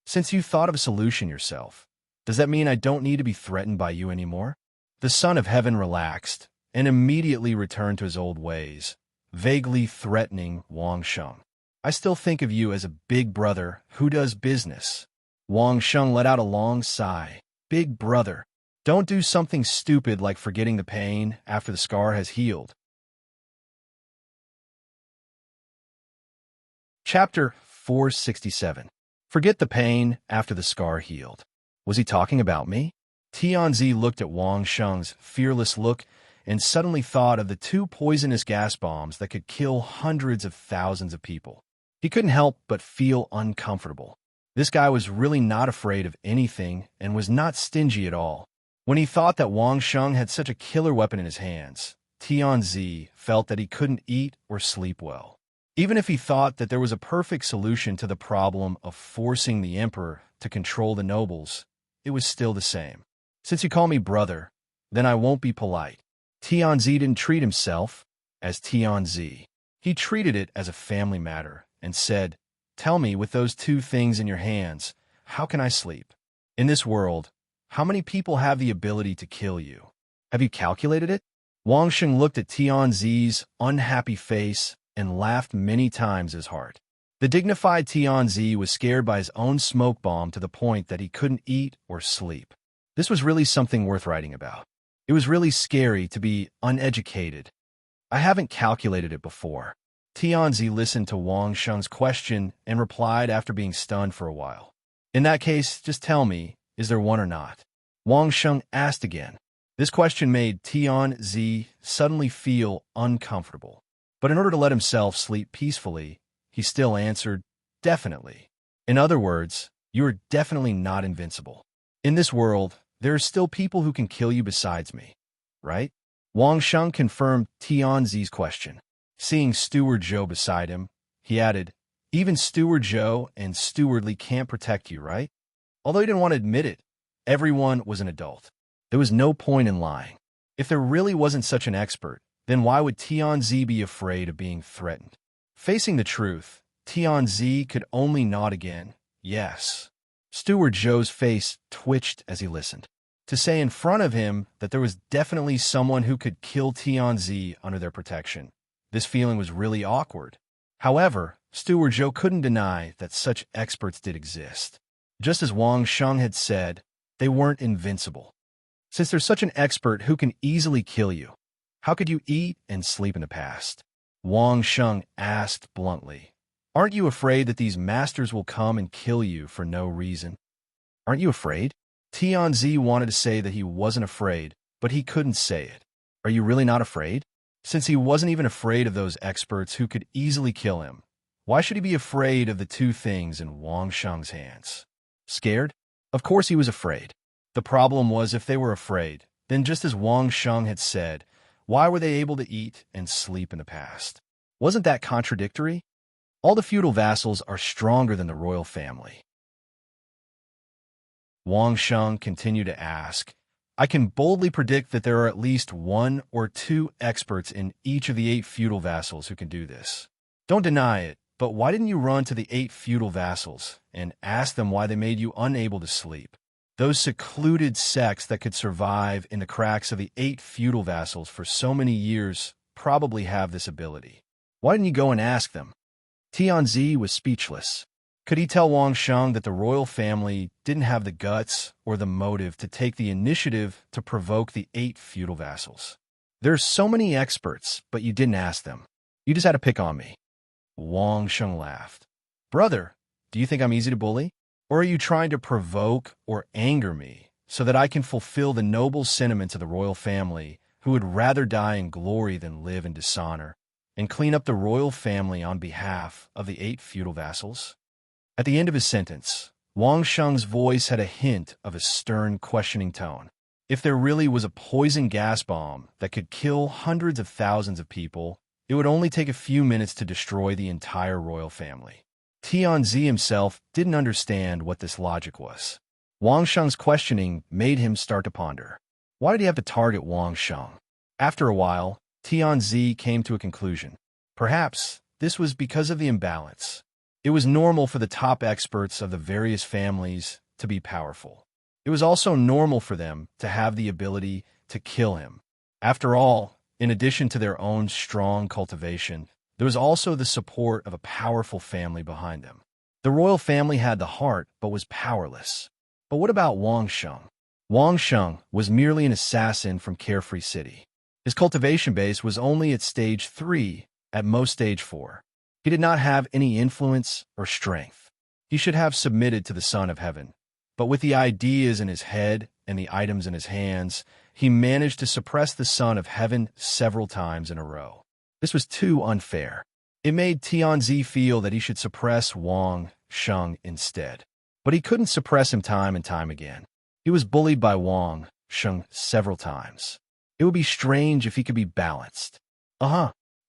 Since you thought of a solution yourself, does that mean I don't need to be threatened by you anymore? The Son of Heaven relaxed and immediately returned to his old ways, vaguely threatening Wang Sheng. I still think of you as a big brother who does business. Wang Sheng let out a long sigh. Big brother. Don't do something stupid like forgetting the pain after the scar has healed. Chapter 467. Forget the pain after the scar healed. Was he talking about me? Tianzi looked at Wang Sheng's fearless look and suddenly thought of the 2 poisonous gas bombs that could kill hundreds of thousands of people. He couldn't help but feel uncomfortable. This guy was really not afraid of anything and was not stingy at all. When he thought that Wang Sheng had such a killer weapon in his hands, Tianzi felt that he couldn't eat or sleep well. Even if he thought that there was a perfect solution to the problem of forcing the emperor to control the nobles, it was still the same. Since you call me brother, then I won't be polite. Tianzi didn't treat himself as Tianzi. He treated it as a family matter and said, Tell me, with those 2 things in your hands, how can I sleep? In this world, how many people have the ability to kill you? Have you calculated it? Wang Sheng looked at Tianzi's unhappy face and laughed many times his heart. The dignified Tianzi was scared by his own smoke bomb to the point that he couldn't eat or sleep. This was really something worth writing about. It was really scary to be uneducated. I haven't calculated it before. Tianzi listened to Wang Sheng's question and replied after being stunned for a while. In that case, just tell me, is there one or not? Wang Sheng asked again. This question made Tianzi suddenly feel uncomfortable. But in order to let himself sleep peacefully, he still answered, definitely. In other words, you are definitely not invincible. In this world, there are still people who can kill you besides me, right? Wang Sheng confirmed Tianzi's question. Seeing Steward Zhou beside him, he added, even Steward Zhou and Steward Li can't protect you, right? Although he didn't want to admit it, Everyone was an adult. There was no point in lying. If there really wasn't such an expert, then why would Tianzi be afraid of being threatened? Facing the truth, Tianzi could only nod again. Yes. Steward Zhou's face twitched as he listened. To say in front of him that there was definitely someone who could kill Tianzi under their protection. This feeling was really awkward. However, Steward Zhou couldn't deny that such experts did exist. Just as Wang Sheng had said, they weren't invincible. Since there's such an expert who can easily kill you, how could you eat and sleep in the past? Wang Sheng asked bluntly. Aren't you afraid that these masters will come and kill you for no reason? Aren't you afraid? Tianzi wanted to say that he wasn't afraid, but he couldn't say it. Are you really not afraid? Since he wasn't even afraid of those experts who could easily kill him, why should he be afraid of the two things in Wang Sheng's hands? Scared? Of course he was afraid. The problem was if they were afraid, then just as Wang Sheng had said, why were they able to eat and sleep in the past? Wasn't that contradictory? All the feudal vassals are stronger than the royal family. Wang Sheng continued to ask, I can boldly predict that there are at least 1 or 2 experts in each of the 8 feudal vassals who can do this. Don't deny it, but why didn't you run to the 8 feudal vassals and ask them why they made you unable to sleep? Those secluded sects that could survive in the cracks of the 8 feudal vassals for so many years probably have this ability. Why didn't you go and ask them? Tianzi was speechless. Could he tell Wang Sheng that the royal family didn't have the guts or the motive to take the initiative to provoke the 8 feudal vassals? There's so many experts, but you didn't ask them. You just had to pick on me. Wang Sheng laughed. Brother, do you think I'm easy to bully? Or are you trying to provoke or anger me so that I can fulfill the noble sentiments of the royal family who would rather die in glory than live in dishonor, and clean up the royal family on behalf of the 8 feudal vassals? At the end of his sentence, Wang Sheng's voice had a hint of a stern, questioning tone. If there really was a poison gas bomb that could kill hundreds of thousands of people, it would only take a few minutes to destroy the entire royal family. Tianzi himself didn't understand what this logic was. Wang Sheng's questioning made him start to ponder. Why did he have to target Wang Sheng? After a while, Tianzi came to a conclusion. Perhaps this was because of the imbalance. It was normal for the top experts of the various families to be powerful. It was also normal for them to have the ability to kill him. After all, in addition to their own strong cultivation, there was also the support of a powerful family behind them. The royal family had the heart but was powerless. But what about Wang Sheng? Wang Sheng was merely an assassin from Carefree City. His cultivation base was only at stage 3, at most stage 4. He did not have any influence or strength. He should have submitted to the Son of Heaven. But with the ideas in his head and the items in his hands, he managed to suppress the Son of Heaven several times in a row. This was too unfair. It made Tianzi feel that he should suppress Wang Sheng instead. But he couldn't suppress him time and time again. He was bullied by Wang Sheng several times. It would be strange if he could be balanced.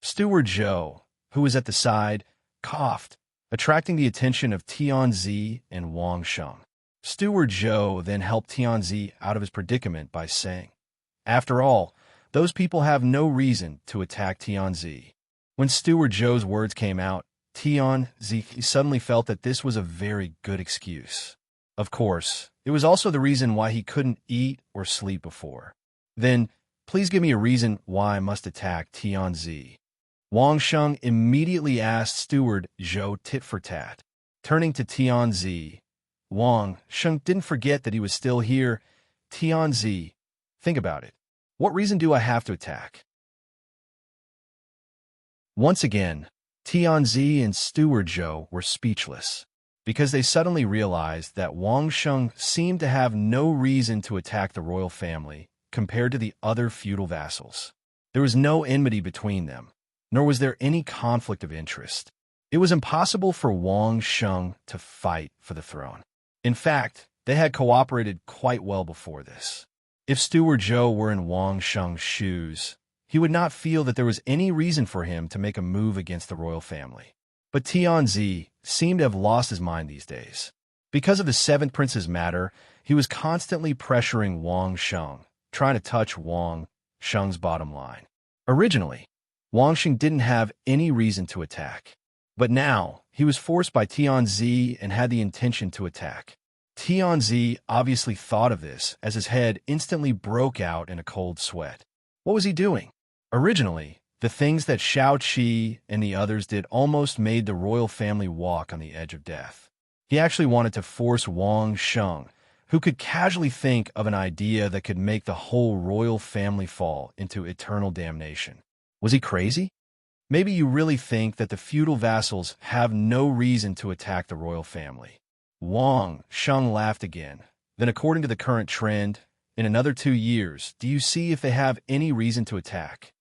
Steward Zhou, who was at the side, coughed, attracting the attention of Tianzi and Wang Sheng. Steward Zhou then helped Tianzi out of his predicament by saying, After all, those people have no reason to attack Tianzi. When Steward Zhou's words came out, Tianzi suddenly felt that this was a very good excuse. Of course, it was also the reason why he couldn't eat or sleep before. Then, please give me a reason why I must attack Tianzi. Wang Sheng immediately asked Steward Zhou tit for tat. Turning to Tianzi, Wang Sheng didn't forget that he was still here. Tianzi, think about it. What reason do I have to attack? Once again, Tianzi and Steward Zhou were speechless, because they suddenly realized that Wang Sheng seemed to have no reason to attack the royal family compared to the other feudal vassals. There was no enmity between them, nor was there any conflict of interest. It was impossible for Wang Sheng to fight for the throne. In fact, they had cooperated quite well before this. If Steward Zhou were in Wang Sheng's shoes, he would not feel that there was any reason for him to make a move against the royal family. But Tianzi seemed to have lost his mind these days. Because of the 7th Prince's matter, he was constantly pressuring Wang Sheng, trying to touch Wang Sheng's bottom line. Originally, Wang Sheng didn't have any reason to attack. But now, he was forced by Tianzi and had the intention to attack. Tianzi obviously thought of this as his head instantly broke out in a cold sweat. What was he doing? Originally, the things that Shao Qi and the others did almost made the royal family walk on the edge of death. He actually wanted to force Wang Sheng, who could casually think of an idea that could make the whole royal family fall into eternal damnation. Was he crazy? Maybe you really think that the feudal vassals have no reason to attack the royal family. Wang Sheng laughed again. Then according to the current trend, in another 2 years, do you see if they have any reason to attack?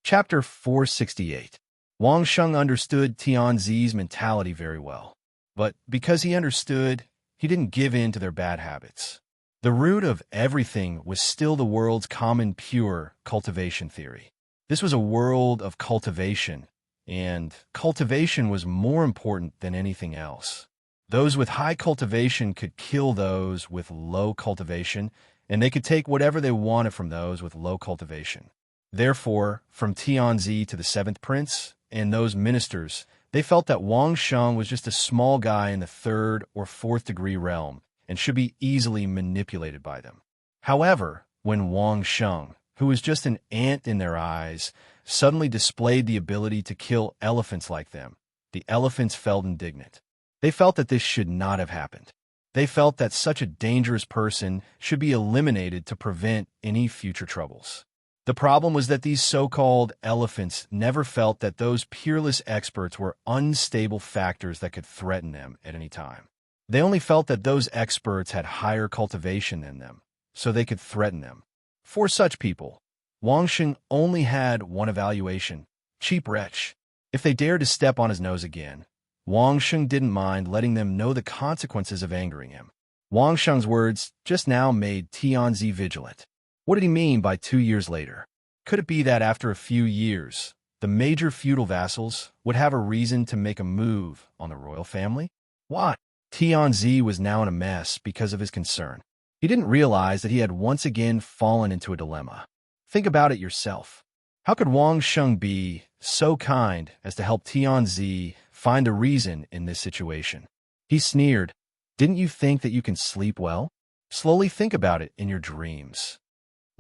Chapter 468. Wang Sheng understood Tianzi's mentality very well. But because he understood, he didn't give in to their bad habits. The root of everything was still the world's common pure cultivation theory. This was a world of cultivation, and cultivation was more important than anything else. Those with high cultivation could kill those with low cultivation, and they could take whatever they wanted from those with low cultivation. Therefore, from Tianzi to the seventh prince and those ministers, they felt that Wang Sheng was just a small guy in the 3rd or 4th degree realm and should be easily manipulated by them. However, when Wang Sheng, who was just an ant in their eyes, suddenly displayed the ability to kill elephants like them, the elephants felt indignant. They felt that this should not have happened. They felt that such a dangerous person should be eliminated to prevent any future troubles. The problem was that these so-called elephants never felt that those peerless experts were unstable factors that could threaten them at any time. They only felt that those experts had higher cultivation than them, so they could threaten them. For such people, Wang Sheng only had one evaluation: cheap wretch. If they dared to step on his nose again, Wang Sheng didn't mind letting them know the consequences of angering him. Wang Sheng's words just now made Tianzi vigilant. What did he mean by 2 years later? Could it be that after a few years, the major feudal vassals would have a reason to make a move on the royal family? Why? Tianzi was now in a mess because of his concern. He didn't realize that he had once again fallen into a dilemma. Think about it yourself. How could Wang Sheng be so kind as to help Tianzi find a reason in this situation? He sneered. Didn't you think that you can sleep well? Slowly think about it in your dreams.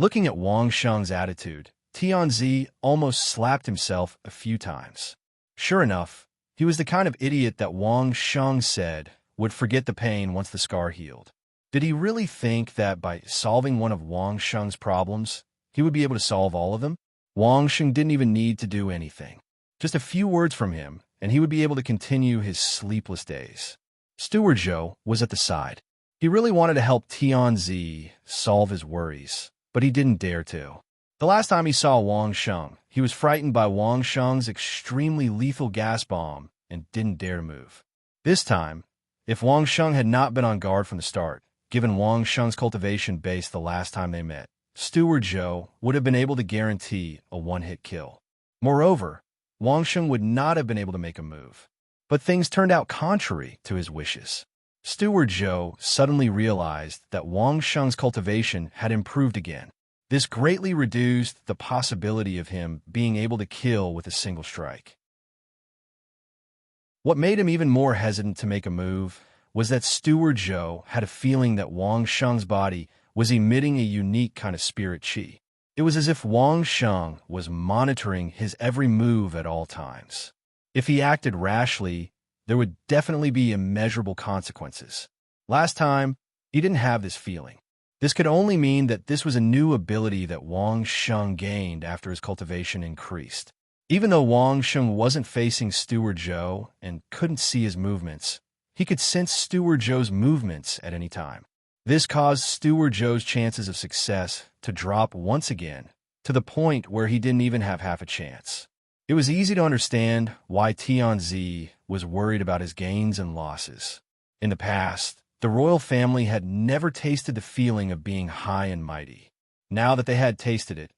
Looking at Wang Sheng's attitude, Tianzi almost slapped himself a few times. Sure enough, he was the kind of idiot that Wang Sheng said would forget the pain once the scar healed. Did he really think that by solving one of Wang Sheng's problems, he would be able to solve all of them? Wang Sheng didn't even need to do anything. Just a few words from him, and he would be able to continue his sleepless days. Steward Zhou was at the side. He really wanted to help Tianzi solve his worries, but he didn't dare to. The last time he saw Wang Sheng, he was frightened by Wang Sheng's extremely lethal gas bomb and didn't dare to move. This time, if Wang Sheng had not been on guard from the start, given Wang Sheng's cultivation base the last time they met, Steward Zhou would have been able to guarantee a one-hit kill. Moreover, Wang Sheng would not have been able to make a move. But things turned out contrary to his wishes. Steward Zhou suddenly realized that Wang Sheng's cultivation had improved again. This greatly reduced the possibility of him being able to kill with a single strike. What made him even more hesitant to make a move was that Steward Zhou had a feeling that Wang Sheng's body was emitting a unique kind of spirit qi. It was as if Wang Sheng was monitoring his every move at all times. If he acted rashly, there would definitely be immeasurable consequences. Last time, he didn't have this feeling. This could only mean that this was a new ability that Wang Sheng gained after his cultivation increased. Even though Wang Sheng wasn't facing Steward Zhou and couldn't see his movements, he could sense Steward Zhou's movements at any time. This caused Steward Zhou's chances of success to drop once again, to the point where he didn't even have half a chance. It was easy to understand why Tianzi was worried about his gains and losses. In the past, the royal family had never tasted the feeling of being high and mighty. Now that they had tasted it,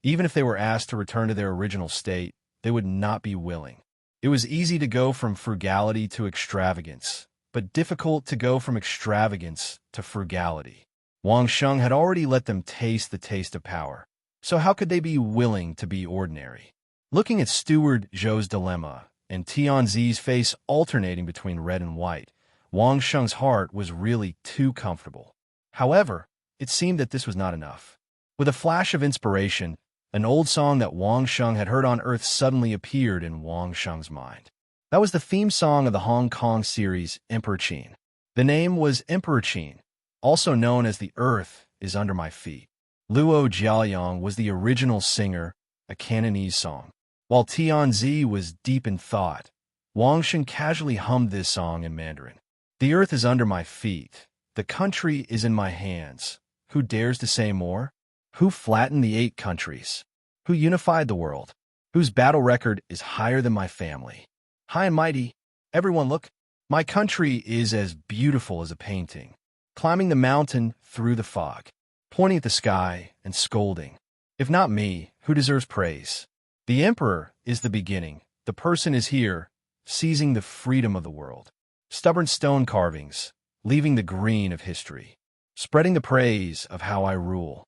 even if they were asked to return to their original state, they would not be willing. It was easy to go from frugality to extravagance, but difficult to go from extravagance to frugality. Wang Sheng had already let them taste the taste of power, so how could they be willing to be ordinary? Looking at Steward Zhou's dilemma and Tianzi's face alternating between red and white, Wang Sheng's heart was really too comfortable. However, it seemed that this was not enough. With a flash of inspiration, an old song that Wang Sheng had heard on Earth suddenly appeared in Wang Sheng's mind. That was the theme song of the Hong Kong series Emperor Qin. The name was Emperor Qin, also known as The Earth is Under My Feet. Luo Jiaoyang was the original singer, a Cantonese song. While Tianzi was deep in thought, Wang Sheng casually hummed this song in Mandarin. The earth is under my feet. The country is in my hands. Who dares to say more? Who flattened the 8 countries? Who unified the world? Whose battle record is higher than my family? High and mighty, everyone look. My country is as beautiful as a painting. Climbing the mountain through the fog, pointing at the sky and scolding. If not me, who deserves praise? The emperor is the beginning. The person is here, seizing the freedom of the world. Stubborn stone carvings, leaving the green of history. Spreading the praise of how I rule.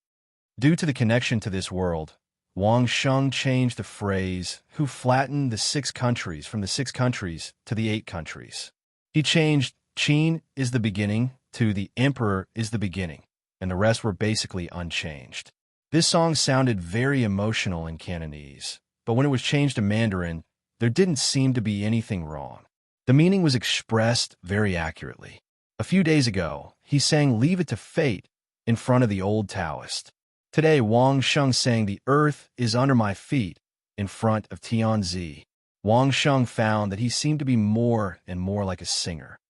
Due to the connection to this world, Wang Sheng changed the phrase, who flattened the 6 countries from the 6 countries to the 8 countries. He changed Qin is the beginning to the emperor is the beginning, and the rest were basically unchanged. This song sounded very emotional in Cantonese, but when it was changed to Mandarin, there didn't seem to be anything wrong. The meaning was expressed very accurately. A few days ago, he sang Leave It to Fate in front of the old Taoist. Today, Wang Sheng sang The Earth is Under My Feet in front of Tianzi. Wang Sheng found that he seemed to be more and more like a singer.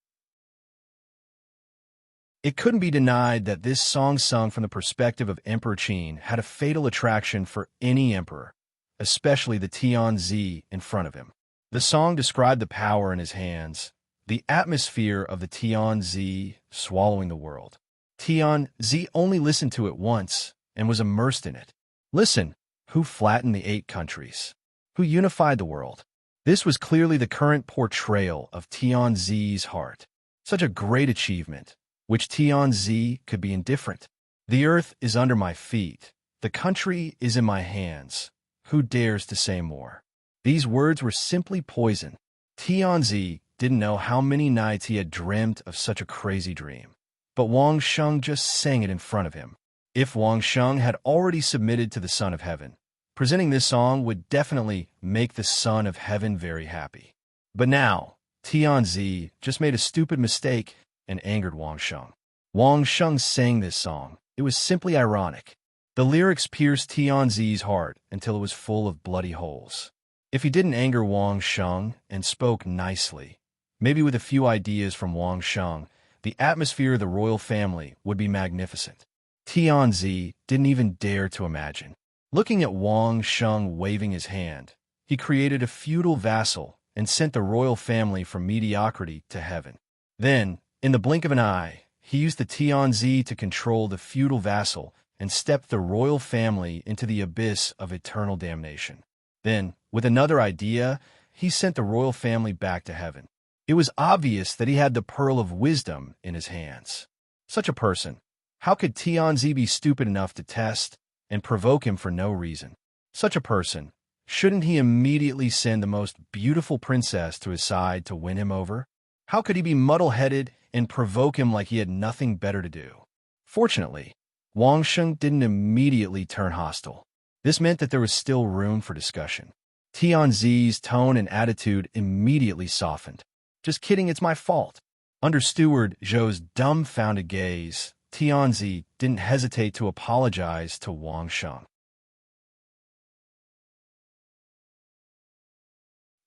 It couldn't be denied that this song sung from the perspective of Emperor Qin had a fatal attraction for any emperor, especially the Tianzi in front of him. The song described the power in his hands, the atmosphere of the Tianzi swallowing the world. Tianzi only listened to it once and was immersed in it. Listen, who flattened the 8 countries? Who unified the world? This was clearly the current portrayal of Tianzi's heart. Such a great achievement, which Tianzi could be indifferent. The earth is under my feet. The country is in my hands. Who dares to say more? These words were simply poison. Tianzi didn't know how many nights he had dreamt of such a crazy dream. But Wang Sheng just sang it in front of him. If Wang Sheng had already submitted to the Son of Heaven, presenting this song would definitely make the Son of Heaven very happy. But now, Tianzi just made a stupid mistake and angered Wang Sheng. Wang Sheng sang this song. It was simply ironic. The lyrics pierced Tianzi's heart until it was full of bloody holes. If he didn't anger Wang Sheng and spoke nicely, maybe with a few ideas from Wang Sheng, the atmosphere of the royal family would be magnificent. Tianzi didn't even dare to imagine. Looking at Wang Sheng waving his hand, he created a feudal vassal and sent the royal family from mediocrity to heaven. Then, in the blink of an eye, he used the Tianzi to control the feudal vassal and stepped the royal family into the abyss of eternal damnation. Then, with another idea, he sent the royal family back to heaven. It was obvious that he had the pearl of wisdom in his hands. Such a person, how could Tianzi be stupid enough to test and provoke him for no reason? Such a person, shouldn't he immediately send the most beautiful princess to his side to win him over? How could he be muddle-headed and provoke him like he had nothing better to do? Fortunately, Wang Sheng didn't immediately turn hostile. This meant that there was still room for discussion. Tianzi's tone and attitude immediately softened. Just kidding, it's my fault. Under Steward Zhou's dumbfounded gaze, Tianzi didn't hesitate to apologize to Wang Sheng.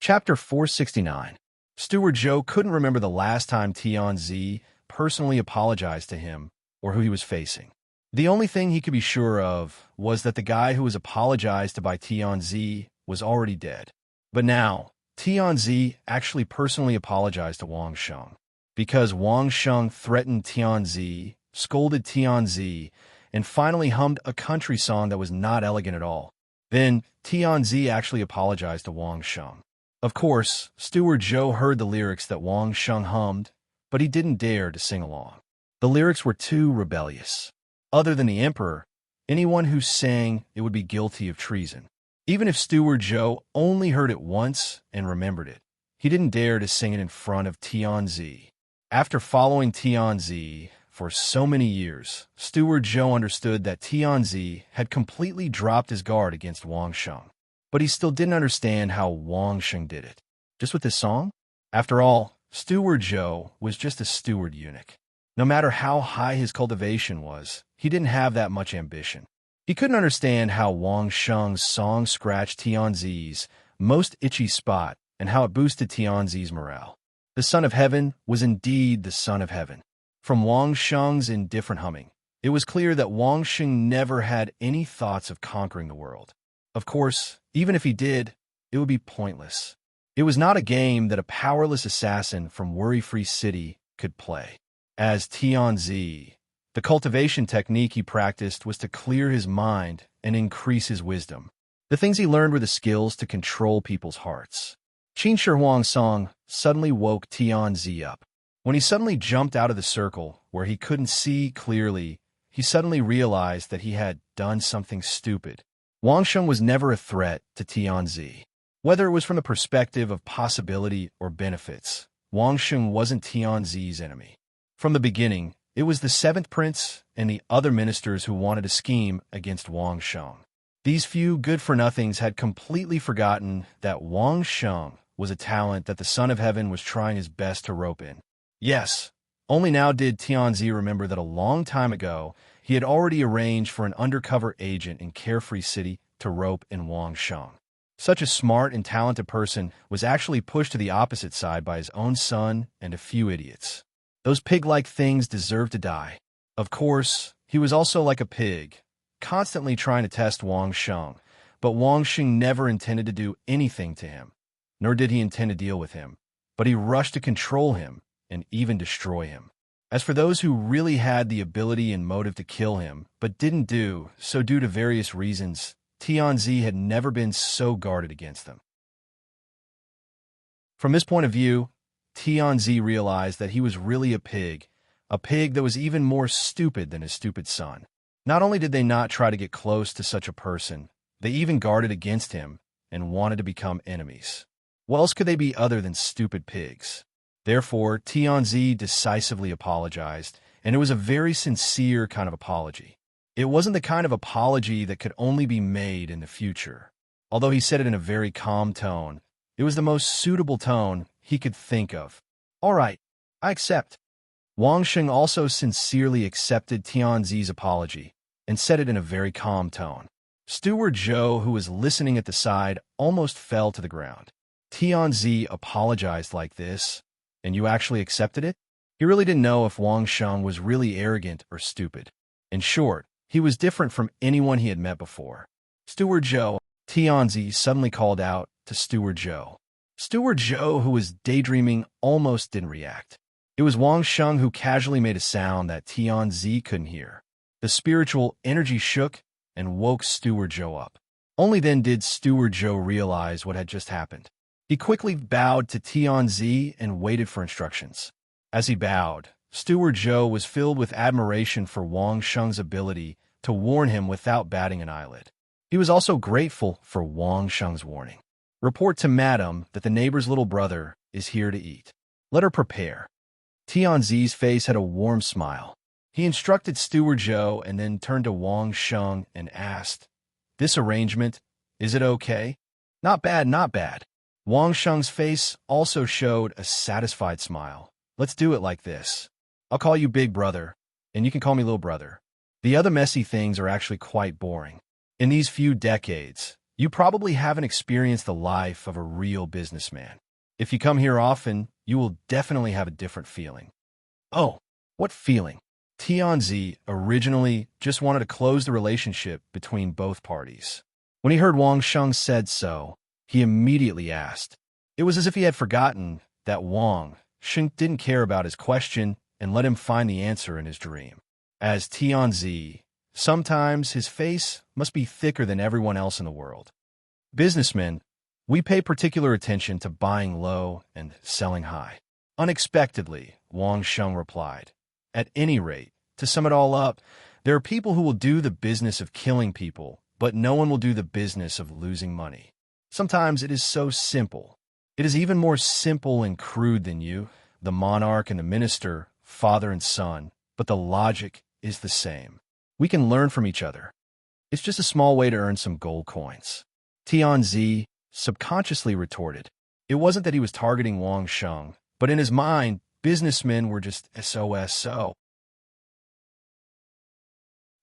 Chapter 469. Steward Zhou couldn't remember the last time Tianzi personally apologized to him or who he was facing. The only thing he could be sure of was that the guy who was apologized to by Tianzi was already dead. But now, Tianzi actually personally apologized to Wang Sheng. Because Wang Sheng threatened Tianzi, scolded Tianzi, and finally hummed a country song that was not elegant at all. Then, Tianzi actually apologized to Wang Sheng. Of course, Steward Joe heard the lyrics that Wang Sheng hummed, but he didn't dare to sing along. The lyrics were too rebellious. Other than the emperor, anyone who sang it would be guilty of treason. Even if Steward Joe only heard it once and remembered it, he didn't dare to sing it in front of Tianzi. After following Tianzi for so many years, Steward Joe understood that Tianzi had completely dropped his guard against Wang Sheng. But he still didn't understand how Wang Sheng did it. Just with this song? After all, Steward Joe was just a steward eunuch. No matter how high his cultivation was, he didn't have that much ambition. He couldn't understand how Wang Sheng's song scratched Tianzi's most itchy spot and how it boosted Tianzi's morale. The Son of Heaven was indeed the Son of Heaven. From Wang Sheng's indifferent humming, it was clear that Wang Sheng never had any thoughts of conquering the world. Of course, even if he did, it would be pointless. It was not a game that a powerless assassin from Worry-Free City could play. As Tianzi, the cultivation technique he practiced was to clear his mind and increase his wisdom. The things he learned were the skills to control people's hearts. Qin Shi Huang's song suddenly woke Tianzi up. When he suddenly jumped out of the circle where he couldn't see clearly, he suddenly realized that he had done something stupid. Wang Sheng was never a threat to Tianzi. Whether it was from the perspective of possibility or benefits, Wang Sheng wasn't Tianzi's enemy. From the beginning, it was the Seventh Prince and the other ministers who wanted to scheme against Wang Sheng. These few good-for-nothings had completely forgotten that Wang Sheng was a talent that the Son of Heaven was trying his best to rope in. Yes, only now did Tianzi remember that a long time ago, he had already arranged for an undercover agent in Carefree City to rope in Wang Sheng. Such a smart and talented person was actually pushed to the opposite side by his own son and a few idiots. Those pig-like things deserved to die. Of course, he was also like a pig, constantly trying to test Wang Sheng, but Wang Sheng never intended to do anything to him, nor did he intend to deal with him, but he rushed to control him and even destroy him. As for those who really had the ability and motive to kill him, but didn't do so due to various reasons, Tianzi had never been so guarded against them. From this point of view, Tianzi realized that he was really a pig that was even more stupid than his stupid son. Not only did they not try to get close to such a person, they even guarded against him and wanted to become enemies. What else could they be other than stupid pigs? Therefore, Tianzi decisively apologized, and it was a very sincere kind of apology. It wasn't the kind of apology that could only be made in the future. Although he said it in a very calm tone, it was the most suitable tone he could think of. All right, I accept. Wang Sheng also sincerely accepted Tianzi's apology and said it in a very calm tone. Steward Joe, who was listening at the side, almost fell to the ground. Tianzi apologized like this, and you actually accepted it? He really didn't know if Wang Sheng was really arrogant or stupid. In short, he was different from anyone he had met before. Steward Joe, Tianzi suddenly called out to Steward Joe. Steward Joe, who was daydreaming, almost didn't react. It was Wang Sheng who casually made a sound that Tianzi couldn't hear. The spiritual energy shook and woke Steward Joe up. Only then did Steward Joe realize what had just happened. He quickly bowed to Tianzi and waited for instructions. As he bowed, Steward Joe was filled with admiration for Wang Sheng's ability to warn him without batting an eyelid. He was also grateful for Wang Sheng's warning. Report to Madam that the neighbor's little brother is here to eat. Let her prepare. Tianzi's face had a warm smile. He instructed Steward Joe and then turned to Wang Sheng and asked, "This arrangement, is it okay?" "Not bad, not bad." Wang Sheng's face also showed a satisfied smile. "Let's do it like this. I'll call you Big Brother, and you can call me Little Brother. The other messy things are actually quite boring. In these few decades, you probably haven't experienced the life of a real businessman. If you come here often, you will definitely have a different feeling." "Oh, what feeling?" Tianzi originally just wanted to close the relationship between both parties. When he heard Wang Sheng said so, he immediately asked. It was as if he had forgotten that Wang Sheng didn't care about his question and let him find the answer in his dream. As Tianzi, sometimes his face must be thicker than everyone else in the world. Businessmen, We pay particular attention to buying low and selling high. Unexpectedly, Wang Sheng replied. At any rate, to sum it all up, there are people who will do the business of killing people, but no one will do the business of losing money. Sometimes it is so simple. It is even more simple and crude than you, the monarch and the minister, father and son, but the logic is the same. We can learn from each other. It's just a small way to earn some gold coins. Tianzi subconsciously retorted. It wasn't that he was targeting Wang Sheng, but in his mind, businessmen were just SOSO.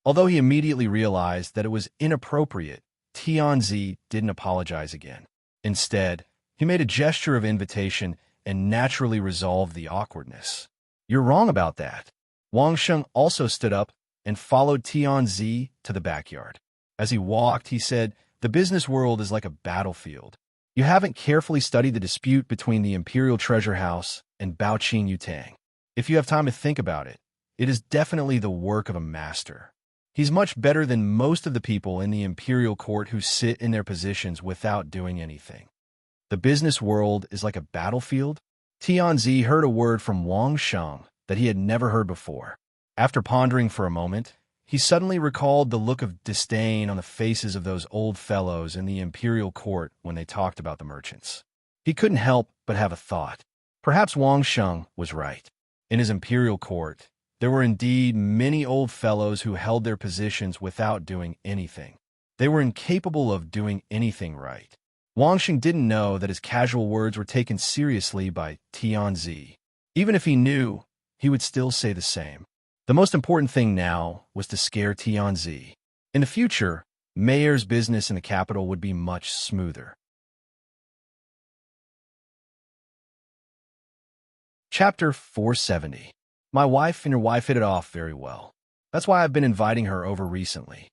Although he immediately realized that it was inappropriate, Tianzi didn't apologize again. Instead, he made a gesture of invitation and naturally resolved the awkwardness. You're wrong about that. Wang Sheng also stood up and followed Tianzi to the backyard. As he walked, he said, the business world is like a battlefield. You haven't carefully studied the dispute between the Imperial Treasure House and Baoqing Yutang. If you have time to think about it, it is definitely the work of a master. He's much better than most of the people in the imperial court who sit in their positions without doing anything. The business world is like a battlefield? Tianzi heard a word from Wang Sheng that he had never heard before. After pondering for a moment, he suddenly recalled the look of disdain on the faces of those old fellows in the imperial court when they talked about the merchants. He couldn't help but have a thought. Perhaps Wang Sheng was right. In his imperial court, there were indeed many old fellows who held their positions without doing anything. They were incapable of doing anything right. Wang Sheng didn't know that his casual words were taken seriously by Tianzi. Even if he knew, he would still say the same. The most important thing now was to scare Tianzi. In the future, Mayor's business in the capital would be much smoother. Chapter 470. My wife and your wife hit it off very well. That's why I've been inviting her over recently.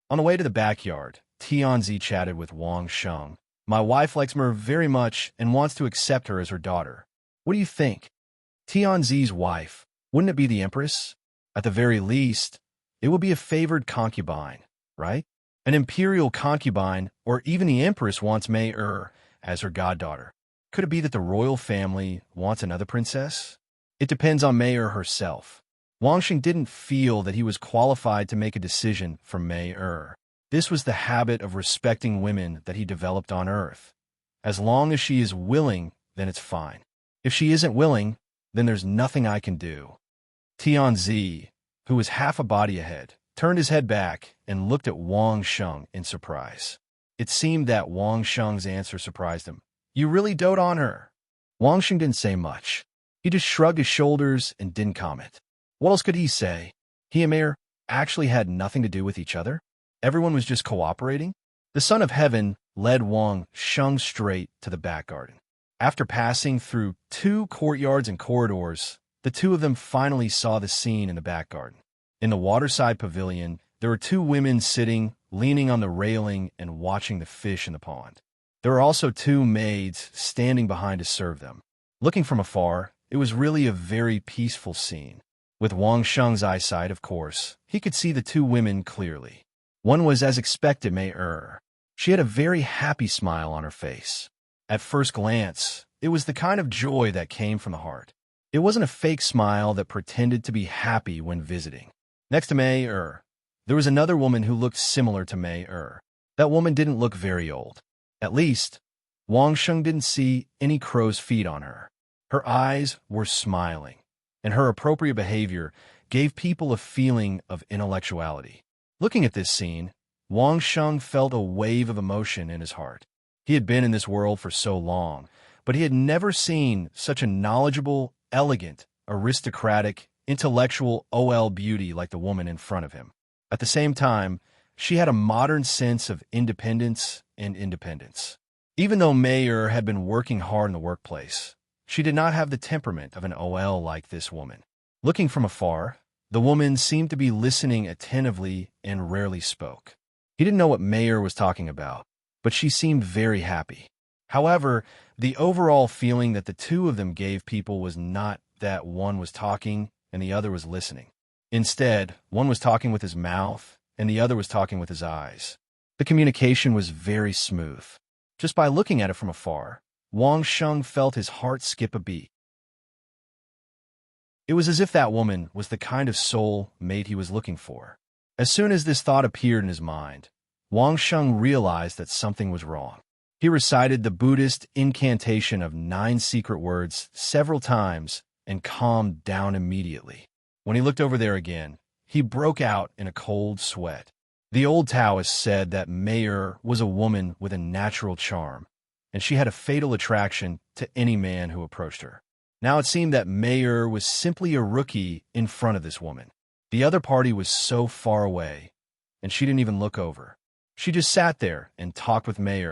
On the way to the backyard, Tianzi chatted with Wang Sheng. My wife likes her very much and wants to accept her as her daughter. What do you think? Tianzi's wife, wouldn't it be the empress? At the very least, it would be a favored concubine, right? An imperial concubine, or even the empress wants Mei as her goddaughter. Could it be that the royal family wants another princess? It depends on Mei herself. Wang Sheng didn't feel that he was qualified to make a decision for Mei. This was the habit of respecting women that he developed on Earth. As long as she is willing, then it's fine. If she isn't willing, then there's nothing I can do. Tianzi, who was half a body ahead, turned his head back and looked at Wang Sheng in surprise. It seemed that Wang Sheng's answer surprised him. You really dote on her? Wang Sheng didn't say much. He just shrugged his shoulders and didn't comment. What else could he say? He and Mayor actually had nothing to do with each other? Everyone was just cooperating? The Son of Heaven led Wang Sheng straight to the back garden. After passing through 2 courtyards and corridors, the two of them finally saw the scene in the back garden. In the waterside pavilion, there were 2 women sitting, leaning on the railing and watching the fish in the pond. There were also 2 maids standing behind to serve them. Looking from afar, it was really a very peaceful scene. With Wang Sheng's eyesight, of course, he could see the 2 women clearly. One was as expected Mei. She had a very happy smile on her face. At first glance, it was the kind of joy that came from the heart. It wasn't a fake smile that pretended to be happy when visiting. Next to Mei, there was another woman who looked similar to Mei. That woman didn't look very old. At least, Wang Sheng didn't see any crow's feet on her. Her eyes were smiling, and her appropriate behavior gave people a feeling of intellectuality. Looking at this scene, Wang Sheng felt a wave of emotion in his heart. He had been in this world for so long, but he had never seen such a knowledgeable, elegant, aristocratic, intellectual OL beauty like the woman in front of him. At the same time, she had a modern sense of independence and independence. Even though Mayor had been working hard in the workplace, she did not have the temperament of an OL like this woman. Looking from afar, the woman seemed to be listening attentively and rarely spoke. He didn't know what Mayor was talking about, but she seemed very happy. However, the overall feeling that the 2 of them gave people was not that one was talking and the other was listening. Instead, one was talking with his mouth and the other was talking with his eyes. The communication was very smooth. Just by looking at it from afar, Wang Sheng felt his heart skip a beat. It was as if that woman was the kind of soul mate he was looking for. As soon as this thought appeared in his mind, Wang Sheng realized that something was wrong. He recited the Buddhist incantation of 9 secret words several times and calmed down immediately. When he looked over there again, he broke out in a cold sweat. The old Taoist said that Mei was a woman with a natural charm, and she had a fatal attraction to any man who approached her. Now it seemed that Mei was simply a rookie in front of this woman. The other party was so far away, and she didn't even look over. She just sat there and talked with Mei,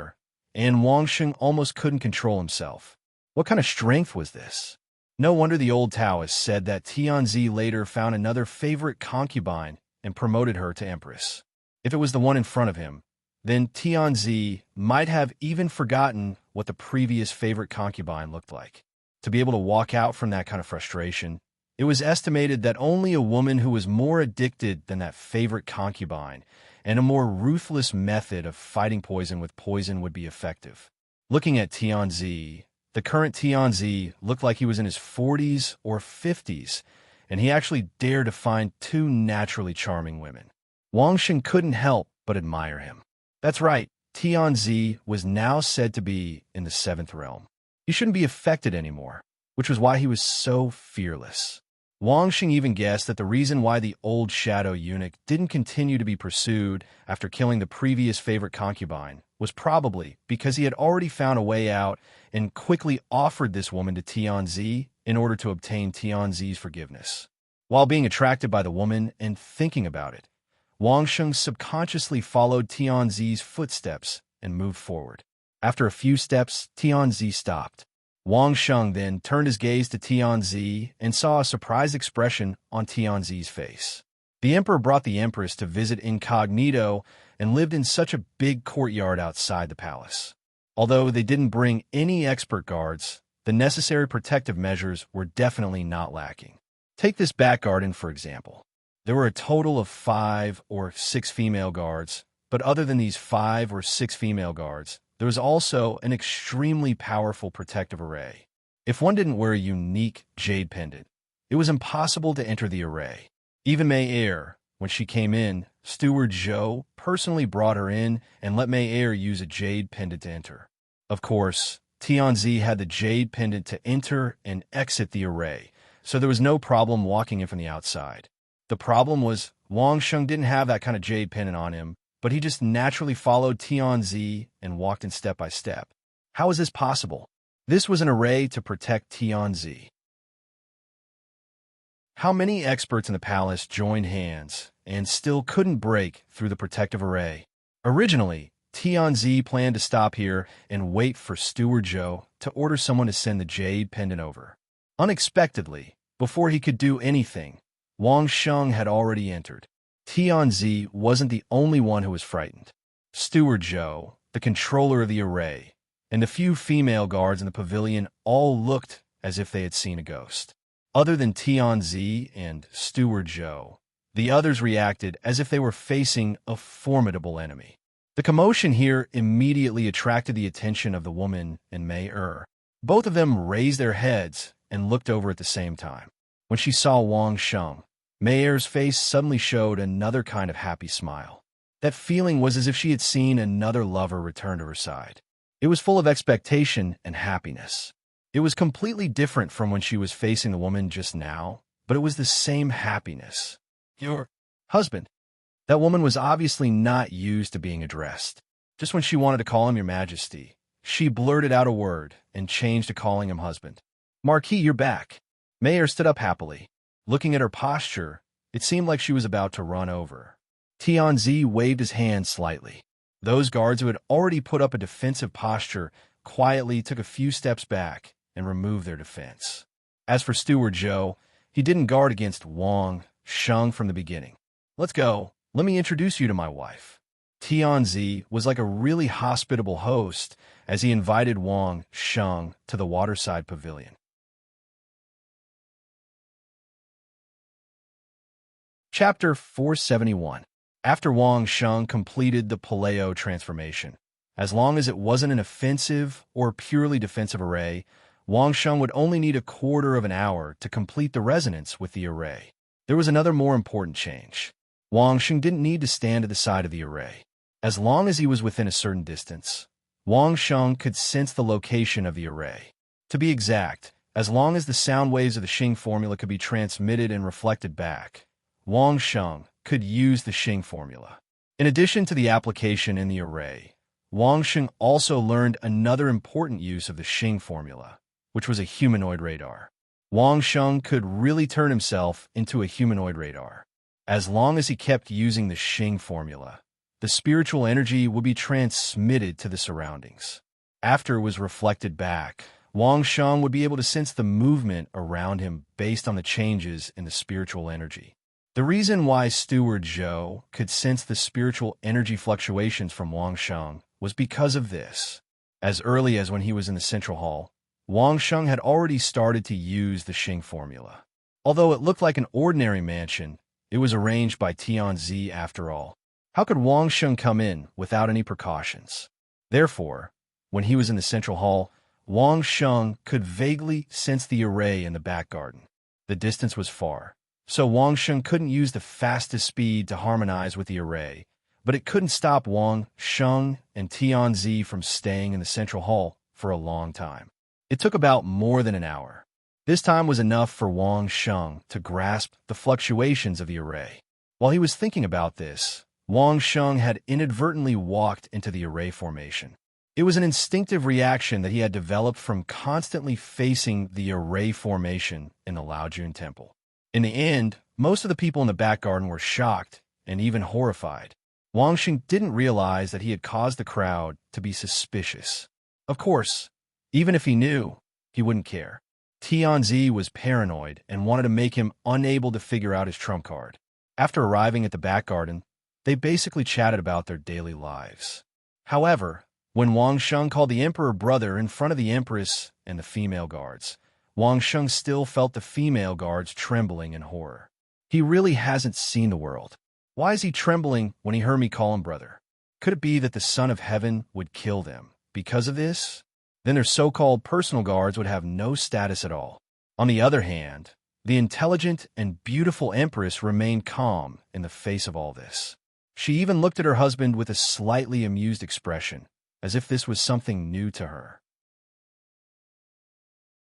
and Wang Sheng almost couldn't control himself. What kind of strength was this? No wonder the old Taoist said that Tianzi later found another favorite concubine and promoted her to empress. If it was the one in front of him, then Tianzi might have even forgotten what the previous favorite concubine looked like. To be able to walk out from that kind of frustration, it was estimated that only a woman who was more addicted than that favorite concubine and a more ruthless method of fighting poison with poison would be effective. Looking at Tianzi, the current Tianzi looked like he was in his 40s or 50s, and he actually dared to find 2 naturally charming women. Wang Sheng couldn't help but admire him. That's right, Tianzi was now said to be in the 7th realm. He shouldn't be affected anymore, which was why he was so fearless. Wang Sheng even guessed that the reason why the old shadow eunuch didn't continue to be pursued after killing the previous favorite concubine was probably because he had already found a way out and quickly offered this woman to Tianzi in order to obtain Tianzi's forgiveness. While being attracted by the woman and thinking about it, Wang Sheng subconsciously followed Tianzi's footsteps and moved forward. After a few steps, Tianzi stopped. Wang Sheng then turned his gaze to Tianzi and saw a surprised expression on Tianzi's face. The emperor brought the empress to visit incognito and lived in such a big courtyard outside the palace. Although they didn't bring any expert guards, the necessary protective measures were definitely not lacking. Take this back garden, for example. There were a total of 5 or 6 female guards, but other than these 5 or 6 female guards, there was also an extremely powerful protective array. If one didn't wear a unique jade pendant, it was impossible to enter the array. Even Mei, when she came in, Steward Zhou personally brought her in and let Mei use a jade pendant to enter. Of course, Tianzi had the jade pendant to enter and exit the array, so there was no problem walking in from the outside. The problem was Wang Sheng didn't have that kind of jade pendant on him, but he just naturally followed Tianzi and walked in step by step. How is this possible? This was an array to protect Tianzi. How many experts in the palace joined hands and still couldn't break through the protective array? Originally, Tianzi planned to stop here and wait for Steward Zhou to order someone to send the jade pendant over. Unexpectedly, before he could do anything, Wang Sheng had already entered. Tianzi wasn't the only one who was frightened. Steward Zhou, the controller of the array, and the few female guards in the pavilion all looked as if they had seen a ghost. Other than Tianzi and Steward Zhou, the others reacted as if they were facing a formidable enemy. The commotion here immediately attracted the attention of the woman and Mei. Both of them raised their heads and looked over at the same time. When she saw Wang Sheng, Mei's face suddenly showed another kind of happy smile. That feeling was as if she had seen another lover return to her side. It was full of expectation and happiness. It was completely different from when she was facing the woman just now, but it was the same happiness. Your husband. That woman was obviously not used to being addressed. Just when she wanted to call him Your Majesty, she blurted out a word and changed to calling him husband. Marquis, you're back. Mei stood up happily. Looking at her posture, it seemed like she was about to run over. Tianzi waved his hand slightly. Those guards who had already put up a defensive posture quietly took a few steps back and removed their defense. As for Steward Zhou, he didn't guard against Wang Sheng from the beginning. Let's go. Let me introduce you to my wife. Tianzi was like a really hospitable host as he invited Wang Sheng to the waterside pavilion. Chapter 471. After Wang Sheng completed the Paleo transformation, As long as it wasn't an offensive or purely defensive array, Wang Sheng would only need a quarter of an hour to complete the resonance with the array. There was another more important change. Wang Sheng didn't need to stand at the side of the array. As long as he was within a certain distance, Wang Sheng could sense the location of the array. To be exact, as long as the sound waves of the Xing formula could be transmitted and reflected back, Wang Sheng could use the Xing formula. In addition to the application in the array, Wang Sheng also learned another important use of the Xing formula, which was a humanoid radar. Wang Sheng could really turn himself into a humanoid radar. As long as he kept using the Xing formula, the spiritual energy would be transmitted to the surroundings. After it was reflected back, Wang Sheng would be able to sense the movement around him based on the changes in the spiritual energy. The reason why Steward Zhou could sense the spiritual energy fluctuations from Wang Sheng was because of this. As early as when he was in the central hall, Wang Sheng had already started to use the Xing formula. Although it looked like an ordinary mansion, it was arranged by Tianzi after all. How could Wang Sheng come in without any precautions? Therefore, when he was in the central hall, Wang Sheng could vaguely sense the array in the back garden. The distance was far, so Wang Sheng couldn't use the fastest speed to harmonize with the array, but it couldn't stop Wang Sheng and Tianzi from staying in the central hall for a long time. It took about more than an hour. This time was enough for Wang Sheng to grasp the fluctuations of the array. While he was thinking about this, Wang Sheng had inadvertently walked into the array formation. It was an instinctive reaction that he had developed from constantly facing the array formation in the Laojun Temple. In the end, most of the people in the back garden were shocked and even horrified. Wang Sheng didn't realize that he had caused the crowd to be suspicious. Of course, even if he knew, he wouldn't care. Tianzi was paranoid and wanted to make him unable to figure out his trump card. After arriving at the back garden, they basically chatted about their daily lives. However, when Wang Sheng called the emperor brother in front of the empress and the female guards, Wang Sheng still felt the female guards trembling in horror. He really hasn't seen the world. Why is he trembling when he heard me call him brother? Could it be that the Son of Heaven would kill them because of this? Then their so-called personal guards would have no status at all. On the other hand, the intelligent and beautiful empress remained calm in the face of all this. She even looked at her husband with a slightly amused expression, as if this was something new to her.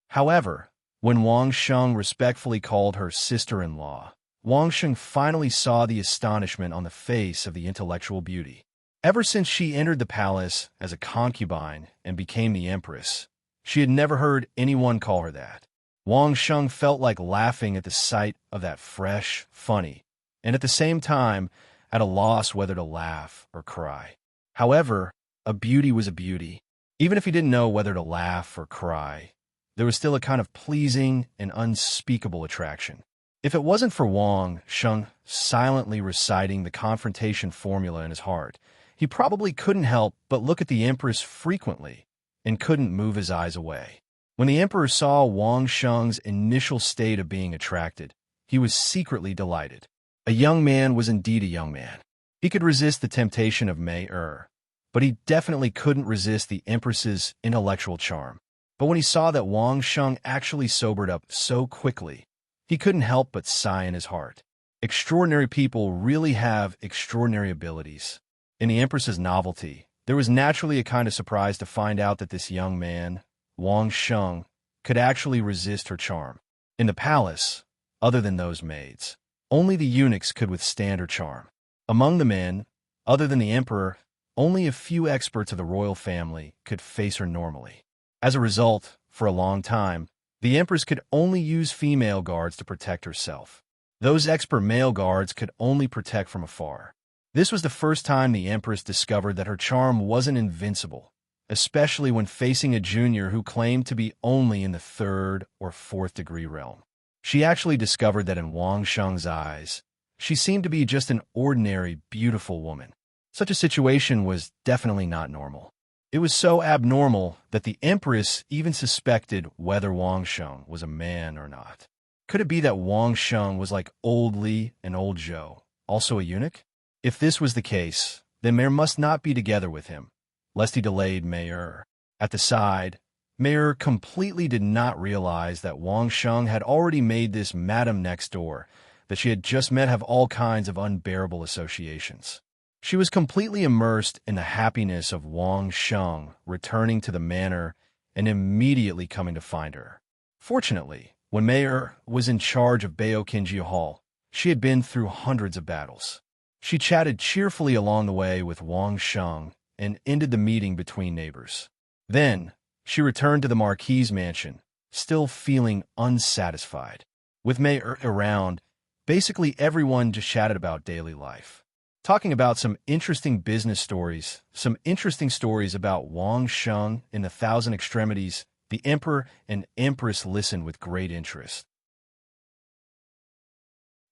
However, when Wang Sheng respectfully called her sister-in-law, Wang Sheng finally saw the astonishment on the face of the intellectual beauty. Ever since she entered the palace as a concubine and became the empress, she had never heard anyone call her that. Wang Sheng felt like laughing at the sight of that fresh, funny, and at the same time, at a loss whether to laugh or cry. However, a beauty was a beauty. Even if he didn't know whether to laugh or cry, there was still a kind of pleasing and unspeakable attraction. If it wasn't for Wang Sheng silently reciting the confrontation formula in his heart, he probably couldn't help but look at the empress frequently and couldn't move his eyes away. When the emperor saw Wang Sheng's initial state of being attracted, he was secretly delighted. A young man was indeed a young man. He could resist the temptation of Mei-er, but he definitely couldn't resist the empress's intellectual charm. But when he saw that Wang Sheng actually sobered up so quickly, he couldn't help but sigh in his heart. Extraordinary people really have extraordinary abilities. In the empress's novelty, there was naturally a kind of surprise to find out that this young man, Wang Sheng, could actually resist her charm. In the palace, other than those maids, only the eunuchs could withstand her charm. Among the men, other than the emperor, only a few experts of the royal family could face her normally. As a result, for a long time, the empress could only use female guards to protect herself. Those expert male guards could only protect from afar. This was the first time the empress discovered that her charm wasn't invincible, especially when facing a junior who claimed to be only in the 3rd or 4th degree realm. She actually discovered that in Wang Sheng's eyes, she seemed to be just an ordinary, beautiful woman. Such a situation was definitely not normal. It was so abnormal that the empress even suspected whether Wang Sheng was a man or not. Could it be that Wang Sheng was like old Li and old Zhou, also a eunuch? If this was the case, then Mare must not be together with him, lest he delayed Mayer. At the side, Mayer completely did not realize that Wang Sheng had already made this madam next door that she had just met have all kinds of unbearable associations. She was completely immersed in the happiness of Wang Sheng returning to the manor and immediately coming to find her. Fortunately, when Mayer was in charge of Bayo Kinji Hall, she had been through hundreds of battles. She chatted cheerfully along the way with Wang Sheng and ended the meeting between neighbors. Then, she returned to the Marquis's mansion, still feeling unsatisfied. With Mayer around, basically everyone just chatted about daily life, talking about some interesting business stories, some interesting stories about Wang Sheng in the Thousand Extremities. The Emperor and Empress listened with great interest.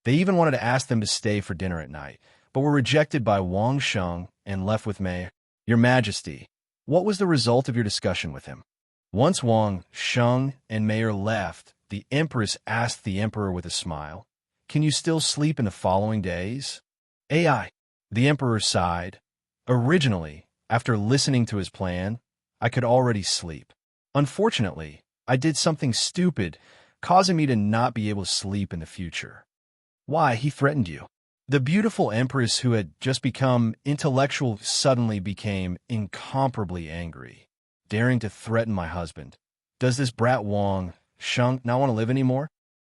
They even wanted to ask them to stay for dinner at night, but were rejected by Wang Sheng and left with Mayer. Your Majesty, what was the result of your discussion with him? Once Wang Sheng and Mayer left, the Empress asked the Emperor with a smile, can you still sleep in the following days? AI. The Emperor sighed. Originally, after listening to his plan, I could already sleep. Unfortunately, I did something stupid, causing me to not be able to sleep in the future. Why, he threatened you. The beautiful Empress who had just become intellectual suddenly became incomparably angry, daring to threaten my husband. Does this brat Wang Sheng not want to live anymore?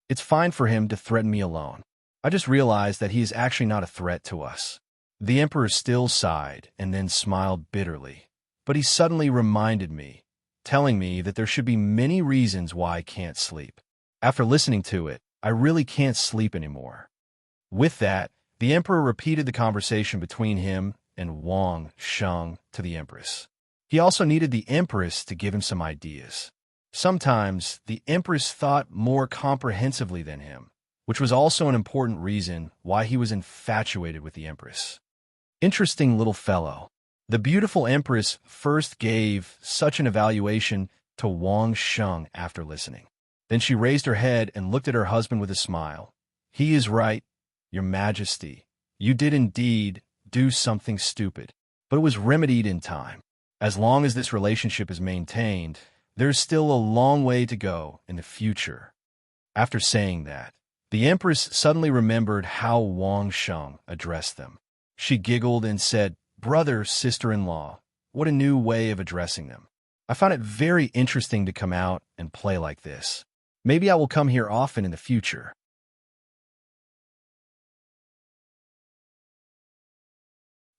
It's fine for him to threaten me alone. I just realized that he is actually not a threat to us. The Emperor still sighed and then smiled bitterly, but he suddenly reminded me, telling me that there should be many reasons why I can't sleep. After listening to it, I really can't sleep anymore. With that, the Emperor repeated the conversation between him and Wang Sheng to the Empress. He also needed the Empress to give him some ideas. Sometimes, the Empress thought more comprehensively than him, which was also an important reason why he was infatuated with the Empress. Interesting little fellow. The beautiful Empress first gave such an evaluation to Wang Sheng after listening. Then she raised her head and looked at her husband with a smile. He is right, Your Majesty. You did indeed do something stupid, but it was remedied in time. As long as this relationship is maintained, there's still a long way to go in the future. After saying that, the Empress suddenly remembered how Wang Sheng addressed them. She giggled and said, brother, sister-in-law, what a new way of addressing them. I found it very interesting to come out and play like this. Maybe I will come here often in the future.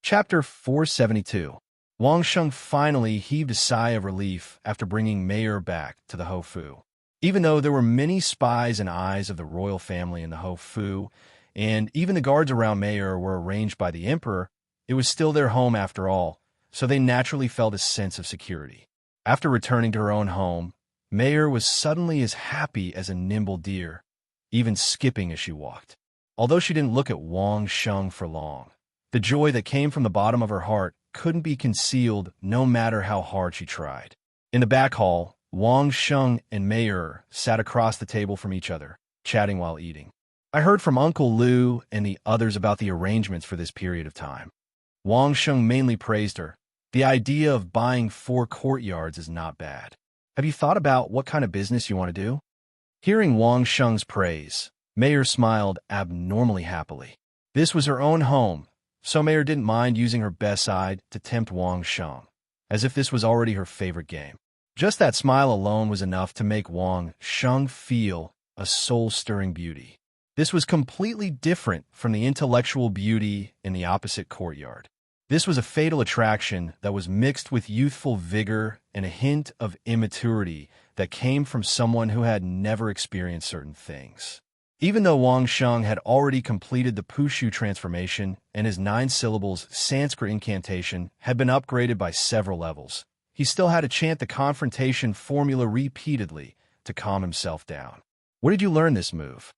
Chapter 472. Wang Sheng finally heaved a sigh of relief after bringing Mayer back to the Houfu. Even though there were many spies and eyes of the royal family in the Houfu, and even the guards around Mayer were arranged by the Emperor, it was still their home after all, so they naturally felt a sense of security. After returning to her own home, Mayer was suddenly as happy as a nimble deer, even skipping as she walked. Although she didn't look at Wang Sheng for long, the joy that came from the bottom of her heart couldn't be concealed no matter how hard she tried. In the back hall, Wang Sheng and Mayer sat across the table from each other, chatting while eating. I heard from Uncle Liu and the others about the arrangements for this period of time. Wang Sheng mainly praised her. The idea of buying 4 courtyards is not bad. Have you thought about what kind of business you want to do? Hearing Wang Sheng's praise, Mayer smiled abnormally happily. This was her own home, so Mayer didn't mind using her best side to tempt Wang Sheng, as if this was already her favorite game. Just that smile alone was enough to make Wang Sheng feel a soul-stirring beauty. This was completely different from the intellectual beauty in the opposite courtyard. This was a fatal attraction that was mixed with youthful vigor and a hint of immaturity that came from someone who had never experienced certain things. Even though Wang Sheng had already completed the Pushu transformation and his 9 syllables Sanskrit incantation had been upgraded by several levels, he still had to chant the confrontation formula repeatedly to calm himself down. Where did you learn this move?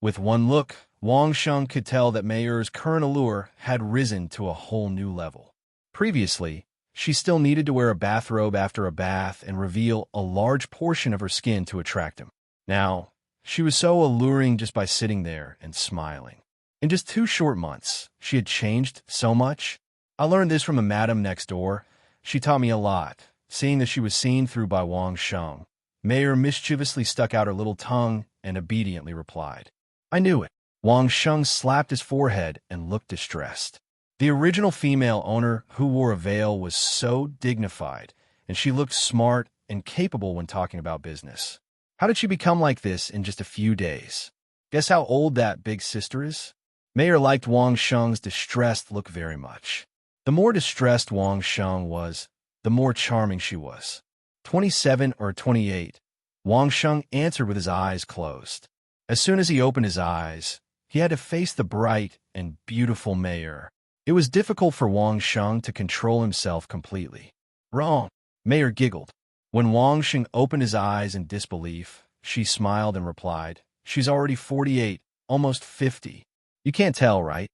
With one look, Wang Sheng could tell that Mayer's current allure had risen to a whole new level. Previously, she still needed to wear a bathrobe after a bath and reveal a large portion of her skin to attract him. Now, she was so alluring just by sitting there and smiling. In just 2 short months, she had changed so much. I learned this from a madam next door, She taught me a lot. Seeing that she was seen through by Wang Sheng, Mayer mischievously stuck out her little tongue and obediently replied, I knew it. Wang Sheng slapped his forehead and looked distressed. The original female owner, who wore a veil, was so dignified, and she looked smart and capable when talking about business. How did she become like this in just a few days? Guess how old that big sister is? Mayer liked Wang Sheng's distressed look very much. The more distressed Wang Sheng was, the more charming she was. 27 or 28, Wang Sheng answered with his eyes closed. As soon as he opened his eyes, he had to face the bright and beautiful Mayer. It was difficult for Wang Sheng to control himself completely. Wrong. Mayer giggled. When Wang Sheng opened his eyes in disbelief, she smiled and replied, She's already 48, almost 50. You can't tell, right?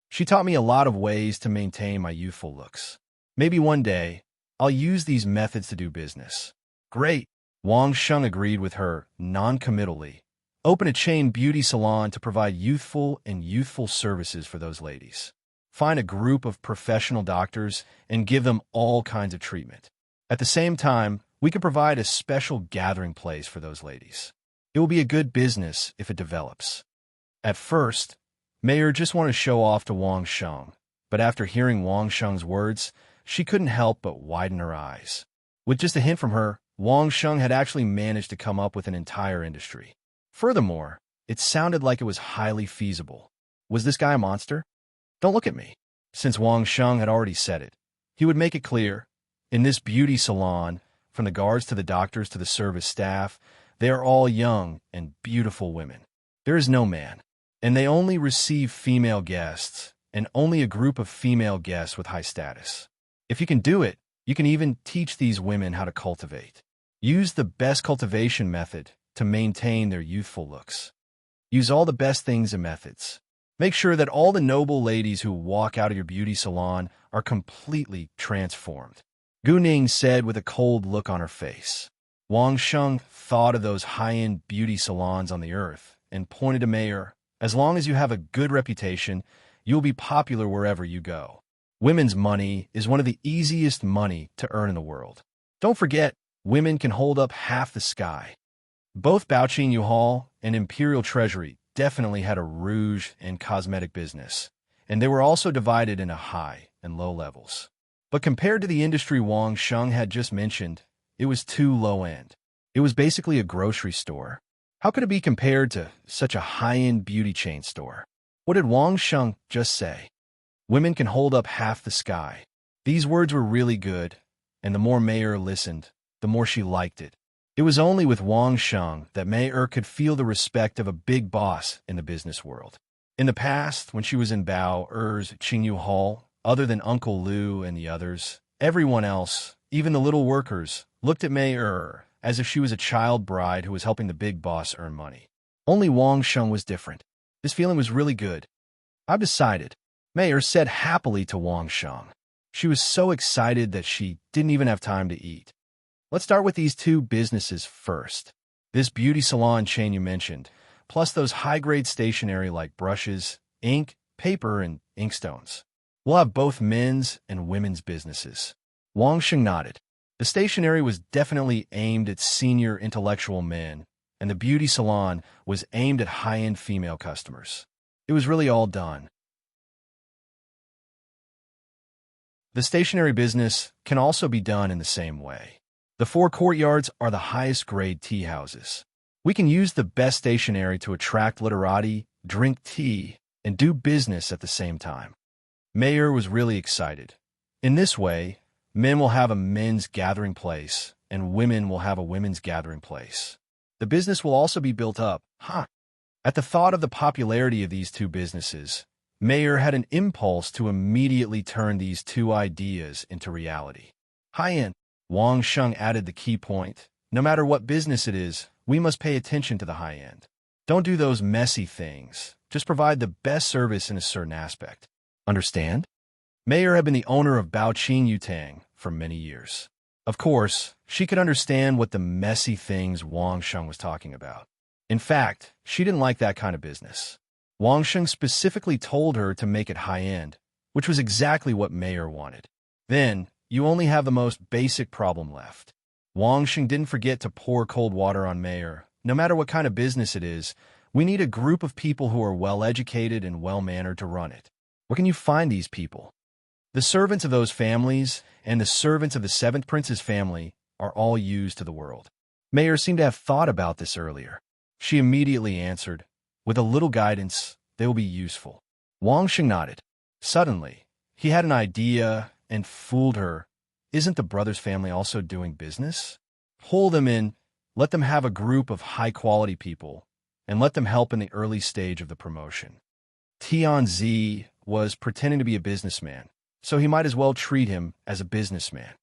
She taught me a lot of ways to maintain my youthful looks. Maybe one day, I'll use these methods to do business. Great. Wang Sheng agreed with her non-committally. Open a chain beauty salon to provide youthful services for those ladies. Find a group of professional doctors and give them all kinds of treatment. At the same time, we can provide a special gathering place for those ladies. It will be a good business if it develops. At first, Mayer just wanted to show off to Wang Sheng, but after hearing Wang Sheng's words, she couldn't help but widen her eyes. With just a hint from her, Wang Sheng had actually managed to come up with an entire industry. Furthermore, it sounded like it was highly feasible. Was this guy a monster? Don't look at me. Since Wang Sheng had already said it, he would make it clear. In this beauty salon, from the guards to the doctors to the service staff, they are all young and beautiful women. There is no man, and they only receive female guests, and only a group of female guests with high status. If you can do it, you can even teach these women how to cultivate. Use the best cultivation method to maintain their youthful looks. Use all the best things and methods. Make sure that all the noble ladies who walk out of your beauty salon are completely transformed. Gu Ning said with a cold look on her face. Wang Sheng thought of those high-end beauty salons on the earth and pointed to Mayer. As long as you have a good reputation, you'll be popular wherever you go. Women's money is one of the easiest money to earn in the world. Don't forget, women can hold up half the sky. Both Baoqing Yuhal and Imperial Treasury definitely had a rouge and cosmetic business, and they were also divided into high and low levels. But compared to the industry Wang Sheng had just mentioned, it was too low-end. It was basically a grocery store. How could it be compared to such a high-end beauty chain store? What did Wang Sheng just say? Women can hold up half the sky. These words were really good, and the more Mayer listened, the more she liked it. It was only with Wang Sheng that Mayer could feel the respect of a big boss in the business world. In the past, when she was in Bao Er's Qingyu Hall, other than Uncle Liu and the others, everyone else, even the little workers, looked at Mayer as if she was a child bride who was helping the big boss earn money. Only Wang Sheng was different. This feeling was really good. I've decided, Mayer said happily to Wang Sheng. She was so excited that she didn't even have time to eat. Let's start with these two businesses first. This beauty salon chain you mentioned, plus those high-grade stationery like brushes, ink, paper, and inkstones. We'll have both men's and women's businesses. Wang Sheng nodded. The stationery was definitely aimed at senior intellectual men, and the beauty salon was aimed at high-end female customers. It was really all done. The stationery business can also be done in the same way. The four courtyards are the highest grade tea houses. We can use the best stationery to attract literati, drink tea, and do business at the same time. Mayer was really excited. In this way, men will have a men's gathering place, and women will have a women's gathering place. The business will also be built up. At the thought of the popularity of these two businesses, Mayer had an impulse to immediately turn these two ideas into reality. High-end. Wang Sheng added the key point. No matter what business it is, we must pay attention to the high end. Don't do those messy things. Just provide the best service in a certain aspect. Understand? Mayer had been the owner of Baoqing Yutang for many years. Of course, she could understand what the messy things Wang Sheng was talking about. In fact, she didn't like that kind of business. Wang Sheng specifically told her to make it high-end, which was exactly what Mayer wanted. Then, you only have the most basic problem left. Wang Xing didn't forget to pour cold water on Mayer. No matter what kind of business it is, we need a group of people who are well-educated and well-mannered to run it. Where can you find these people? The servants of those families and the servants of the seventh prince's family are all used to the world. Mayer seemed to have thought about this earlier. She immediately answered, with a little guidance, they will be useful. Wang Xing nodded. Suddenly, he had an idea and fooled her. Isn't the brother's family also doing business? Pull them in, let them have a group of high-quality people, and let them help in the early stage of the promotion. Tianzi was pretending to be a businessman, so he might as well treat him as a businessman.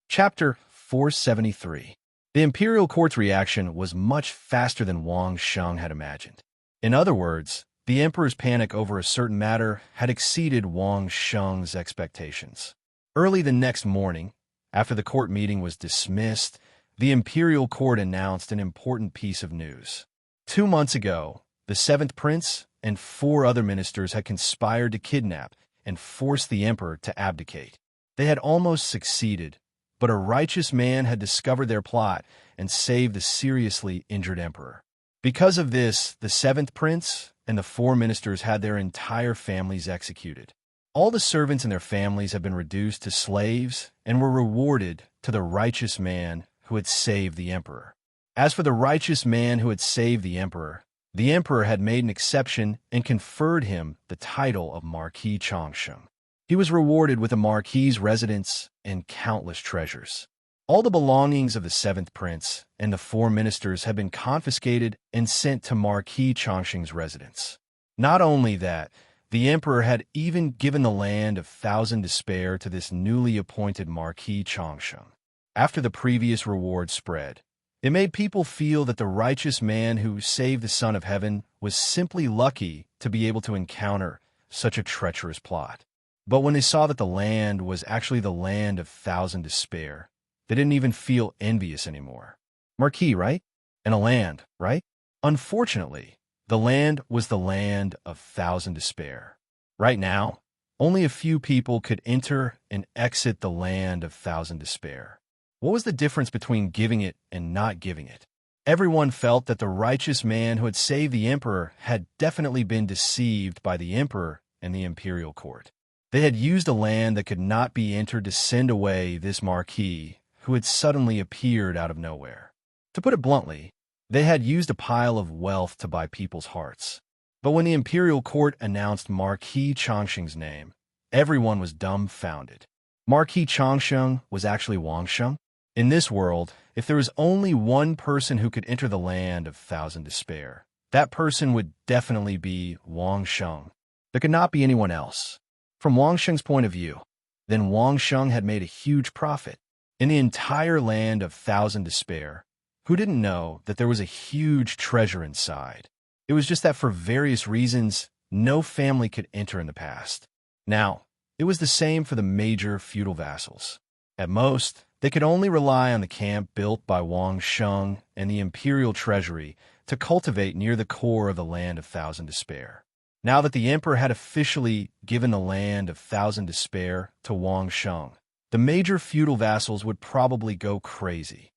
Chapter 473. The imperial court's reaction was much faster than Wang Sheng had imagined. In other words, the emperor's panic over a certain matter had exceeded Wang Sheng's expectations. Early the next morning, after the court meeting was dismissed, the imperial court announced an important piece of news. 2 months ago, the seventh prince and 4 other ministers had conspired to kidnap and force the emperor to abdicate. They had almost succeeded, but a righteous man had discovered their plot and saved the seriously injured emperor. Because of this, the seventh prince and the 4 ministers had their entire families executed. All the servants and their families have been reduced to slaves and were rewarded to the righteous man who had saved the emperor. As for the righteous man who had saved the emperor had made an exception and conferred him the title of Marquis Changsheng. He was rewarded with a marquis's residence and countless treasures. All the belongings of the seventh prince and the 4 ministers had been confiscated and sent to Marquis Changsheng's residence. Not only that, the emperor had even given the land of Thousand Despair to this newly appointed Marquis Changsheng. After the previous reward spread, it made people feel that the righteous man who saved the Son of Heaven was simply lucky to be able to encounter such a treacherous plot. But when they saw that the land was actually the land of Thousand Despair, they didn't even feel envious anymore. Marquis, right? And a land, right? Unfortunately, the land was the land of Thousand Despair. Right now, only a few people could enter and exit the land of Thousand Despair. What was the difference between giving it and not giving it? Everyone felt that the righteous man who had saved the emperor had definitely been deceived by the emperor and the imperial court. They had used a land that could not be entered to send away this marquis who had suddenly appeared out of nowhere. To put it bluntly, they had used a pile of wealth to buy people's hearts. But when the imperial court announced Marquis Changsheng's name, everyone was dumbfounded. Marquis Changsheng was actually Wang Sheng. In this world, if there was only one person who could enter the land of Thousand Despair, that person would definitely be Wang Sheng. There could not be anyone else. From Wang Sheng's point of view, then Wang Sheng had made a huge profit. In the entire land of Thousand Despair, who didn't know that there was a huge treasure inside? It was just that for various reasons, no family could enter in the past. Now, it was the same for the major feudal vassals. At most, they could only rely on the camp built by Wang Sheng and the imperial treasury to cultivate near the core of the land of Thousand Despair. Now that the emperor had officially given the land of Thousand Despair to Wang Sheng, the major feudal vassals would probably go crazy.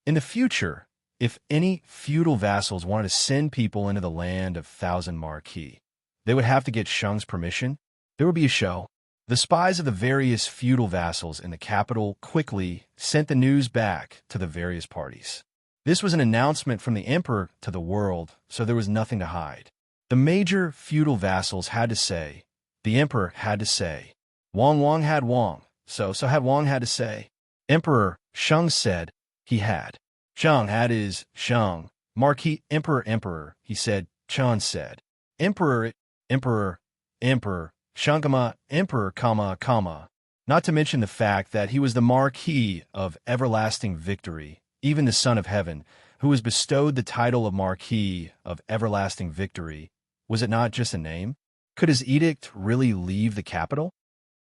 In the future, if any feudal vassals wanted to send people into the land of Thousand Marquis, they would have to get Sheng's permission. There would be a show. The spies of the various feudal vassals in the capital quickly sent the news back to the various parties. This was an announcement from the emperor to the world, so there was nothing to hide. The major feudal vassals had to say, the emperor had to say. Wang had Wang, so had Wang had to say. Emperor Sheng said he had. Sheng had his Sheng. Marquis Emperor, he said. Chan said. Emperor, Shankama, Emperor, not to mention the fact that he was the Marquis of Everlasting Victory, even the Son of Heaven, who was bestowed the title of Marquis of Everlasting Victory. Was it not just a name? Could his edict really leave the capital?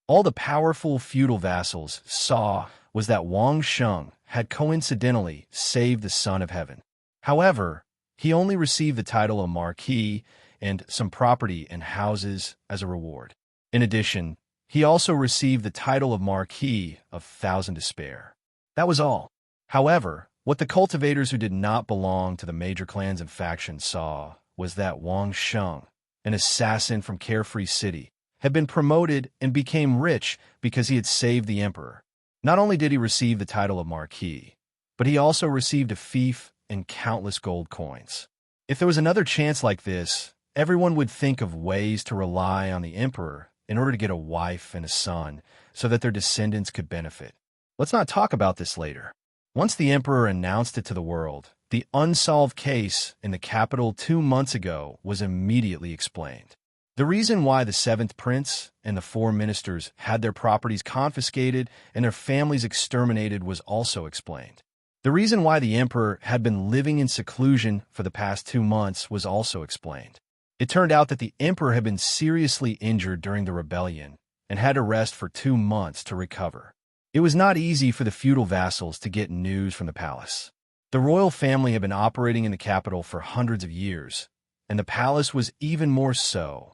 All the powerful feudal vassals saw was that Wang Sheng had coincidentally saved the Son of Heaven. However, He only received the title of Marquis and some property and houses as a reward. In addition, he also received the title of Marquis of Thousand Despair. That was all. However, what the cultivators who did not belong to the major clans and factions saw was that Wang Sheng, an assassin from Carefree City, had been promoted and became rich because he had saved the emperor. Not only did he receive the title of Marquis, but he also received a fief and countless gold coins. If there was another chance like this, everyone would think of ways to rely on the emperor in order to get a wife and a son so that their descendants could benefit. Let's not talk about this later. Once the emperor announced it to the world, the unsolved case in the capital 2 months ago was immediately explained. The reason why the 7th prince and the 4 ministers had their properties confiscated and their families exterminated was also explained. The reason why the emperor had been living in seclusion for the past 2 months was also explained. It turned out that the emperor had been seriously injured during the rebellion and had to rest for 2 months to recover. It was not easy for the feudal vassals to get news from the palace. The royal family had been operating in the capital for hundreds of years, and the palace was even more so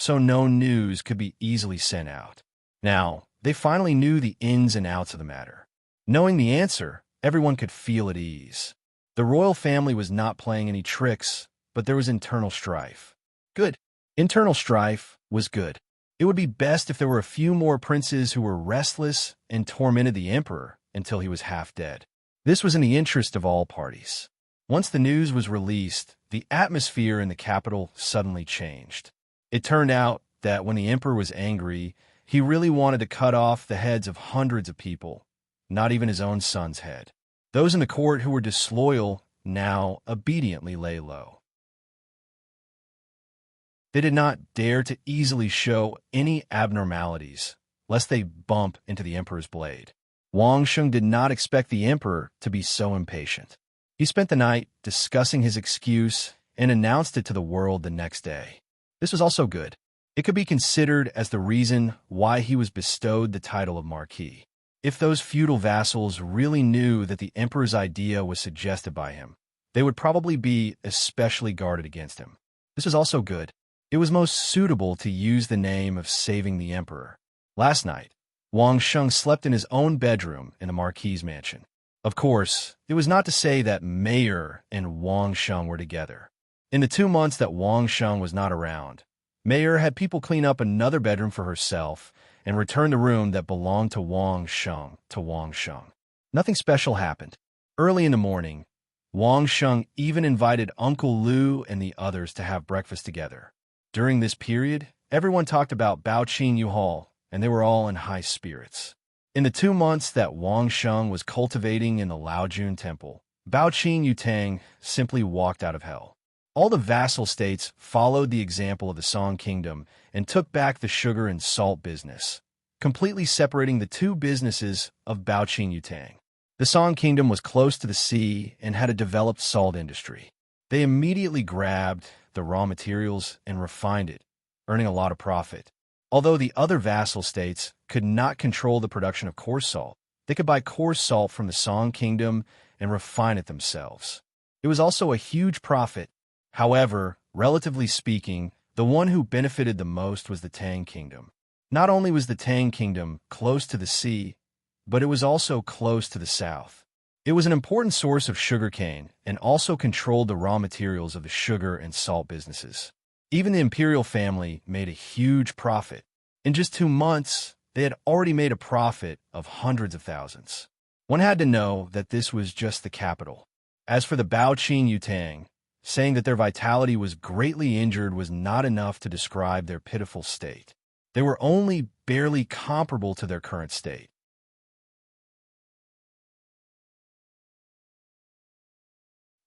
no news could be easily sent out. Now, they finally knew the ins and outs of the matter. Knowing the answer, everyone could feel at ease. The royal family was not playing any tricks, but there was internal strife. Good. Internal strife was good. It would be best if there were a few more princes who were restless and tormented the emperor until he was half dead. This was in the interest of all parties. Once the news was released, the atmosphere in the capital suddenly changed. It turned out that when the emperor was angry, he really wanted to cut off the heads of hundreds of people, not even his own son's head. Those in the court who were disloyal now obediently lay low. They did not dare to easily show any abnormalities, lest they bump into the emperor's blade. Wang Sheng did not expect the emperor to be so impatient. He spent the night discussing his excuse and announced it to the world the next day. This was also good. It could be considered as the reason why he was bestowed the title of Marquis. If those feudal vassals really knew that the emperor's idea was suggested by him, they would probably be especially guarded against him. This was also good. It was most suitable to use the name of saving the emperor. Last night, Wang Sheng slept in his own bedroom in the Marquis's mansion. Of course, it was not to say that Mayor and Wang Sheng were together. In the 2 months that Wang Sheng was not around, Mayor had people clean up another bedroom for herself and return the room that belonged to Wang Sheng to Wang Sheng. Nothing special happened. Early in the morning, Wang Sheng even invited Uncle Lu and the others to have breakfast together. During this period, everyone talked about Baoqing Yuhao, and they were all in high spirits. In the 2 months that Wang Sheng was cultivating in the Laojun temple, Baoqing Yutang simply walked out of hell. All the vassal states followed the example of the Song Kingdom and took back the sugar and salt business, completely separating the 2 businesses of Baoqing Yutang. The Song Kingdom was close to the sea and had a developed salt industry. They immediately grabbed the raw materials and refined it, earning a lot of profit. Although the other vassal states could not control the production of coarse salt, they could buy coarse salt from the Song Kingdom and refine it themselves. It was also a huge profit. However, relatively speaking, the one who benefited the most was the Tang Kingdom. Not only was the Tang Kingdom close to the sea, but it was also close to the south. It was an important source of sugarcane and also controlled the raw materials of the sugar and salt businesses. Even the imperial family made a huge profit. In just 2 months, they had already made a profit of hundreds of thousands. One had to know that this was just the capital. As for the Baoqing Yutang, saying that their vitality was greatly injured was not enough to describe their pitiful state. They were only barely comparable to their current state.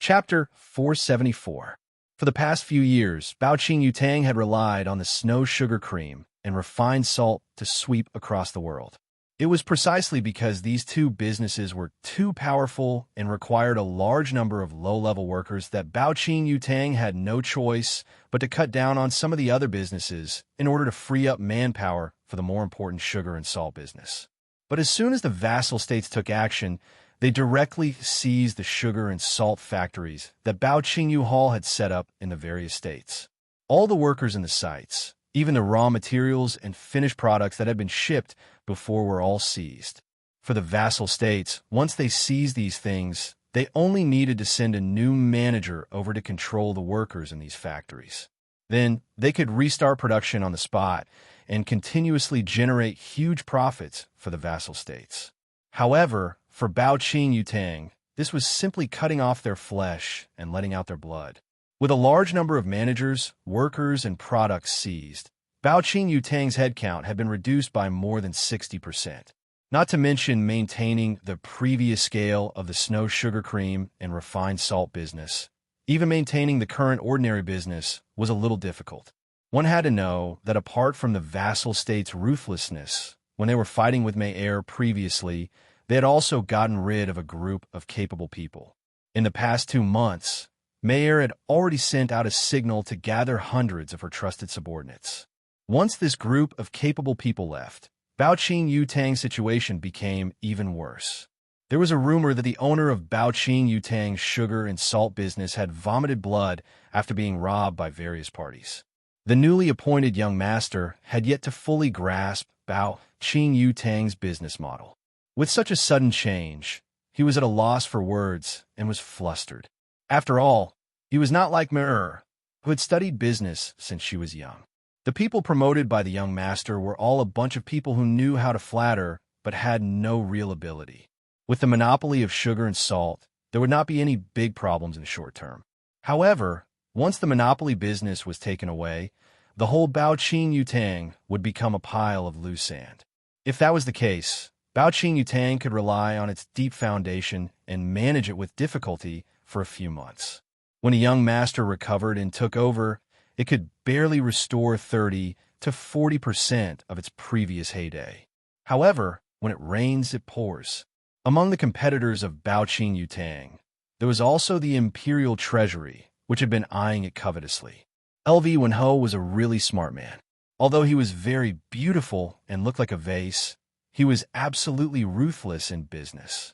Chapter 474. For the past few years, Baoqing Yutang had relied on the snow sugar cream and refined salt to sweep across the world. It was precisely because these 2 businesses were too powerful and required a large number of low-level workers that Baoqing Yutang had no choice but to cut down on some of the other businesses in order to free up manpower for the more important sugar and salt business. But as soon as the vassal states took action, They directly seized the sugar and salt factories that Bao Qingyu Hall had set up in the various states. All the workers in the sites, even the raw materials and finished products that had been shipped before, were all seized. For the vassal states, once they seized these things, they only needed to send a new manager over to control the workers in these factories. Then they could restart production on the spot and continuously generate huge profits for the vassal states. However, for Bao Qingyu Tang, this was simply cutting off their flesh and letting out their blood. With a large number of managers, workers, and products seized, Bao Qingyu Tang's headcount had been reduced by more than 60%. Not to mention maintaining the previous scale of the snow sugar cream and refined salt business. Even maintaining the current ordinary business was a little difficult. One had to know that apart from the vassal state's ruthlessness, when they were fighting with Mayer previously, they had also gotten rid of a group of capable people. In the past 2 months, Mayer had already sent out a signal to gather hundreds of her trusted subordinates. Once this group of capable people left, Bao Qingyu Tang's situation became even worse. There was a rumor that the owner of Bao Qingyu Tang's sugar and salt business had vomited blood after being robbed by various parties. The newly appointed young master had yet to fully grasp Bao Qingyu Tang's business model. With such a sudden change, he was at a loss for words and was flustered. After all, he was not like Mayer, who had studied business since she was young. The people promoted by the young master were all a bunch of people who knew how to flatter but had no real ability. With the monopoly of sugar and salt, there would not be any big problems in the short term. However, once the monopoly business was taken away, the whole Bao Qingyu Tang would become a pile of loose sand. If that was the case, Bao Qingyu Tang could rely on its deep foundation and manage it with difficulty for a few months. When a young master recovered and took over, it could barely restore 30 to 40% of its previous heyday. However, when it rains, it pours. Among the competitors of Bao Qingyu Tang, there was also the Imperial Treasury, which had been eyeing it covetously. LV Wenho was a really smart man. Although he was very beautiful and looked like a vase, he was absolutely ruthless in business.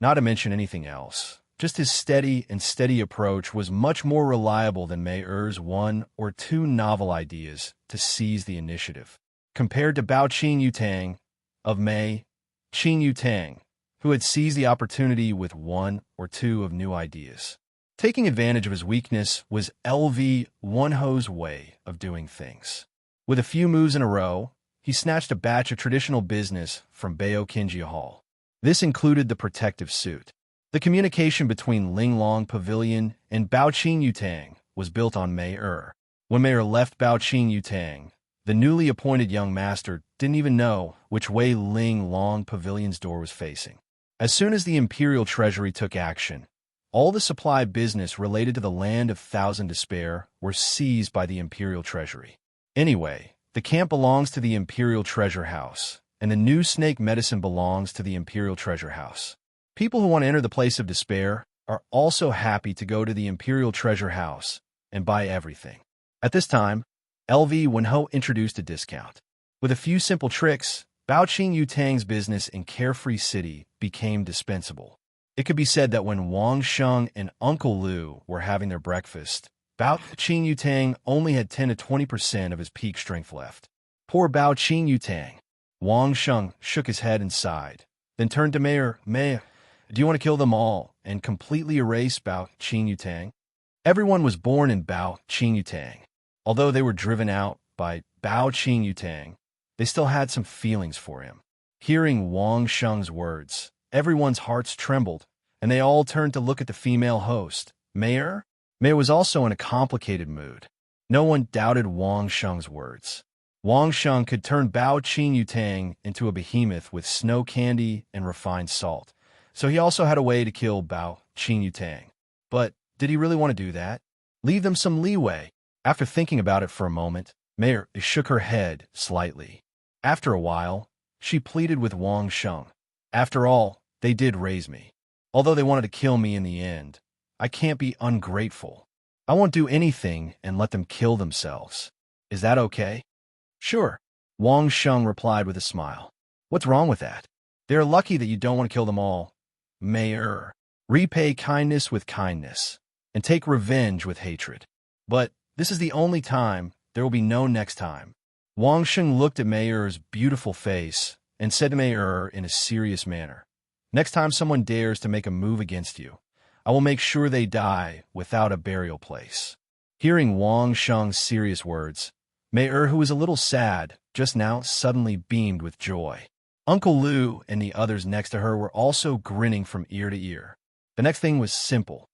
Not to mention anything else, just his steady approach was much more reliable than Mayer's 1 or 2 novel ideas to seize the initiative. Compared to Bao Qingyu Tang, of Mei Qingyu Tang, who had seized the opportunity with 1 or 2 of new ideas. Taking advantage of his weakness was LV Wenho's way of doing things. With a few moves in a row, he snatched a batch of traditional business from Bao Qingyu Hall. This included the protective suit. The communication between Linglong Pavilion and Bao Qingyu Tang was built on Mayer. When Mayer left Bao Qingyu Tang, the newly appointed young master didn't even know which way Linglong Pavilion's door was facing. As soon as the Imperial Treasury took action, all the supply business related to the Land of Thousand Despair were seized by the Imperial Treasury. Anyway, the camp belongs to the Imperial Treasure House, and the new snake medicine belongs to the Imperial Treasure House. People who want to enter the Place of Despair are also happy to go to the Imperial Treasure House and buy everything. At this time, LV Wenho introduced a discount. With a few simple tricks, Bao Qingyu Tang's business in Carefree City became dispensable. It could be said that when Wang Sheng and Uncle Lu were having their breakfast, Bao Qingyu Tang only had 10 to 20% of his peak strength left. Poor Bao Qingyu Tang. Wang Sheng shook his head and sighed, then turned to Mayer. Mayer, do you want to kill them all and completely erase Bao Qingyu Tang? Everyone was born in Bao Qingyu Tang. Although they were driven out by Bao Qingyu Tang, they still had some feelings for him. Hearing Wang Sheng's words, everyone's hearts trembled, and they all turned to look at the female host, Mayer. Mayer was also in a complicated mood. No one doubted Wang Sheng's words. Wang Sheng could turn Bao Qingyu Tang into a behemoth with snow candy and refined salt, so he also had a way to kill Bao Qingyu Tang. But did he really want to do that? Leave them some leeway. After thinking about it for a moment, Mayer shook her head slightly. After a while, she pleaded with Wang Sheng. After all, they did raise me. Although they wanted to kill me in the end, I can't be ungrateful. I won't do anything and let them kill themselves. Is that okay? Sure, Wang Sheng replied with a smile. What's wrong with that? They're lucky that you don't want to kill them all. Mayor, repay kindness with kindness, and take revenge with hatred. But this is the only time. There will be no next time. Wang Sheng looked at Mayor's beautiful face and said to Mayor in a serious manner, "Next time someone dares to make a move against you, I will make sure they die without a burial place." Hearing Wang Sheng's serious words, Mayor, who was a little sad just now, suddenly beamed with joy. Uncle Lu and the others next to her were also grinning from ear to ear. The next thing was simple.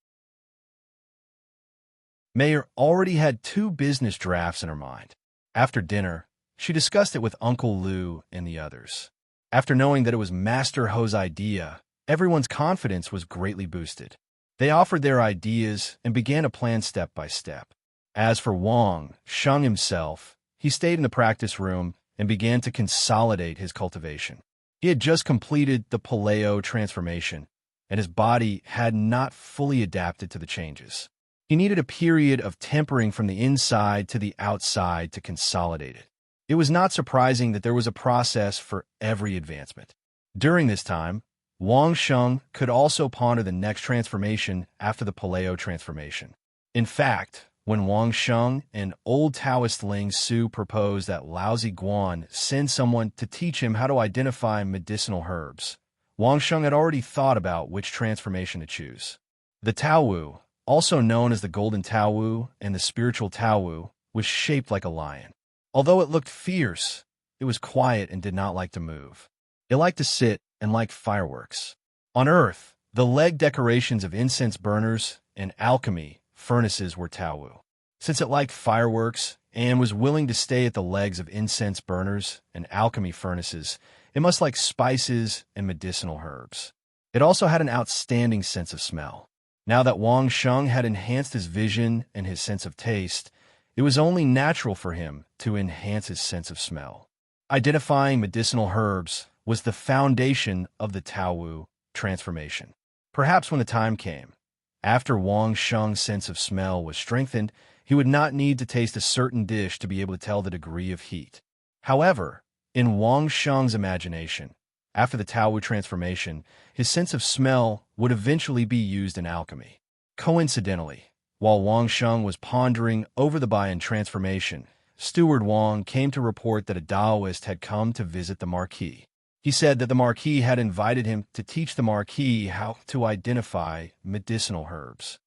Mayor already had 2 business drafts in her mind. After dinner, she discussed it with Uncle Lu and the others. After knowing that it was Master Ho's idea, everyone's confidence was greatly boosted. They offered their ideas and began a plan step by step. As for Wang Sheng himself, he stayed in the practice room and began to consolidate his cultivation. He had just completed the paleo transformation, and his body had not fully adapted to the changes. He needed a period of tempering from the inside to the outside to consolidate it. It was not surprising that there was a process for every advancement. During this time, Wang Sheng could also ponder the next transformation after the paleo transformation. In fact, when Wang Sheng and old Taoist Ling Su proposed that Lao Ziguan send someone to teach him how to identify medicinal herbs, Wang Sheng had already thought about which transformation to choose. The Taowu, also known as the Golden Taowu and the Spiritual Taowu, was shaped like a lion. Although it looked fierce, it was quiet and did not like to move. It liked to sit and liked fireworks. On Earth, the leg decorations of incense burners and alchemy furnaces were Taowu. Since it liked fireworks and was willing to stay at the legs of incense burners and alchemy furnaces, it must like spices and medicinal herbs. It also had an outstanding sense of smell. Now that Wang Sheng had enhanced his vision and his sense of taste, it was only natural for him to enhance his sense of smell. Identifying medicinal herbs was the foundation of the Taowu transformation. Perhaps when the time came, after Wang Sheng's sense of smell was strengthened, he would not need to taste a certain dish to be able to tell the degree of heat. However, in Wang Sheng's imagination, after the Taowu transformation, his sense of smell would eventually be used in alchemy. Coincidentally, while Wang Sheng was pondering over the Bayan transformation, Steward Wang came to report that a Taoist had come to visit the Marquis. He said that the Marquis had invited him to teach the Marquis how to identify medicinal herbs.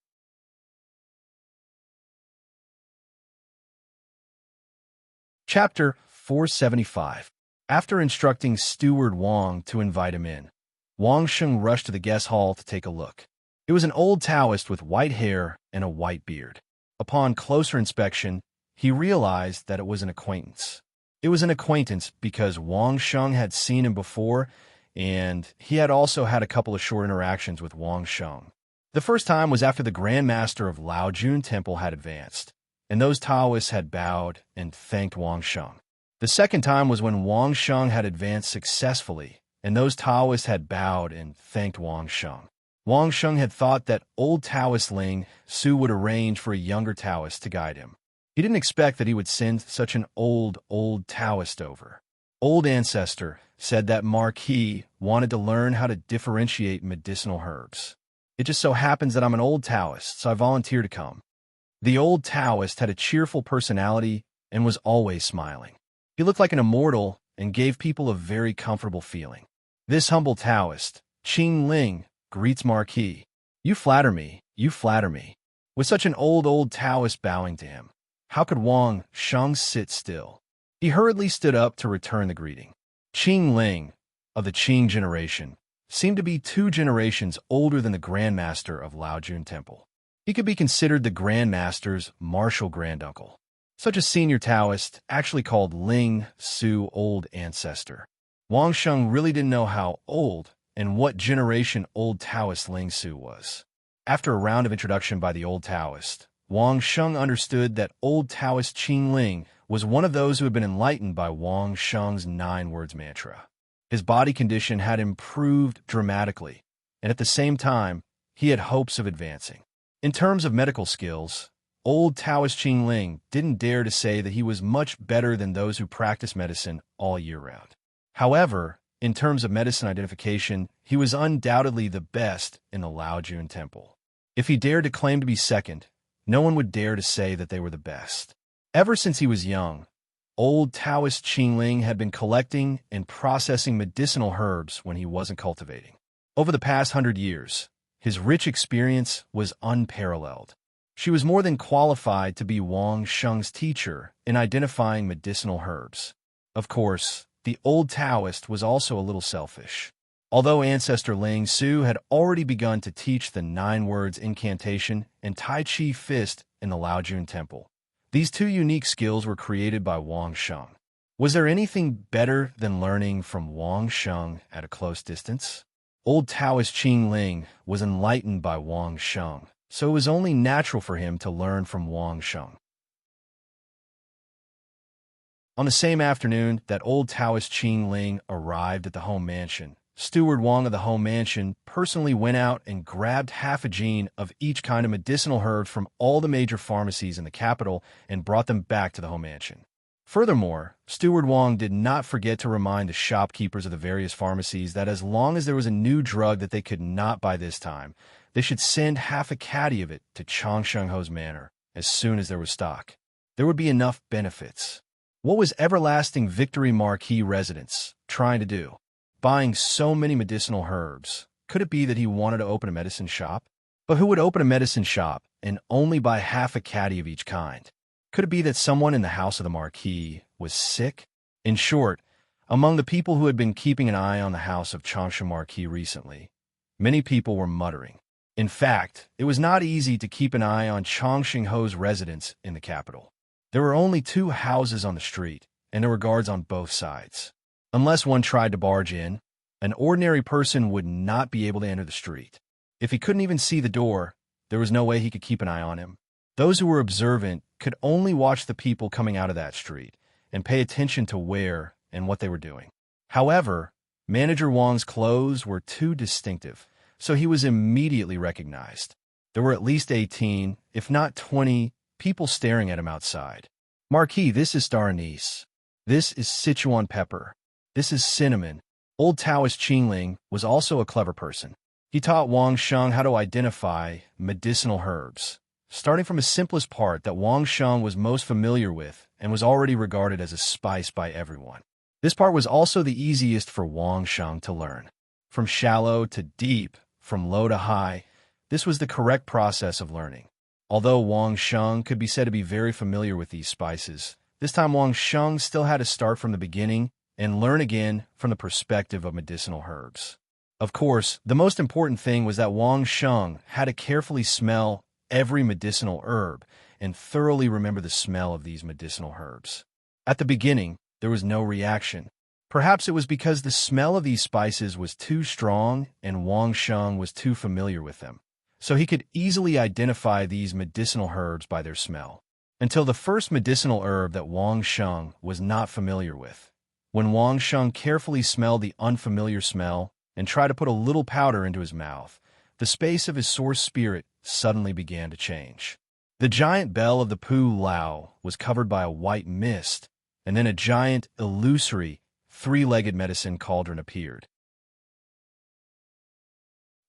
Chapter 475. After instructing Steward Wang to invite him in, Wang Sheng rushed to the guest hall to take a look. It was an old Taoist with white hair and a white beard. Upon closer inspection, he realized that it was an acquaintance. It was an acquaintance because Wang Sheng had seen him before, and he had also had a couple of short interactions with Wang Sheng. The first time was after the Grand Master of Lao Jun Temple had advanced, and those Taoists had bowed and thanked Wang Sheng. The second time was when Wang Sheng had advanced successfully, and those Taoists had bowed and thanked Wang Sheng. Wang Sheng had thought that old Taoist Ling Su would arrange for a younger Taoist to guide him. He didn't expect that he would send such an old Taoist over. Old Ancestor said that Marquis wanted to learn how to differentiate medicinal herbs. It just so happens that I'm an old Taoist, so I volunteered to come. The old Taoist had a cheerful personality and was always smiling. He looked like an immortal and gave people a very comfortable feeling. This humble Taoist, Qing Ling, greets Marquis. You flatter me, you flatter me. With such an old Taoist bowing to him, how could Wang Sheng sit still? He hurriedly stood up to return the greeting. Qing Ling, of the Qing generation, seemed to be 2 generations older than the Grand Master of Lao Jun Temple. He could be considered the Grand Master's martial granduncle. Such a senior Taoist actually called Ling Su Old Ancestor. Wang Sheng really didn't know how old and what generation old Taoist Ling Su was. After a round of introduction by the old Taoist, Wang Sheng understood that old Taoist Qing Ling was one of those who had been enlightened by Wang Sheng's 9 words mantra. His body condition had improved dramatically, and at the same time, he had hopes of advancing. In terms of medical skills, old Taoist Qing Ling didn't dare to say that he was much better than those who practice medicine all year round. However, In terms of medicine identification, he was undoubtedly the best in the Laojun Temple. If he dared to claim to be second, no one would dare to say that they were the best. Ever since he was young, old Taoist Qingling had been collecting and processing medicinal herbs when he wasn't cultivating. Over the past 100 years, his rich experience was unparalleled. She was more than qualified to be Wang Sheng's teacher in identifying medicinal herbs. Of course, the old Taoist was also a little selfish. Although ancestor Ling Su had already begun to teach the 9 words incantation and Tai Chi fist in the Laojun Temple, these 2 unique skills were created by Wang Sheng. Was there anything better than learning from Wang Sheng at a close distance? Old Taoist Qing Ling was enlightened by Wang Sheng, so it was only natural for him to learn from Wang Sheng. On the same afternoon that old Taoist Qing Ling arrived at the home mansion, Steward Wang of the home mansion personally went out and grabbed half a gene of each kind of medicinal herbs from all the major pharmacies in the capital and brought them back to the home mansion. Furthermore, Steward Wang did not forget to remind the shopkeepers of the various pharmacies that as long as there was a new drug that they could not buy this time, they should send half a caddy of it to Changshengho's manor as soon as there was stock. There would be enough benefits. What was Everlasting Victory Marquis residence trying to do? Buying so many medicinal herbs. Could it be that he wanted to open a medicine shop? But who would open a medicine shop and only buy half a caddy of each kind? Could it be that someone in the house of the Marquis was sick? In short, among the people who had been keeping an eye on the house of Changsha Marquis recently, many people were muttering. In fact, it was not easy to keep an eye on Changshengho's residence in the capital. There were only 2 houses on the street, and there were guards on both sides. Unless one tried to barge in, an ordinary person would not be able to enter the street. If he couldn't even see the door, there was no way he could keep an eye on him. Those who were observant could only watch the people coming out of that street and pay attention to where and what they were doing. However, Manager Wang's clothes were too distinctive, so he was immediately recognized. There were at least 18, if not 20, people staring at him outside. Marquis, this is star anise. This is Sichuan pepper. This is cinnamon. Old Taoist Qingling was also a clever person. He taught Wang Sheng how to identify medicinal herbs, starting from the simplest part that Wang Sheng was most familiar with and was already regarded as a spice by everyone. This part was also the easiest for Wang Sheng to learn. From shallow to deep, from low to high, this was the correct process of learning. Although Wang Sheng could be said to be very familiar with these spices, this time Wang Sheng still had to start from the beginning and learn again from the perspective of medicinal herbs. Of course, the most important thing was that Wang Sheng had to carefully smell every medicinal herb and thoroughly remember the smell of these medicinal herbs. At the beginning, there was no reaction. Perhaps it was because the smell of these spices was too strong and Wang Sheng was too familiar with them, so he could easily identify these medicinal herbs by their smell. Until the first medicinal herb that Wang Sheng was not familiar with. When Wang Sheng carefully smelled the unfamiliar smell and tried to put a little powder into his mouth, the space of his source spirit suddenly began to change. The giant bell of the Pu Lao was covered by a white mist, and then a giant, illusory, 3-legged medicine cauldron appeared.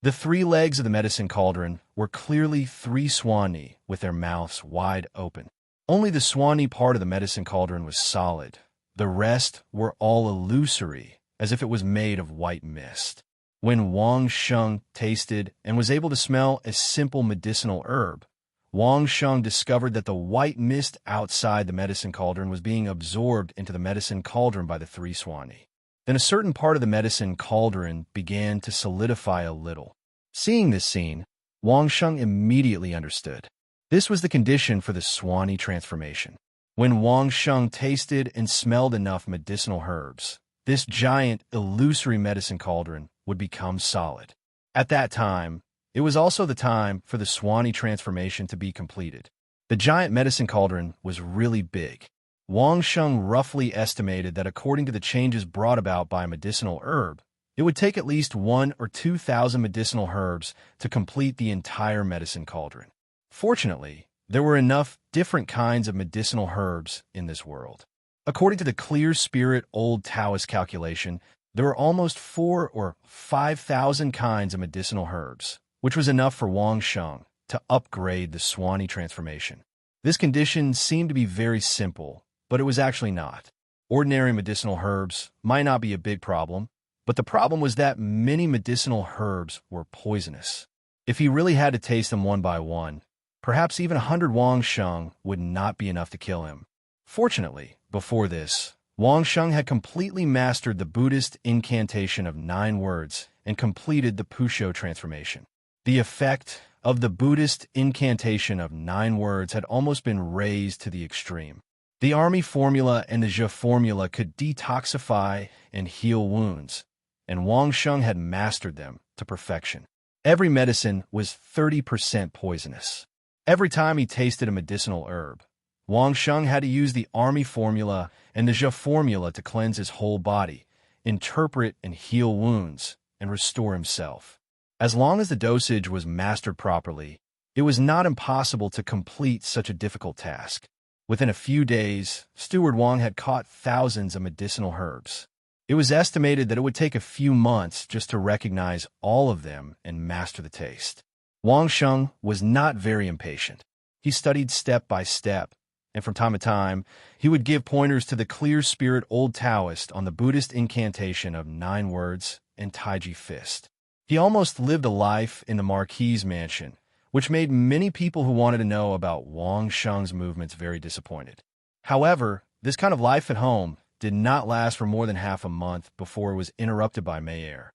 The 3 legs of the medicine cauldron were clearly 3 Swanee with their mouths wide open. Only the Swanee part of the medicine cauldron was solid. The rest were all illusory, as if it was made of white mist. When Wang Sheng tasted and was able to smell a simple medicinal herb, Wang Sheng discovered that the white mist outside the medicine cauldron was being absorbed into the medicine cauldron by the 3 Swanee. Then a certain part of the medicine cauldron began to solidify a little. Seeing this scene, Wang Sheng immediately understood. This was the condition for the Swanee transformation. When Wang Sheng tasted and smelled enough medicinal herbs, this giant, illusory medicine cauldron would become solid. At that time, it was also the time for the Swanee transformation to be completed. The giant medicine cauldron was really big. Wang Sheng roughly estimated that according to the changes brought about by a medicinal herb, it would take at least 1,000 or 2,000 medicinal herbs to complete the entire medicine cauldron. Fortunately, there were enough different kinds of medicinal herbs in this world. According to the clear spirit old Taoist calculation, There were almost 4 or 5,000 kinds of medicinal herbs, which was enough for Wang Sheng to upgrade the Swanee transformation. This condition seemed to be very simple, but it was actually not. Ordinary medicinal herbs might not be a big problem, but the problem was that many medicinal herbs were poisonous. If he really had to taste them one by one, perhaps even 100 Wang Sheng would not be enough to kill him. Fortunately, before this, Wang Sheng had completely mastered the Buddhist incantation of 9 words and completed the Pusho transformation. The effect of the Buddhist incantation of 9 words had almost been raised to the extreme. The Army formula and the Zhe formula could detoxify and heal wounds, and Wang Sheng had mastered them to perfection. Every medicine was 30% poisonous. Every time he tasted a medicinal herb, Wang Sheng had to use the Army formula and the Zhe formula to cleanse his whole body, interpret and heal wounds, and restore himself. As long as the dosage was mastered properly, it was not impossible to complete such a difficult task. Within a few days, Steward Wang had caught thousands of medicinal herbs. It was estimated that it would take a few months just to recognize all of them and master the taste. Wang Sheng was not very impatient. He studied step by step, and from time to time, he would give pointers to the clear-spirit old Taoist on the Buddhist incantation of 9 words and Taiji fist. He almost lived a life in the Marquis's mansion, which made many people who wanted to know about Wang Sheng's movements very disappointed. However, this kind of life at home did not last for more than half a month before it was interrupted by Mayer.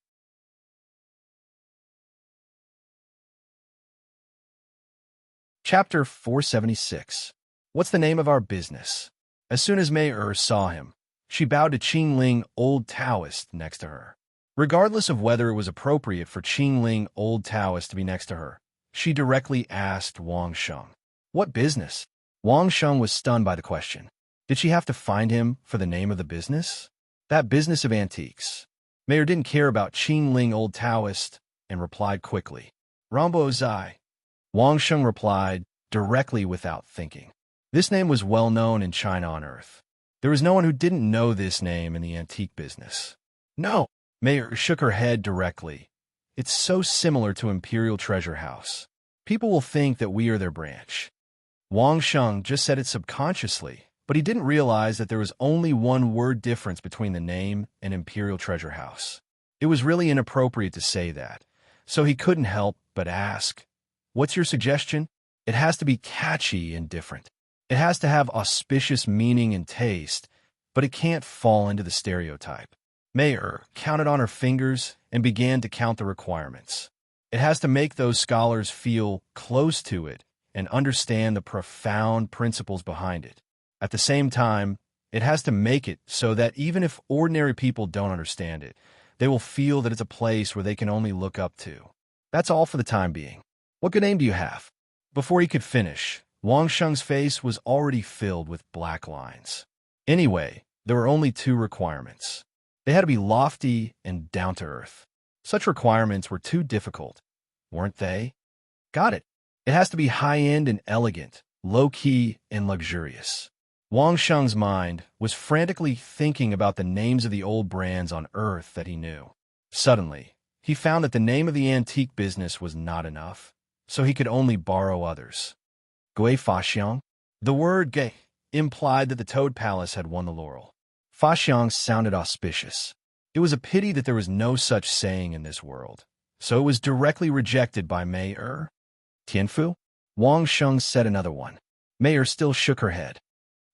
Chapter 476. What's the name of our business? As soon as Mayer saw him, she bowed to Qing Ling, old Taoist, next to her. Regardless of whether it was appropriate for Qing Ling, old Taoist, to be next to her, she directly asked Wang Sheng, "What business?" Wang Sheng was stunned by the question. Did she have to find him for the name of the business? That business of antiques. Mayer didn't care about Qing Ling, old Taoist, and replied quickly, "Rambo Zai." Wang Sheng replied directly without thinking. This name was well known in China on Earth. There was no one who didn't know this name in the antique business. No, Mayer shook her head directly. It's so similar to Imperial Treasure House. People will think that we are their branch. Wang Sheng just said it subconsciously, but he didn't realize that there was only one word difference between the name and Imperial Treasure House. It was really inappropriate to say that, so he couldn't help but ask, "What's your suggestion?" It has to be catchy and different. It has to have auspicious meaning and taste, but it can't fall into the stereotype. Mayer counted on her fingers and began to count the requirements. It has to make those scholars feel close to it and understand the profound principles behind it. At the same time, it has to make it so that even if ordinary people don't understand it, they will feel that it's a place where they can only look up to. That's all for the time being. What good name do you have? Before he could finish, Wang Sheng's face was already filled with black lines. Anyway, there were only 2 requirements. They had to be lofty and down-to-earth. Such requirements were too difficult, weren't they? Got it. It has to be high-end and elegant, low-key and luxurious. Wang Sheng's mind was frantically thinking about the names of the old brands on Earth that he knew. Suddenly, he found that the name of the antique business was not enough, so he could only borrow others. Gui Faxiang? The word Gui implied that the Toad Palace had won the laurel. Faxiang sounded auspicious. It was a pity that there was no such saying in this world, so it was directly rejected by Mayer. Tianfu? Wang Sheng said another one. Mayer still shook her head.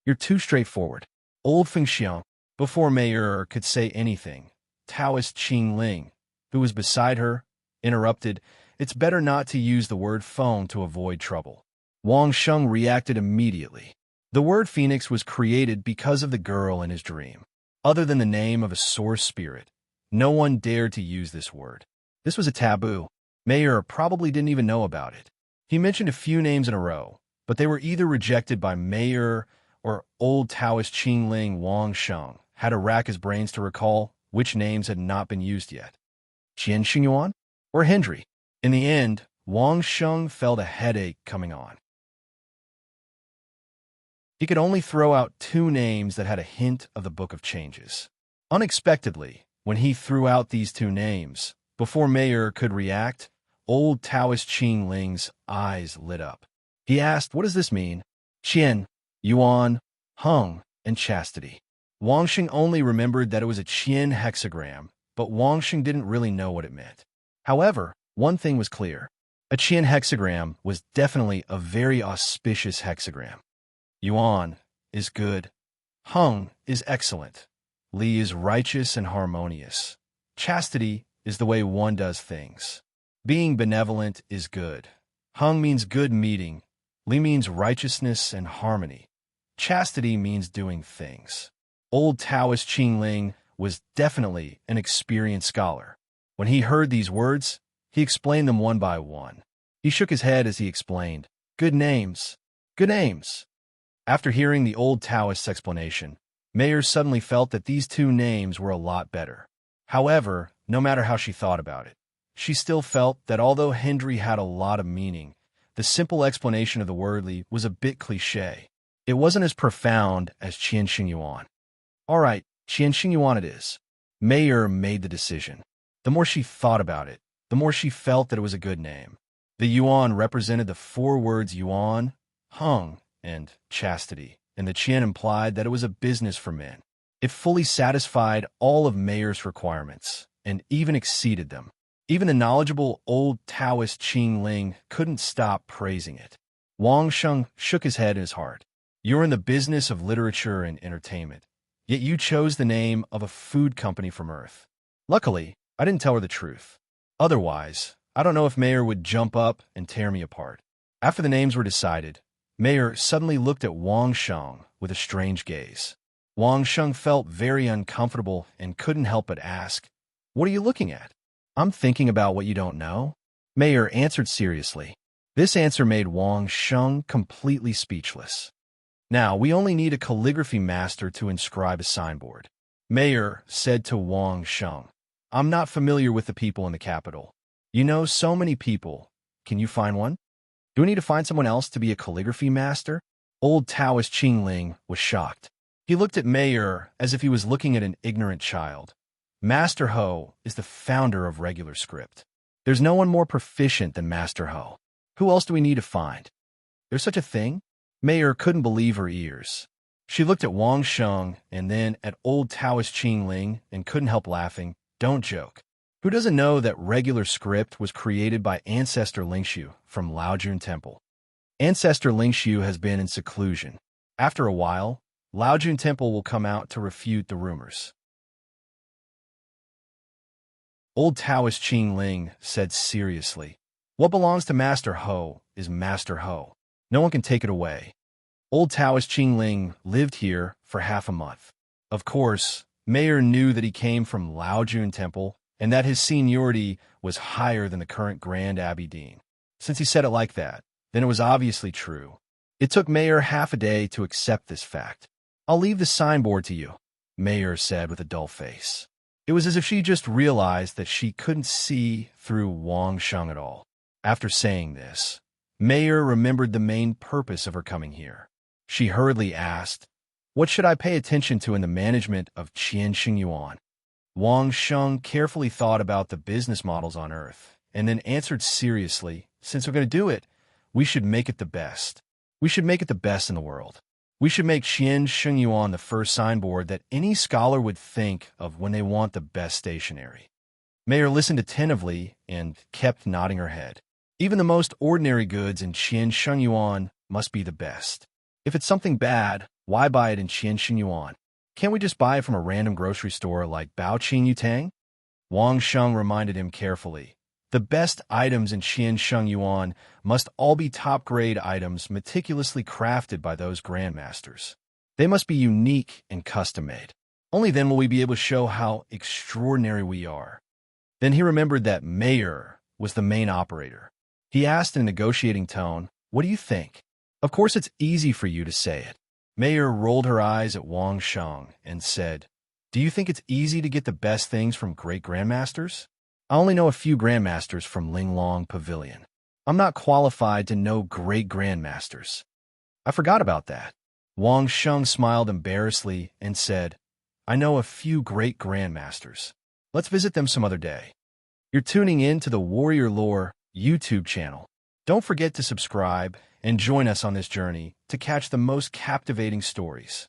You're too straightforward. Old Fengxiang. Before Mayer could say anything, Taoist Qing Ling, who was beside her, interrupted, "It's better not to use the word phone to avoid trouble." Wang Sheng reacted immediately. The word phoenix was created because of the girl in his dream. Other than the name of a source spirit, no one dared to use this word. This was a taboo. Mayer probably didn't even know about it. He mentioned a few names in a row, but they were either rejected by Mayer or old Taoist Qing Ling. Wang Sheng had to rack his brains to recall which names had not been used yet. Jian Xingyuan or Hendry? In the end, Wang Sheng felt a headache coming on. He could only throw out 2 names that had a hint of the Book of Changes. Unexpectedly, When he threw out these two names, before Mayer could react, old Taoist Qing Ling's eyes lit up. He asked, "What does this mean?" "Qian, Yuan, Hung, and chastity." Wang Xing only remembered that it was a Qian hexagram, but Wang Xing didn't really know what it meant. However, one thing was clear. A Qian hexagram was definitely a very auspicious hexagram. Yuan is good. Hung is excellent. Li is righteous and harmonious. Chastity is the way one does things. Being benevolent is good. Hung means good meeting. Li means righteousness and harmony. Chastity means doing things. Old Taoist Qing Ling was definitely an experienced scholar. When he heard these words, he explained them one by one. He shook his head as he explained, "Good names. Good names." After hearing the old Taoist's explanation, Mayer suddenly felt that these two names were a lot better. However, no matter how she thought about it, she still felt that although Hendry had a lot of meaning, the simple explanation of the word Li was a bit cliché. It wasn't as profound as Qian Xing Yuan. All right, Qian Xing Yuan it is. Mayer made the decision. The more she thought about it, the more she felt that it was a good name. The Yuan represented the four words Yuan, Hung, and chastity, and the Qian implied that it was a business for men. It fully satisfied all of Mayer's requirements, and even exceeded them. Even the knowledgeable old Taoist Qing Ling couldn't stop praising it. Wang Sheng shook his head in his heart. "You're in the business of literature and entertainment, yet you chose the name of a food company from Earth." Luckily, I didn't tell her the truth. Otherwise, I don't know if Mayer would jump up and tear me apart. After the names were decided, Mayer suddenly looked at Wang Sheng with a strange gaze. Wang Sheng felt very uncomfortable and couldn't help but ask, "What are you looking at?" "I'm thinking about what you don't know," Mayer answered seriously. This answer made Wang Sheng completely speechless. "Now, we only need a calligraphy master to inscribe a signboard," Mayer said to Wang Sheng. "I'm not familiar with the people in the capital. You know so many people. Can you find one?" "Do we need to find someone else to be a calligraphy master?" Old Taoist Qing Ling was shocked. He looked at Mayer as if he was looking at an ignorant child. Master Ho is the founder of regular script. There's no one more proficient than Master Ho. Who else do we need to find? There's such a thing? Mayer couldn't believe her ears. She looked at Wang Sheng and then at old Taoist Qing Ling and couldn't help laughing. "Don't joke. Who doesn't know that regular script was created by Ancestor Lingshu from Laojun Temple? Ancestor Lingshu has been in seclusion. After a while, Laojun Temple will come out to refute the rumors." Old Taoist Qing Ling said seriously, "What belongs to Master Ho is Master Ho. No one can take it away." Old Taoist Qing Ling lived here for half a month. Of course, Mayer knew that he came from Laojun Temple and that his seniority was higher than the current Grand Abbey Dean. Since he said it like that, then it was obviously true. It took Mayer half a day to accept this fact. "I'll leave the signboard to you," Mayer said with a dull face. It was as if she just realized that she couldn't see through Wang Sheng at all. After saying this, Mayer remembered the main purpose of her coming here. She hurriedly asked, "What should I pay attention to in the management of Qian Xing Yuan?" Wang Sheng carefully thought about the business models on Earth, and then answered seriously, "Since we're going to do it, we should make it the best. We should make it the best in the world. We should make Qian Xing Yuan the first signboard that any scholar would think of when they want the best stationery." Mayer listened attentively and kept nodding her head. Even the most ordinary goods in Qian Xing Yuan must be the best. If it's something bad, why buy it in Qian Xing Yuan? Can't we just buy it from a random grocery store like Bao Qing Yutang? Wang Sheng reminded him carefully. The best items in Qian Sheng Yuan must all be top-grade items meticulously crafted by those grandmasters. They must be unique and custom-made. Only then will we be able to show how extraordinary we are. Then he remembered that Mayer was the main operator. He asked in a negotiating tone, "What do you think?" "Of course it's easy for you to say it." Mayer rolled her eyes at Wang Sheng and said, "Do you think it's easy to get the best things from great grandmasters? I only know a few grandmasters from Linglong Pavilion. I'm not qualified to know great grandmasters." "I forgot about that." Wang Sheng smiled embarrassedly and said, "I know a few great grandmasters. Let's visit them some other day. You're tuning in to the Warrior Lore YouTube channel. Don't forget to subscribe and join us on this journey to catch the most captivating stories.